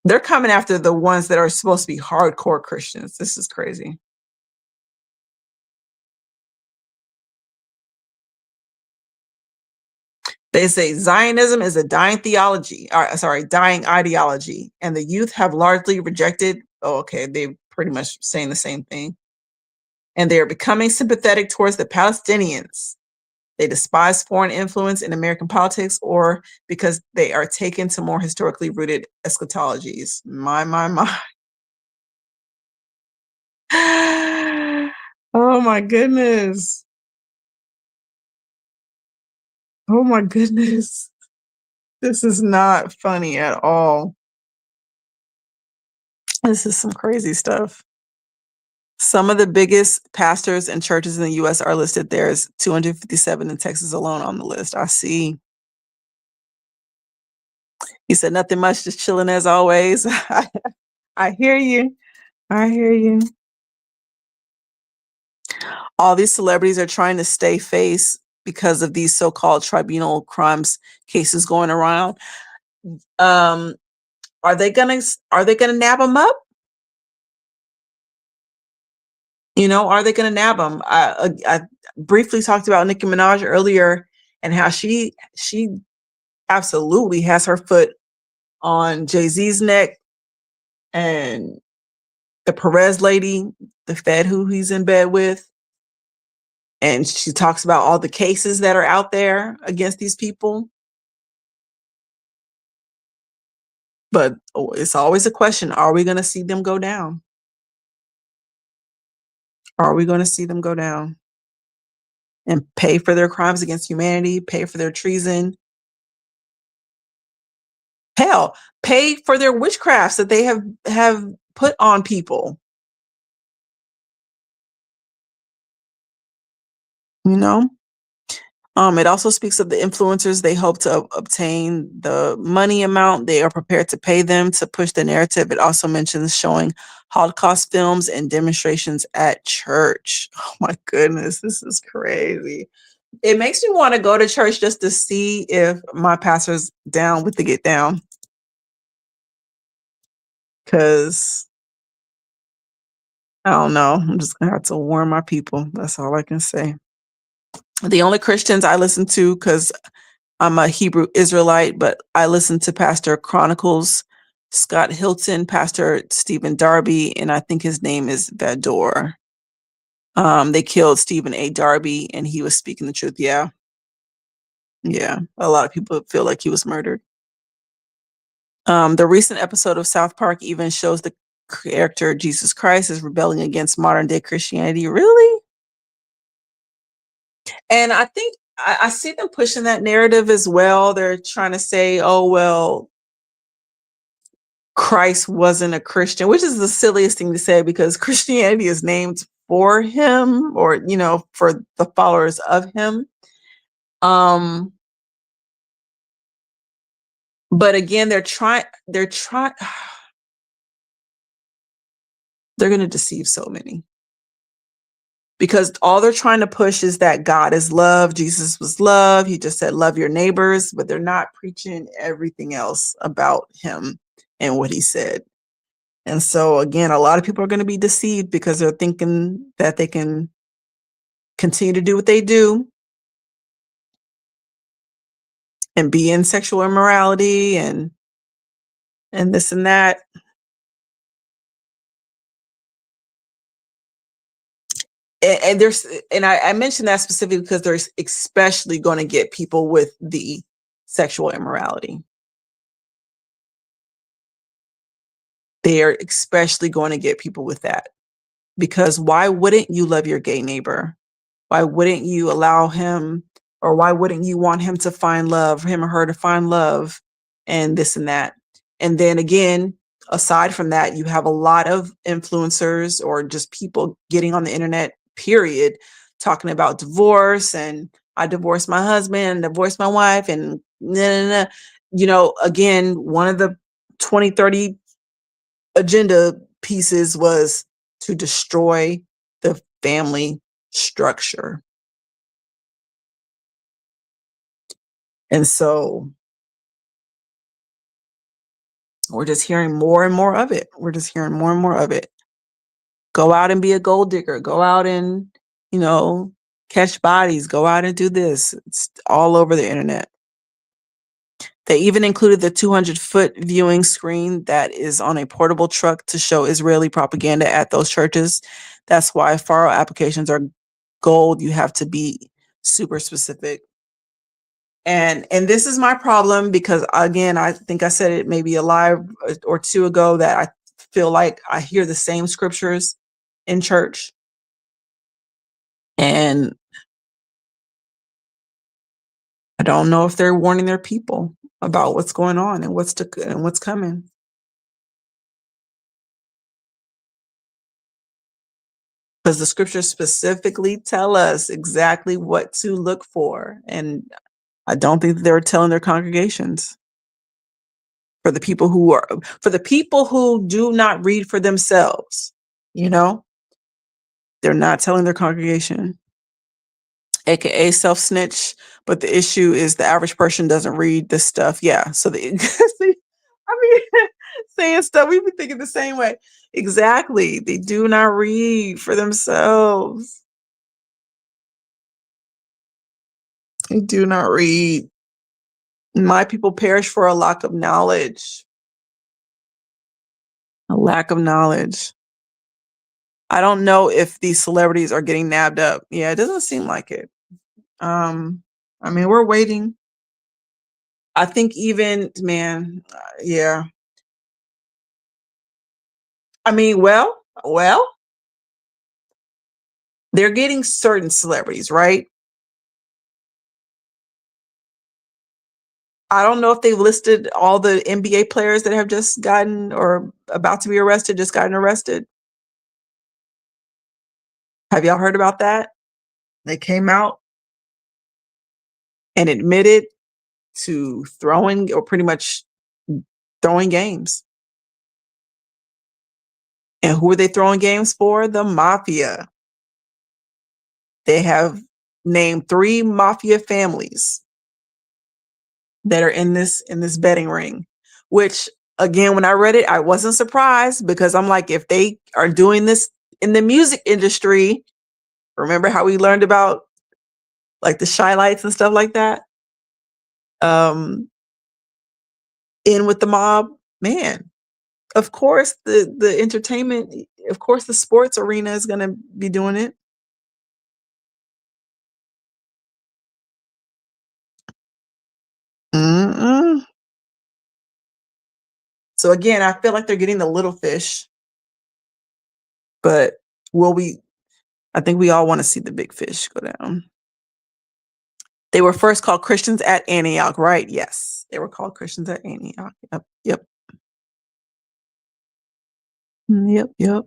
they're coming after, the ones that are supposed to be hardcore Christians. This is crazy. They say Zionism is a dying dying ideology, and the youth have largely rejected. Oh, okay, they're pretty much saying the same thing. And they are becoming sympathetic towards the Palestinians. They despise foreign influence in American politics, or because they are taken to more historically rooted eschatologies. My. Oh my goodness. Oh my goodness. This is not funny at all. This is some crazy stuff. Some of the biggest pastors and churches in the U.S. are listed. There's 257 in Texas alone on the list. I see. He said, nothing much, just chilling as always. I hear you. I hear you. All these celebrities are trying to stay face because of these so-called tribunal crimes cases going around. Are they gonna nab them up? Are they going to nab them? I briefly talked about Nicki Minaj earlier and how she absolutely has her foot on Jay-Z's neck, and the Perez lady, the Fed who he's in bed with, and she talks about all the cases that are out there against these people. But it's always a question, are we going to see them go down? Are we going to see them go down and pay for their crimes against humanity, pay for their treason? Hell, pay for their witchcrafts that they have put on people. You know? It also speaks of the influencers. They hope to obtain the money amount. They are prepared to pay them to push the narrative. It also mentions showing Holocaust films and demonstrations at church. Oh my goodness, this is crazy. It makes me want to go to church just to see if my pastor's down with the get down. Because I don't know. I'm just going to have to warn my people. That's all I can say. The only Christians I listen to, because I'm a Hebrew Israelite, but I listen to Pastor Chronicles, Scott Hilton, Pastor Stephen Darby, and I think his name is Vador. They killed Stephen A. Darby, and he was speaking the truth. Yeah. Yeah. A lot of people feel like he was murdered. The recent episode of South Park even shows the character Jesus Christ is rebelling against modern day Christianity. Really? And I think I see them pushing that narrative as well. They're trying to say, oh, well, Christ wasn't a Christian, which is the silliest thing to say because Christianity is named for him or, for the followers of him. But again, they're they're going to deceive so many because all they're trying to push is that God is love. Jesus was love. He just said, love your neighbors, but they're not preaching everything else about him and what he said. And so again, a lot of people are going to be deceived because they're thinking that they can continue to do what they do and be in sexual immorality and this and that. And I mentioned that specifically because they're especially going to get people with the sexual immorality. They are especially going to get people with that because why wouldn't you love your gay neighbor? Why wouldn't you allow him, or why wouldn't you want him to find love, him or her to find love and this and that? And then again, aside from that, you have a lot of influencers or just people getting on the internet, period, talking about divorce and I divorced my husband, divorced my wife, and again, one of the 2030 agenda pieces was to destroy the family structure. And so we're just hearing more and more of it. We're just hearing more and more of it. Go out and be a gold digger. Go out and, catch bodies. Go out and do this. It's all over the internet. They even included the 200-foot viewing screen that is on a portable truck to show Israeli propaganda at those churches. That's why faro applications are gold. You have to be super specific. And this is my problem because, again, I think I said it maybe a live or two ago that I feel like I hear the same scriptures in church. And I don't know if they're warning their people about what's going on and what's coming. Because the scriptures specifically tell us exactly what to look for. And I don't think that they're telling their congregations. For the people who do not read for themselves, they're not telling their congregation, aka self snitch. But the issue is the average person doesn't read this stuff. Yeah. So saying stuff, we be thinking the same way. Exactly. They do not read for themselves. They do not read. My people perish for a lack of knowledge. A lack of knowledge. I don't know if these celebrities are getting nabbed up. Yeah, it doesn't seem like it. I mean, we're waiting. I think even, man, yeah. I mean, well, they're getting certain celebrities, right? I don't know if they've listed all the NBA players that have just gotten or about to be arrested, just gotten arrested. Have y'all heard about that? They came out and admitted to throwing or pretty much throwing games. And who are they throwing games for? The mafia. They have named 3 mafia families that are in this betting ring, which again, when I read it, I wasn't surprised because I'm like, if they are doing this in the music industry, remember how we learned about like the Shy Lights and stuff like that? Um, in with the mob, man. Of course, the entertainment, of course, the sports arena is gonna be doing it. Mm-mm. So again, I feel like they're getting the little fish, but will we? I think we all want to see the big fish go down. They were first called Christians at Antioch, right? Yes, they were called Christians at Antioch. Yep, yep, yep, yep.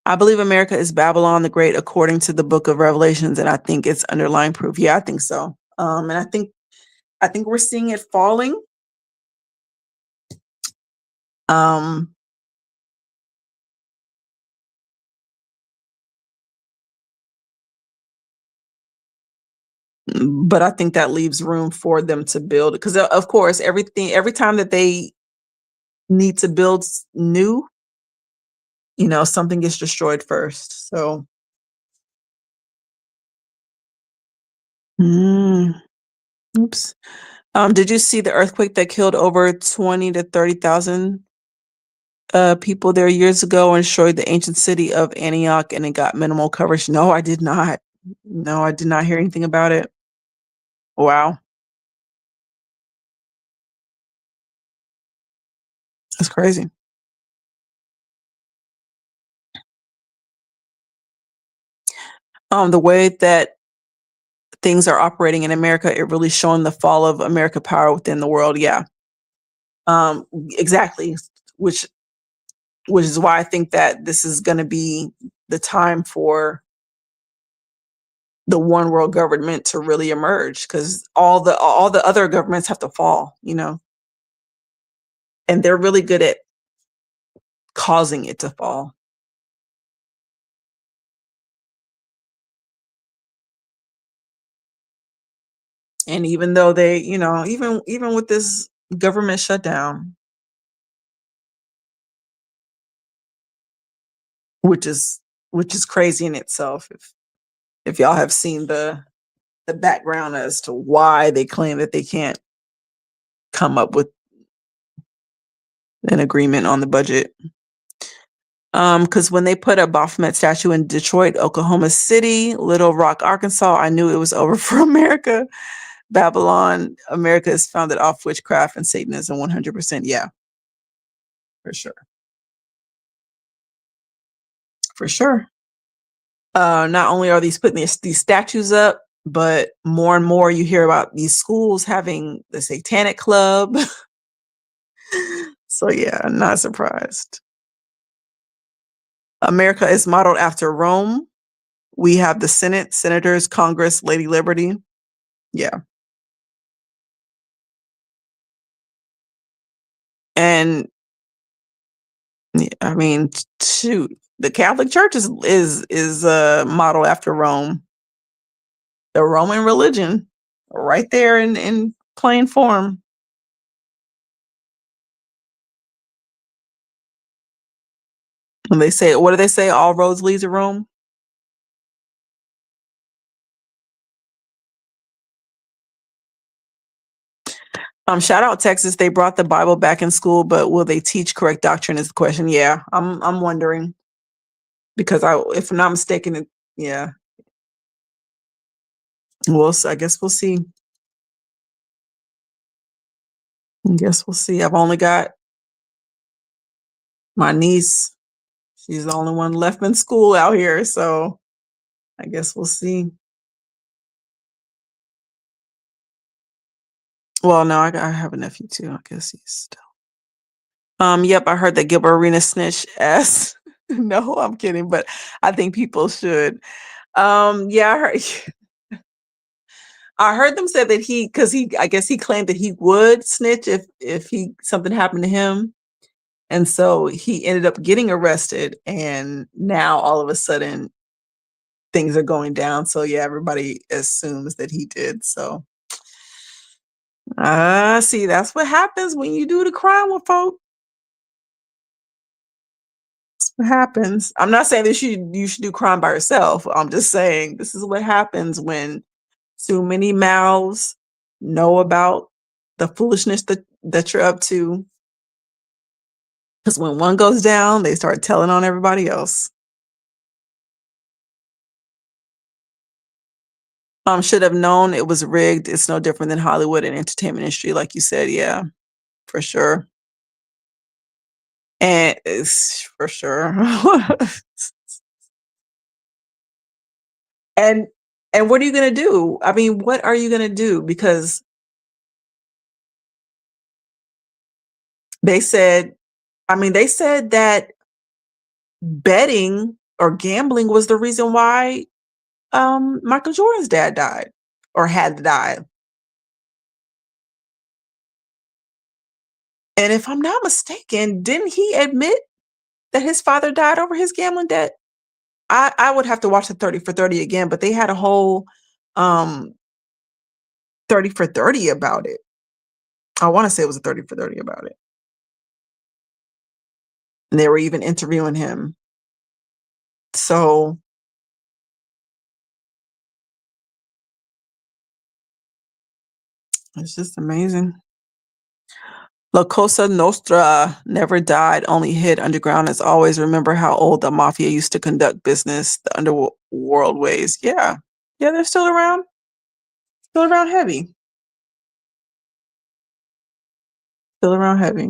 I believe America is Babylon the Great, according to the Book of Revelations, and I think it's underlying proof. Yeah, I think so. And I think we're seeing it falling. Um, but I think that leaves room for them to build because, of course, every time that they need to build new, something gets destroyed first. So, mm, oops. Did you see the earthquake that killed over 20 to 30,000 people there years ago and destroyed the ancient city of Antioch and it got minimal coverage? No, I did not. No, I did not hear anything about it. Wow, that's crazy. The way that things are operating in America, it really showing the fall of America power within the world. Yeah, exactly. Which which is why I think that this is going to be the time for the one world government to really emerge because all the other governments have to fall, and they're really good at causing it to fall. And even though they, even with this government shutdown, which is which is crazy in itself, if y'all have seen the background as to why they claim that they can't come up with an agreement on the budget. Because when they put a Baphomet statue in Detroit, Oklahoma City, Little Rock, Arkansas, I knew it was over for America. Babylon, America is founded off witchcraft and Satanism 100%. Yeah, for sure. For sure. Not only are these putting these statues up, but more and more you hear about these schools having the satanic club. So yeah, I'm not surprised. America is modeled after Rome. We have the Senate, senators, Congress, Lady Liberty. Yeah. And I mean, shoot, the Catholic Church is modeled after Rome. The Roman religion, right there in plain form. And they say, what do they say? All roads lead to Rome. Shout out Texas. They brought the Bible back in school, but will they teach correct doctrine is the question. Yeah, I'm wondering. because if I'm not mistaken, yeah. I guess we'll see. I guess we'll see. I've only got my niece. She's the only one left in school out here, so I guess we'll see. Well, no, I have a nephew too. I guess he's still. Yep, I heard that Gilbert Arenas snitch ass. No, I'm kidding, but I think people should. Yeah, I heard them say that because I guess he claimed that he would snitch if something happened to him, and so he ended up getting arrested, and now all of a sudden things are going down. So yeah, everybody assumes that he did. So, see, that's what happens when you do the crime with folks. That's what happens. I'm not saying that you should do crime by yourself. I'm just saying this is what happens when too many mouths know about the foolishness that you're up to. Because when one goes down, they start telling on everybody else. Should have known it was rigged. It's no different than Hollywood and entertainment industry, like you said. Yeah, for sure. And it's for sure. and and what are you gonna do? I mean, what are you gonna do? Because they said, they said that betting or gambling was the reason why Michael Jordan's dad died or had died. And if I'm not mistaken, didn't he admit that his father died over his gambling debt? I would have to watch the 30 for 30 again, but they had a whole 30 for 30 about it. I want to say it was a 30 for 30 about it. And they were even interviewing him. So it's just amazing. La Cosa Nostra never died, only hid underground as always. Remember how old the mafia used to conduct business, the underworld ways. Yeah. Yeah, they're still around. Still around heavy. Still around heavy.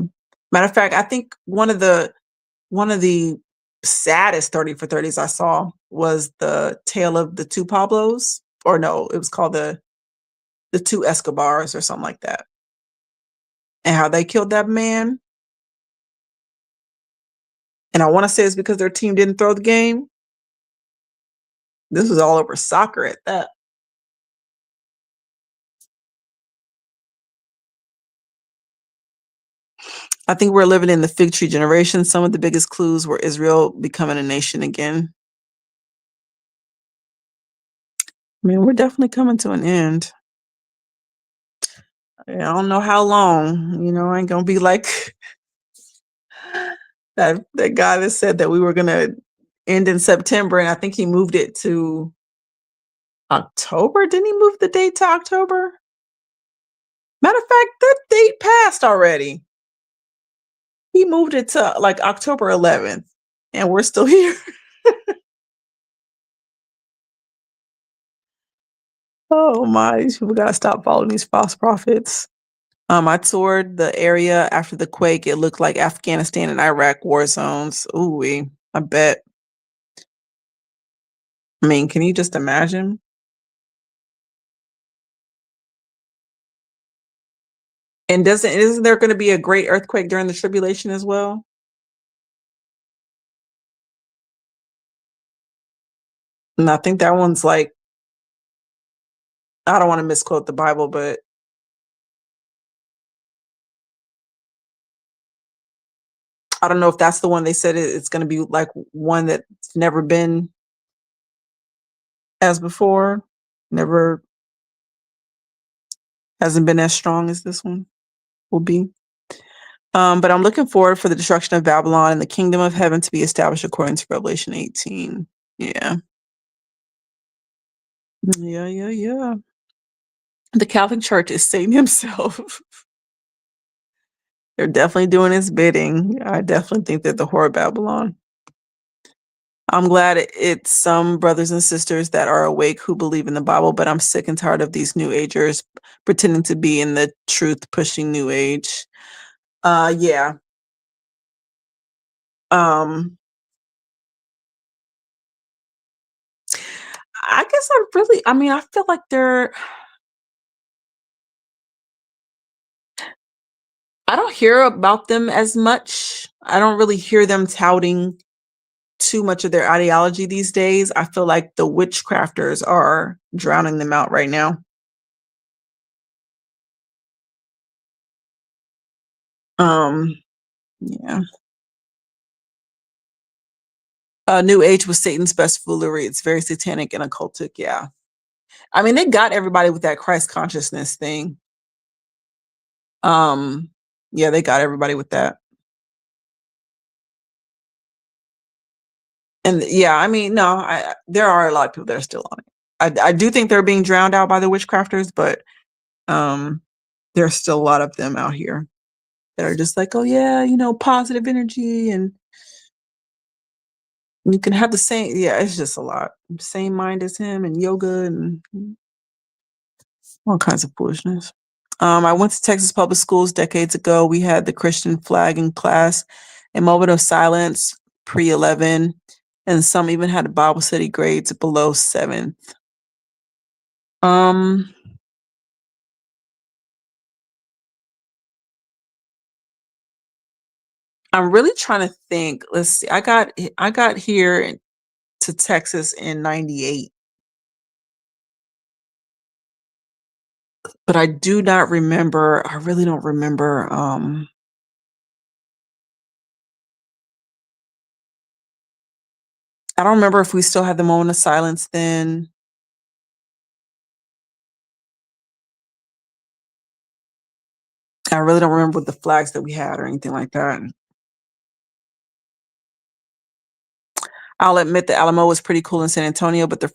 Matter of fact, I think one of the saddest 30 for 30s I saw was the tale of the two Pablos. Or no, it was called the two Escobars or something like that. And how they killed that man. And I want to say it's because their team didn't throw the game. This was all over soccer at that. I think we're living in the fig tree generation. Some of the biggest clues were Israel becoming a nation again. I mean, we're definitely coming to an end. I don't know how long. I ain't gonna be like that guy that said that we were gonna end in September, and I think he moved it to October. Didn't he move the date to October? Matter of fact, that date passed already. He moved it to like October 11th, and we're still here. Oh my, we gotta stop following these false prophets. I toured the area after the quake. It looked like Afghanistan and Iraq war zones. Ooh, I bet. I mean, can you just imagine? And isn't there going to be a great earthquake during the tribulation as well? And I think that one's like, I don't want to misquote the Bible, but I don't know if that's the one they said it's going to be like one that's never been as before, never hasn't been as strong as this one will be. But I'm looking forward for the destruction of Babylon and the kingdom of heaven to be established according to Revelation 18. Yeah. Yeah, yeah, yeah. The Catholic Church is Satan himself. They're definitely doing his bidding. I definitely think they're the whore of Babylon. I'm glad it's some brothers and sisters that are awake who believe in the Bible, but I'm sick and tired of these new agers pretending to be in the truth pushing new age. Yeah. Um, I guess I mean, I feel like I don't hear about them as much. I don't really hear them touting too much of their ideology these days. I feel like the witchcrafters are drowning them out right now. Um, yeah. New Age was Satan's best foolery. It's very satanic and occultic. Yeah. I mean, they got everybody with that Christ consciousness thing. Um, yeah, they got everybody with that. And yeah, I mean, no, there are a lot of people that are still on it. I do think they're being drowned out by the witchcrafters, but um, there's still a lot of them out here that are just like, oh yeah, positive energy, and you can have the same. Yeah, it's just a lot. Same mind as him, and yoga, and all kinds of foolishness. I went to Texas public schools decades ago. We had the Christian flag in class, a moment of silence pre-11, and some even had Bible study grades below 7th. Um, I'm really trying to think. Let's see. I got here to Texas in 98, but I do not remember. I really don't remember. I don't remember if we still had the moment of silence then. I really don't remember what the flags that we had or anything like that. I'll admit the Alamo was pretty cool in San Antonio, but the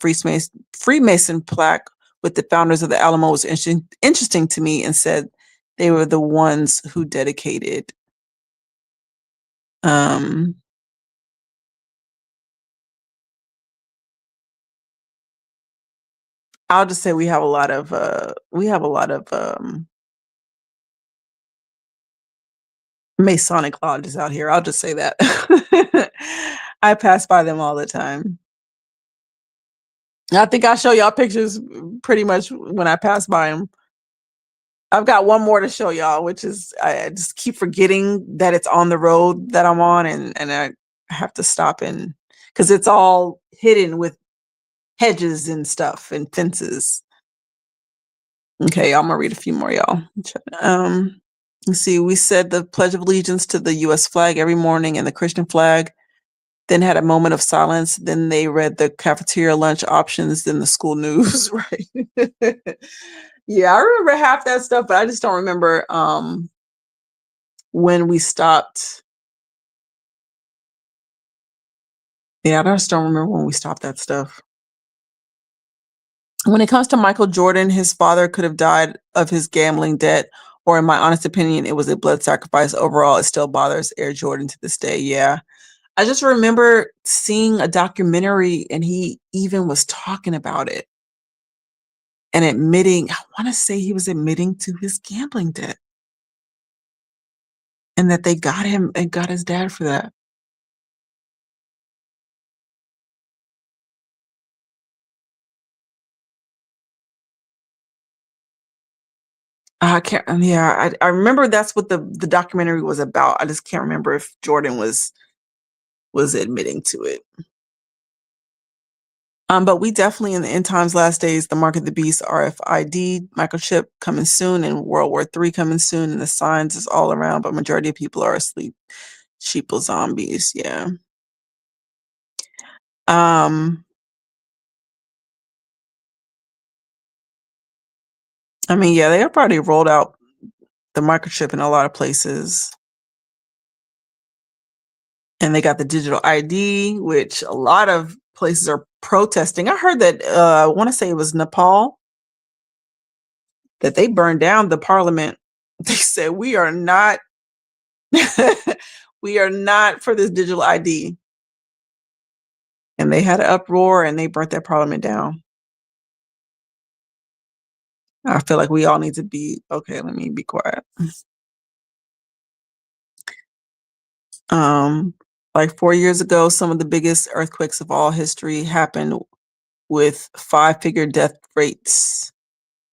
Freemason plaque with the founders of the Alamo was interesting to me, and said they were the ones who dedicated. Um, I'll just say we have a lot of Masonic lodges out here. I'll just say that. I pass by them all the time. I think I show y'all pictures pretty much when I pass by them. I've got one more to show y'all, which is I just keep forgetting that it's on the road that I'm on, and I have to stop in because it's all hidden with hedges and stuff and fences. Okay, I'm gonna read a few more, y'all. Um, let's see. We said the Pledge of Allegiance to the U.S. flag every morning and the Christian flag. Then had a moment of silence. Then they read the cafeteria lunch options. Then the school news. Right. Yeah, I remember half that stuff, but I just don't remember when we stopped. Yeah, I just don't remember when we stopped that stuff. When it comes to Michael Jordan, his father could have died of his gambling debt, or in my honest opinion, it was a blood sacrifice. Overall, it still bothers Air Jordan to this day. Yeah. I just remember seeing a documentary and he even was talking about it and admitting, I want to say he was admitting to his gambling debt, and that they got him and got his dad for that. I can't, yeah, I remember that's what the documentary was about. I just can't remember if Jordan was admitting to it. But we definitely in the end times, last days, the mark of the beast, RFID, microchip coming soon, and World War III coming soon, and the signs is all around, but majority of people are asleep. Sheeple zombies, yeah. Um, I mean, yeah, they have already rolled out the microchip in a lot of places, and they got the digital ID, which a lot of places are protesting. I heard that I want to say it was Nepal that they burned down the parliament. They said we are not we are not for this digital ID. and they had an uproar and they burnt that parliament down. I feel like we all need to be okay. Let me be quiet. Um, like 4 years ago, some of the biggest earthquakes of all history happened with five-figure death rates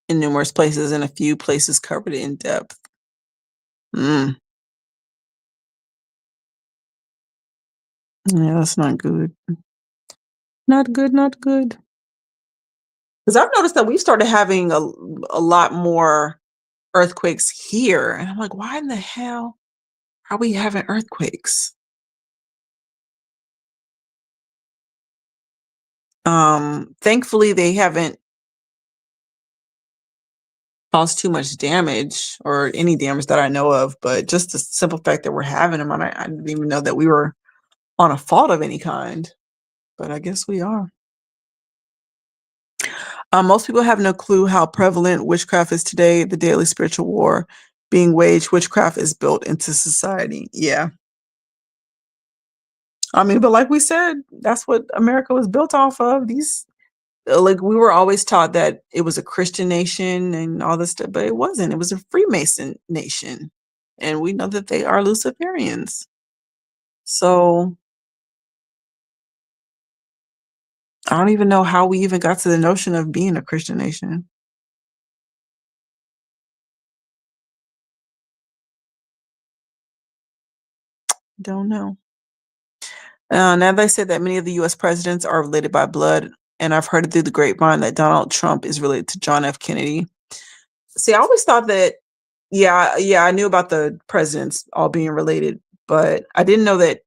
in numerous places, and a few places covered it in depth. Mm, yeah, that's not good. Not good, not good. Because I've noticed that we've started having a lot more earthquakes here, and I'm like, why in the hell are we having earthquakes? Thankfully, they haven't caused too much damage or any damage that I know of, but just the simple fact that we're having them, and I didn't even know that we were on a fault of any kind, but I guess we are. Most people have no clue how prevalent witchcraft is today. The daily spiritual war being waged, witchcraft is built into society. Yeah. I mean, but like we said, that's what America was built off of. Like, we were always taught that it was a Christian nation and all this stuff, but it wasn't. It was a Freemason nation. And we know that they are Luciferians. So I don't even know how we even got to the notion of being a Christian nation. Don't know. Now they say that many of the US presidents are related by blood, and I've heard it through the grapevine that Donald Trump is related to John F. Kennedy. See, I always thought that, yeah, I knew about the presidents all being related, but I didn't know that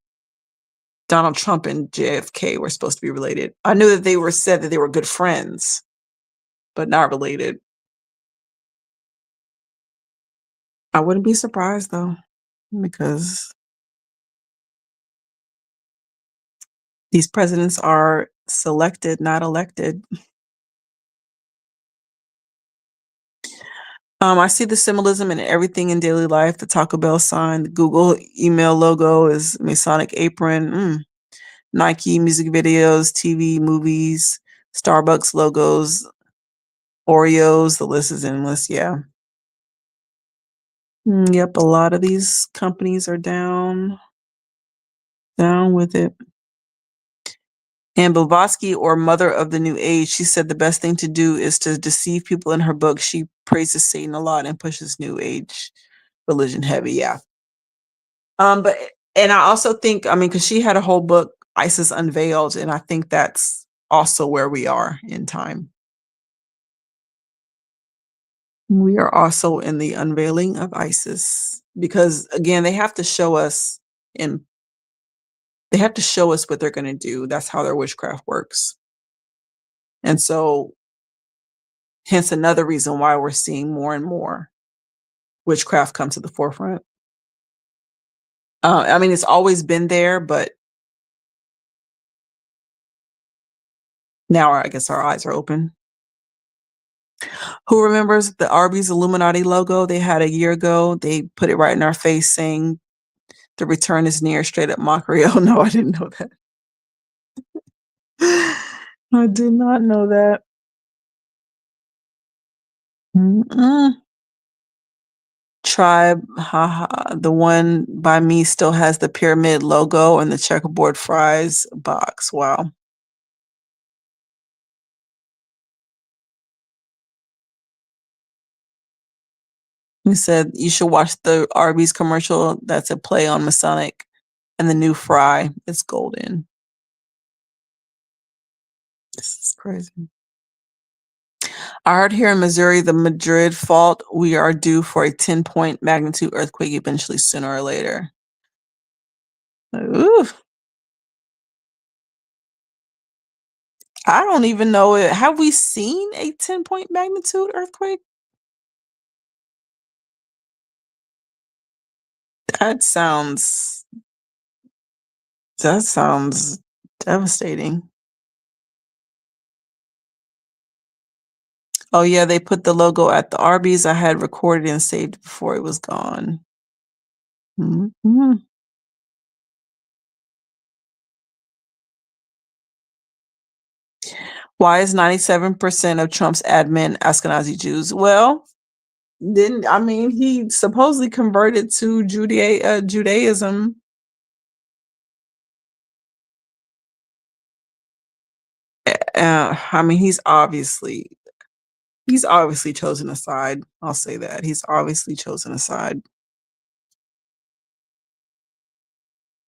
Donald Trump and JFK were supposed to be related. I knew that they were said that they were good friends, but not related. I wouldn't be surprised though, because these presidents are selected, not elected. I see the symbolism in everything in daily life. The Taco Bell sign, the Google email logo is Masonic apron, Nike music videos, TV, movies, Starbucks logos, Oreos. The list is endless. Yeah. Yep. A lot of these companies are down with it. And Blavatsky, or Mother of the New Age, she said the best thing to do is to deceive people in her book. She praises Satan a lot and pushes New Age religion heavy. Yeah. But and I also think, I mean, because she had a whole book, ISIS Unveiled, and I think that's also where we are in time. We are also in the unveiling of ISIS because again, in they have to show us what they're going to do. That's how their witchcraft works. And so hence another reason why we're seeing more and more witchcraft come to the forefront. I mean, it's always been there, but now I guess our eyes are open. Who remembers the Arby's Illuminati logo they had a year ago? They put it right in our face saying the return is near, straight up mockery. Oh no, I didn't know that. I did not know that. Mm-mm. Tribe, haha. The one by me still has the pyramid logo and the checkerboard fries box. Wow. He said you should watch the Arby's commercial. That's a play on Masonic and the new fry. It's golden. This is crazy. I heard here in Missouri, the Madrid fault, we are due for a 10-point magnitude earthquake eventually, sooner or later. Ooh, I don't even know it. Have we seen a 10-point magnitude earthquake? That sounds that sounds devastating. Oh yeah, they put the logo at the Arby's. I had recorded and saved before it was gone. Mhm. Why is 97% of Trump's admin Ashkenazi Jews? Well, he supposedly converted to Judaism. He's obviously chosen a side. I'll say that. He's obviously chosen a side.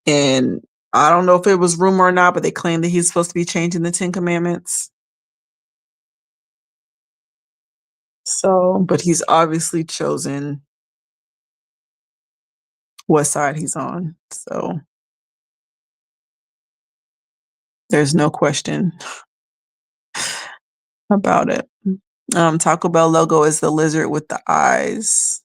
And I don't know if it was rumor or not, but they claim that he's supposed to be changing the 10 Commandments. So, but he's obviously chosen what side he's on. So there's no question about it. Taco Bell logo is the lizard with the eyes.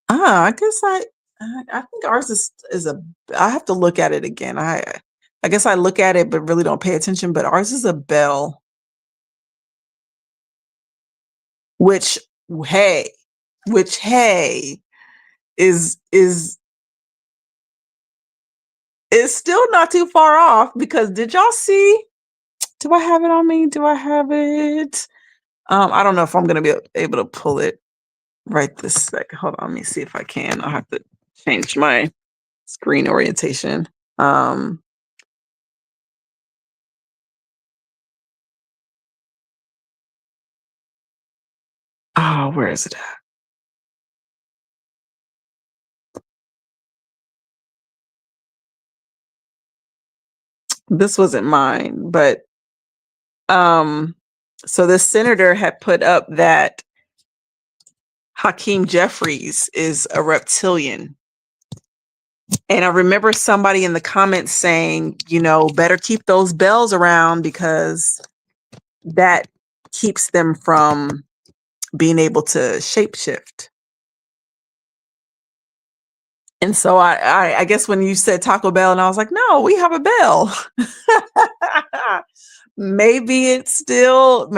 I guess I think ours is a. I have to look at it again. I guess I look at it but really don't pay attention. But ours is a bell, which hey, is still not too far off, because did y'all see? Do I have it on me? Do I have it? I don't know if I'm gonna be able to pull it right this second. Hold on, let me see if I can. I'll have to change my screen orientation. Oh, where is it at? This wasn't mine, but so the senator had put up that Hakeem Jeffries is a reptilian. And I remember somebody in the comments saying, better keep those bells around because that keeps them from being able to shapeshift. And so I guess when you said Taco Bell, and I was like, no, we have a bell. maybe it still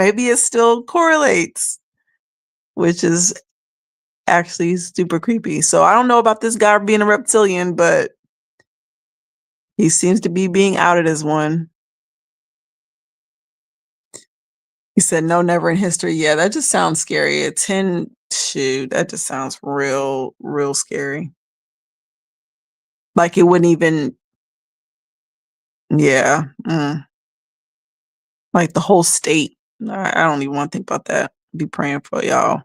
correlates, which is actually super creepy. So I don't know about this guy being a reptilian, but he seems to be being outed as one. He said, no, never in history. Yeah, that just sounds scary. A 10, shoot, that just sounds real, real scary. Like it wouldn't even, yeah. Like the whole state. I don't even want to think about that. Be praying for y'all.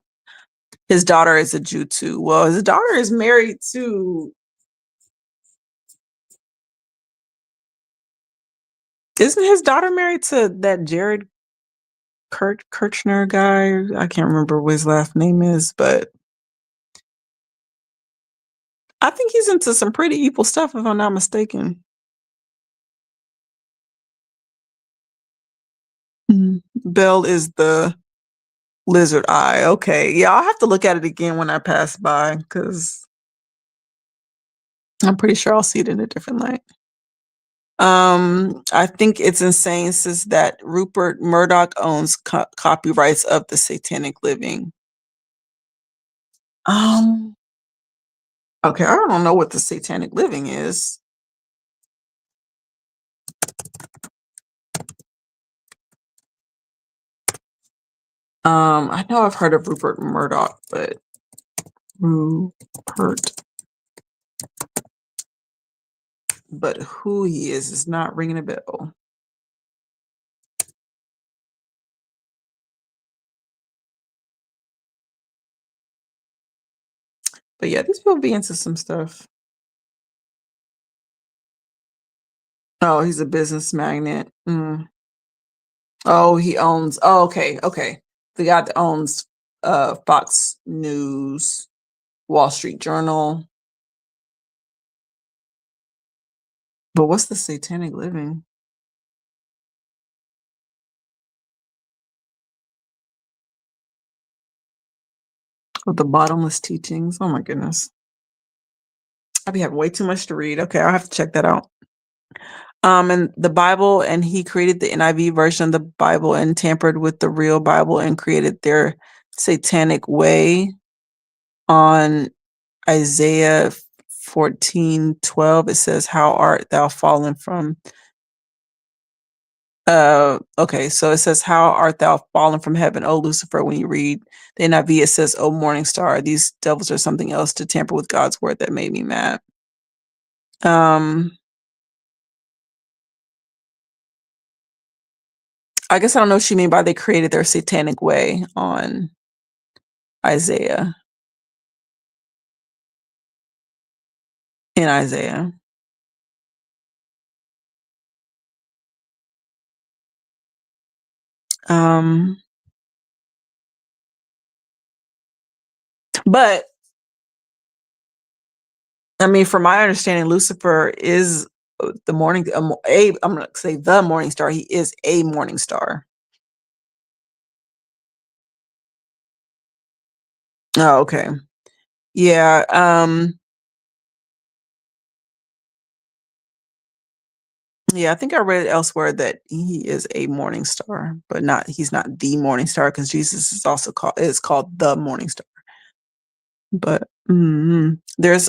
His daughter is a Jew too. Well, his daughter is married to, isn't his daughter married to that Jared Kirchner guy? I can't remember what his last name is, but I think he's into some pretty evil stuff, if I'm not mistaken. Bell is the lizard eye. Okay. Yeah, I'll have to look at it again when I pass by, because I'm pretty sure I'll see it in a different light. I think it's insane says that Rupert Murdoch owns copyrights of the Satanic Living. Okay, I don't know what the Satanic Living is. I know I've heard of Rupert Murdoch, but who he is not ringing a bell. But yeah, these people be into some stuff. Oh, he's a business magnate. Oh, he owns. Oh, okay. The guy that owns Fox News, Wall Street Journal. But what's the Satanic Living? Oh, the Bottomless Teachings. Oh my goodness. I be having way too much to read. Okay, I'll have to check that out. And the Bible, and he created the NIV version of the Bible and tampered with the real Bible and created their satanic way on Isaiah 14:12, it says, "How art thou fallen from" okay, so it says, "How art thou fallen from heaven, O Lucifer?" When you read the NIV, it says, "O morning star." These devils are something else to tamper with God's word that made me mad. Um, I guess I don't know what you mean by they created their satanic way on Isaiah in Isaiah. Um, but I mean, from my understanding, Lucifer is the morning. I'm gonna say the morning star. He is a morning star. Oh, okay. Yeah. Yeah. I think I read elsewhere that he is a morning star, but not. He's not the morning star because Jesus is also called the morning star. But there's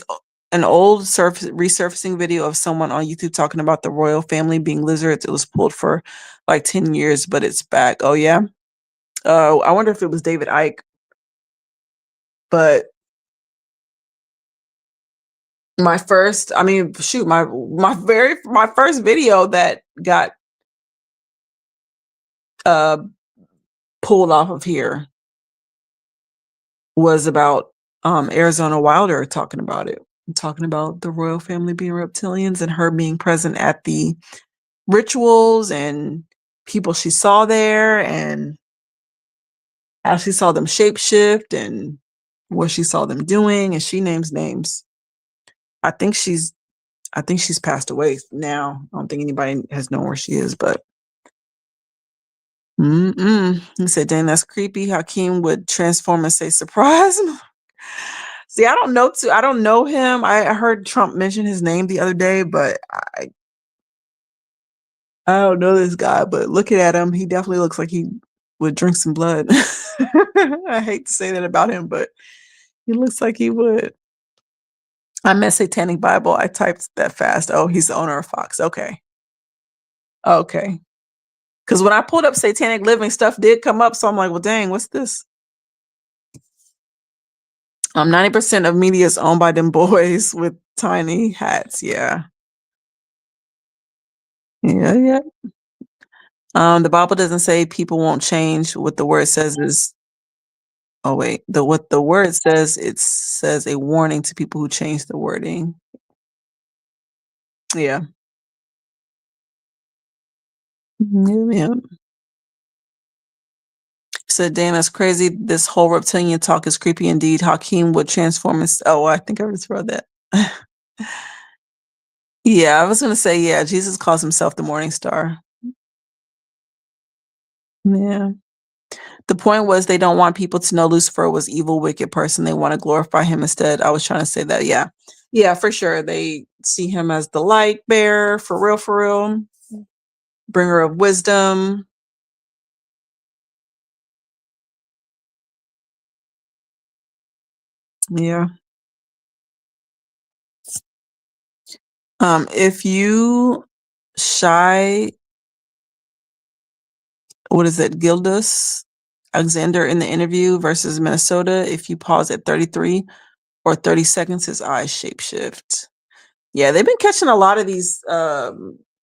an old resurfacing video of someone on YouTube talking about the royal family being lizards. It was pulled for like 10 years, but it's back. Oh yeah. I wonder if it was David Icke, but my first, I mean, shoot, my first video that got uh pulled off of here was about Arizona Wilder talking about it, talking about the royal family being reptilians and her being present at the rituals and people she saw there and how she saw them shapeshift and what she saw them doing, and she names names. I think she's I think she's passed away now. I don't think anybody has known where she is, but he said, "Dang, that's creepy." Hakeem would transform and say, "Surprise." See, I don't know him. I heard Trump mention his name the other day, but I don't know this guy. But looking at him, he definitely looks like he would drink some blood. I hate to say that about him, but he looks like he would. I meant Satanic Bible. I typed that fast. Oh, he's the owner of Fox. Okay. Okay. Because when I pulled up Satanic Living, stuff did come up. So I'm like, well, dang, what's this? 90% of media is owned by them boys with tiny hats. Yeah. Yeah. Yeah. The Bible doesn't say people won't change. What the word says is, oh wait, what the word says, it says a warning to people who change the wording. Yeah. Yeah. Yeah. Said, "Damn, that's crazy. This whole reptilian talk is creepy indeed. Hakeem would transform his." Oh, I think I just read that. Yeah, I was gonna say, yeah, Jesus calls himself the morning star. Yeah. The point was they don't want people to know Lucifer was evil, wicked person. They want to glorify him instead. I was trying to say that. Yeah. Yeah, for sure. They see him as the light bearer, for real, for real. Bringer of wisdom. Yeah. If you shy, what is it, Gildas Alexander in the interview versus Minnesota, if you pause at 33 or 30 seconds, his eyes shapeshift. Yeah, they've been catching a lot of these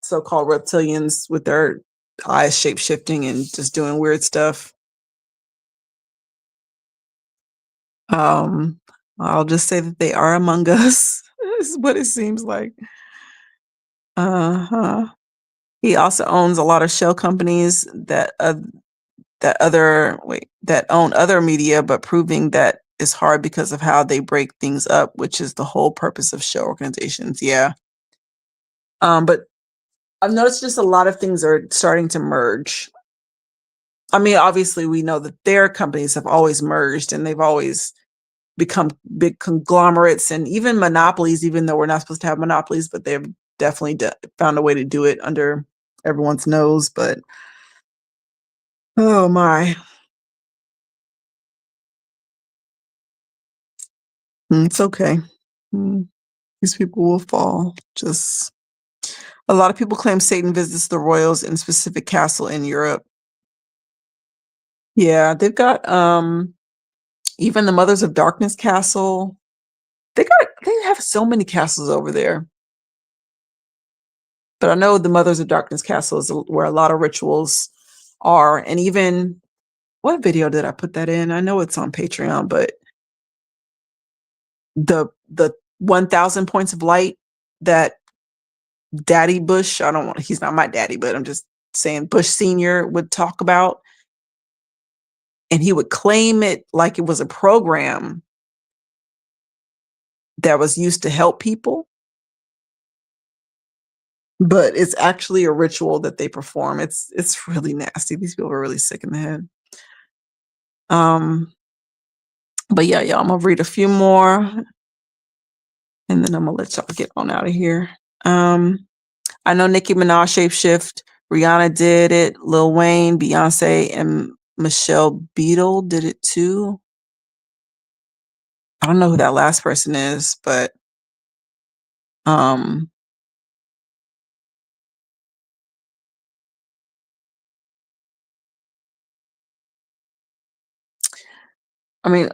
so-called reptilians with their eyes shape-shifting and just doing weird stuff. Um, I'll just say that they are among us. Is what it seems like. Uh-huh. He also owns a lot of shell companies that own other media, but proving that it's hard because of how they break things up, which is the whole purpose of show organizations. Yeah. But I've noticed just a lot of things are starting to merge. I mean, obviously, we know that their companies have always merged and they've always become big conglomerates and even monopolies, even though we're not supposed to have monopolies, but they've definitely found a way to do it under everyone's nose. But oh my, it's okay. Mm. These people will fall. Just a lot of people claim Satan visits the royals in a specific castle in Europe. Yeah, they've got even the Mothers of Darkness castle. They have so many castles over there. But I know the Mothers of Darkness castle is where a lot of rituals are. And even what video did I put that in? I know it's on Patreon, but the 1,000 points of light that Daddy Bush, I don't want, he's not my daddy, but I'm just saying Bush Senior would talk about, and he would claim it like it was a program that was used to help people, but it's actually a ritual that they perform. It's really nasty. These people are really sick in the head. But yeah, y'all, I'm gonna read a few more and then I'm gonna let y'all get on out of here. I know Nicki Minaj shapeshift, Rihanna did it, Lil Wayne, Beyonce, and Michelle Beadle did it too. I don't know who that last person is, but um I mean,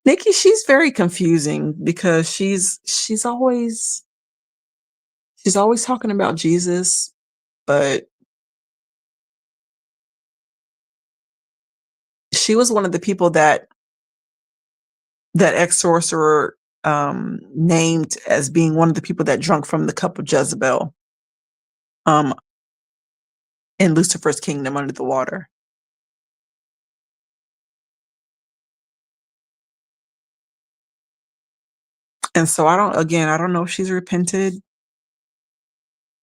Nicki, she's very confusing because she's always talking about Jesus, but she was one of the people that ex-sorcerer named as being one of the people that drunk from the cup of Jezebel um in Lucifer's kingdom under the water. And so I don't know if she's repented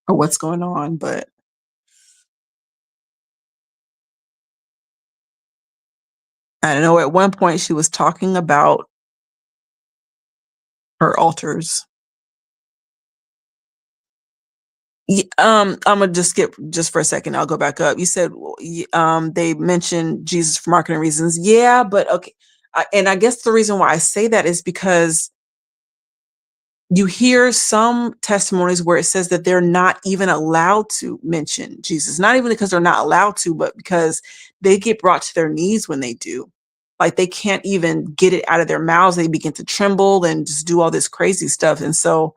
or what's going on, but I know at one point she was talking about her altars. I'm gonna just skip just for a second. I'll go back up. You said they mentioned Jesus for marketing reasons. Yeah, but okay. And I guess the reason why I say that is because you hear some testimonies where it says that they're not even allowed to mention Jesus, not even because they're not allowed to, but because they get brought to their knees when they do. Like they can't even get it out of their mouths. They begin to tremble and just do all this crazy stuff. And so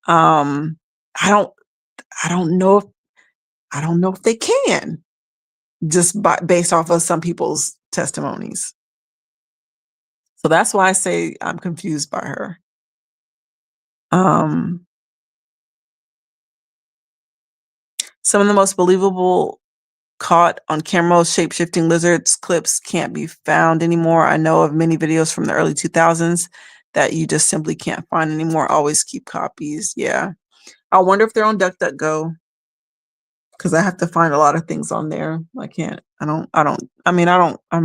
um, I don't, I don't know if, I don't know if they can just based off of some people's testimonies. So that's why I say I'm confused by her. Um, some of the most believable caught on camera shape-shifting lizards clips can't be found anymore. I know of many videos from the early 2000s that you just simply can't find anymore. Always keep copies. Yeah. I wonder if they're on DuckDuckGo because I have to find a lot of things on there. I'm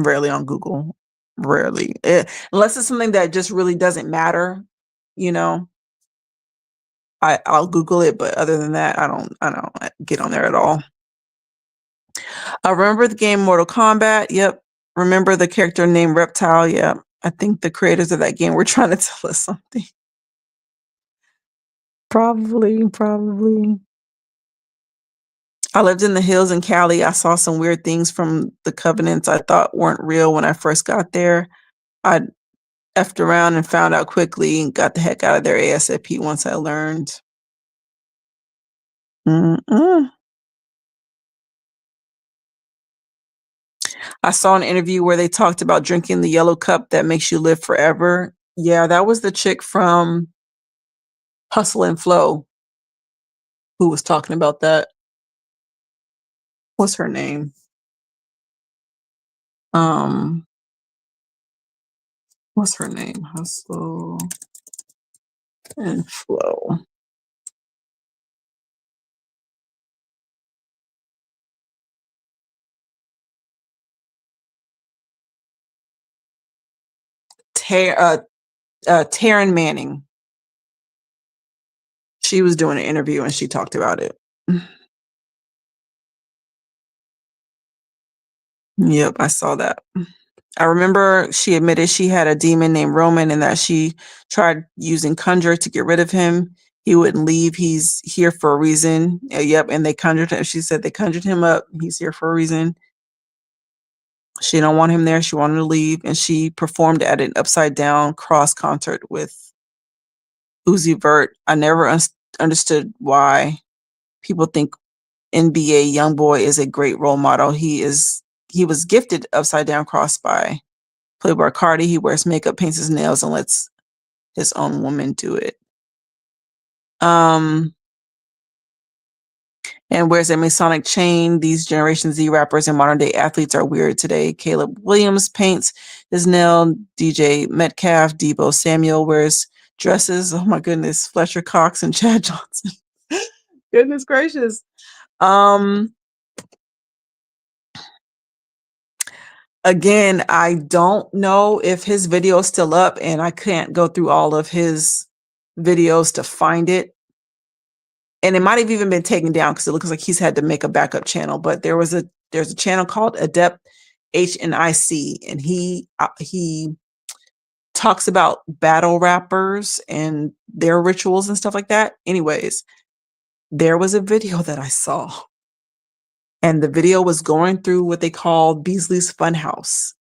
rarely on Google. Rarely. Unless it's something that just really doesn't matter, you know, I'll Google it. But other than that, I don't get on there at all. I remember the game Mortal Kombat. Yep. Remember the character named Reptile. Yeah. I think the creators of that game were trying to tell us something. Probably. I lived in the hills in Cali. I saw some weird things from the covenants I thought weren't real when I first got there. I effed around and found out quickly and got the heck out of there ASAP once I learned. Mm-mm. I saw an interview where they talked about drinking the yellow cup that makes you live forever. Yeah, that was the chick from Hustle and Flow who was talking about that. What's her name? Um, what's her name? Hustle and Flow. Taryn Manning. She was doing an interview and she talked about it. Yep, I saw that. I remember she admitted she had a demon named Roman and that she tried using conjure to get rid of him. He wouldn't leave. He's here for a reason. Yep. And they conjured him. She said they conjured him up. He's here for a reason. She don't want him there. She wanted to leave. And she performed at an upside down cross concert with Uzi Vert. I never understood why people think NBA Youngboy is a great role model. He was gifted upside down cross by Playboy Cardi. He wears makeup, paints his nails, and lets his own woman do it. And wears a Masonic chain. These Generation Z rappers and modern day athletes are weird today. Caleb Williams paints his nail. DJ Metcalf, Debo Samuel wears dresses. Oh my goodness. Fletcher Cox and Chad Johnson. Goodness gracious. Again, I don't know if his video is still up, and I can't go through all of his videos to find it. And it might have even been taken down because it looks like he's had to make a backup channel. But there's a channel called Adept HNIC, and he talks about battle rappers and their rituals and stuff like that. Anyways, there was a video that I saw, and the video was going through what they call Beasley's Funhouse.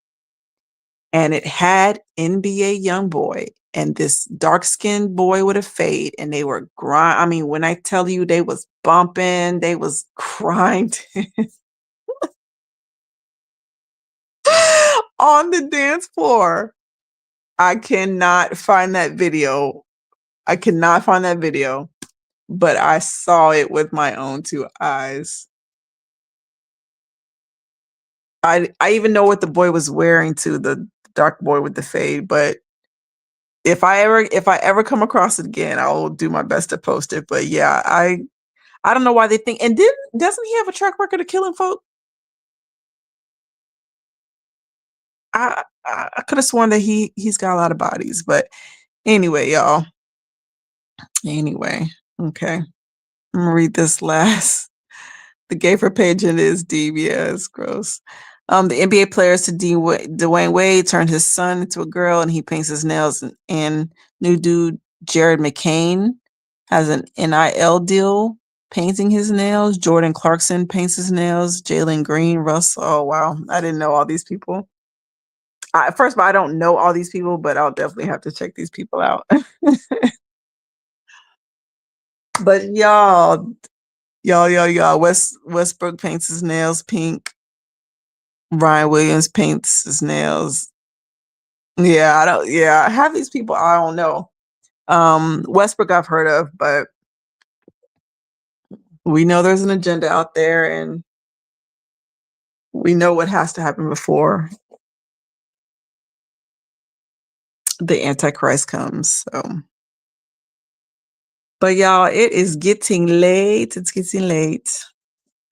And it had NBA Youngboy and this dark-skinned boy with a fade, and they were I mean, when I tell you they was bumping, they was crying on the dance floor. I cannot find that video. But I saw it with my own two eyes. I even know what the boy was wearing too, the dark boy with the fade, but if I ever come across it again, I will do my best to post it. But yeah, I don't know why they think. And doesn't he have a track record of killing folk? I could have sworn that he's got a lot of bodies. But anyway, y'all. Anyway, okay. I'm gonna read this last. The gay for page in is deep. Yeah, it's gross. The NBA players to Dwayne Wade turned his son into a girl, and he paints his nails. And new dude Jared McCain has an NIL deal painting his nails. Jordan Clarkson paints his nails. Jalen Green, Russ. Oh wow, I didn't know all these people. First of all, I don't know all these people, but I'll definitely have to check these people out. But y'all, Westbrook paints his nails pink. Ryan Williams paints his nails. Yeah, half these people I don't know. Westbrook I've heard of, but we know there's an agenda out there, and we know what has to happen before the Antichrist comes. So, but y'all, it is getting late. It's getting late.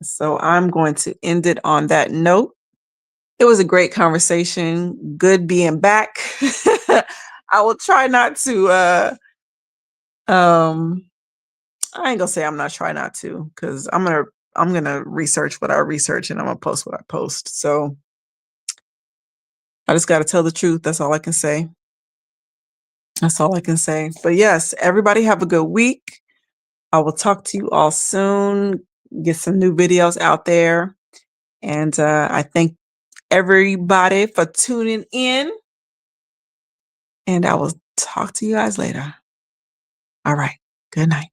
So I'm going to end it on that note. It was a great conversation. Good being back. I will try not to I ain't gonna say I'm not trying not to, because I'm gonna research what I research, and I'm gonna post what I post. So I just gotta tell the truth. That's all I can say. But yes, everybody have a good week. I will talk to you all soon. Get some new videos out there. And I thank everybody for tuning in. And I will talk to you guys later. All right. Good night.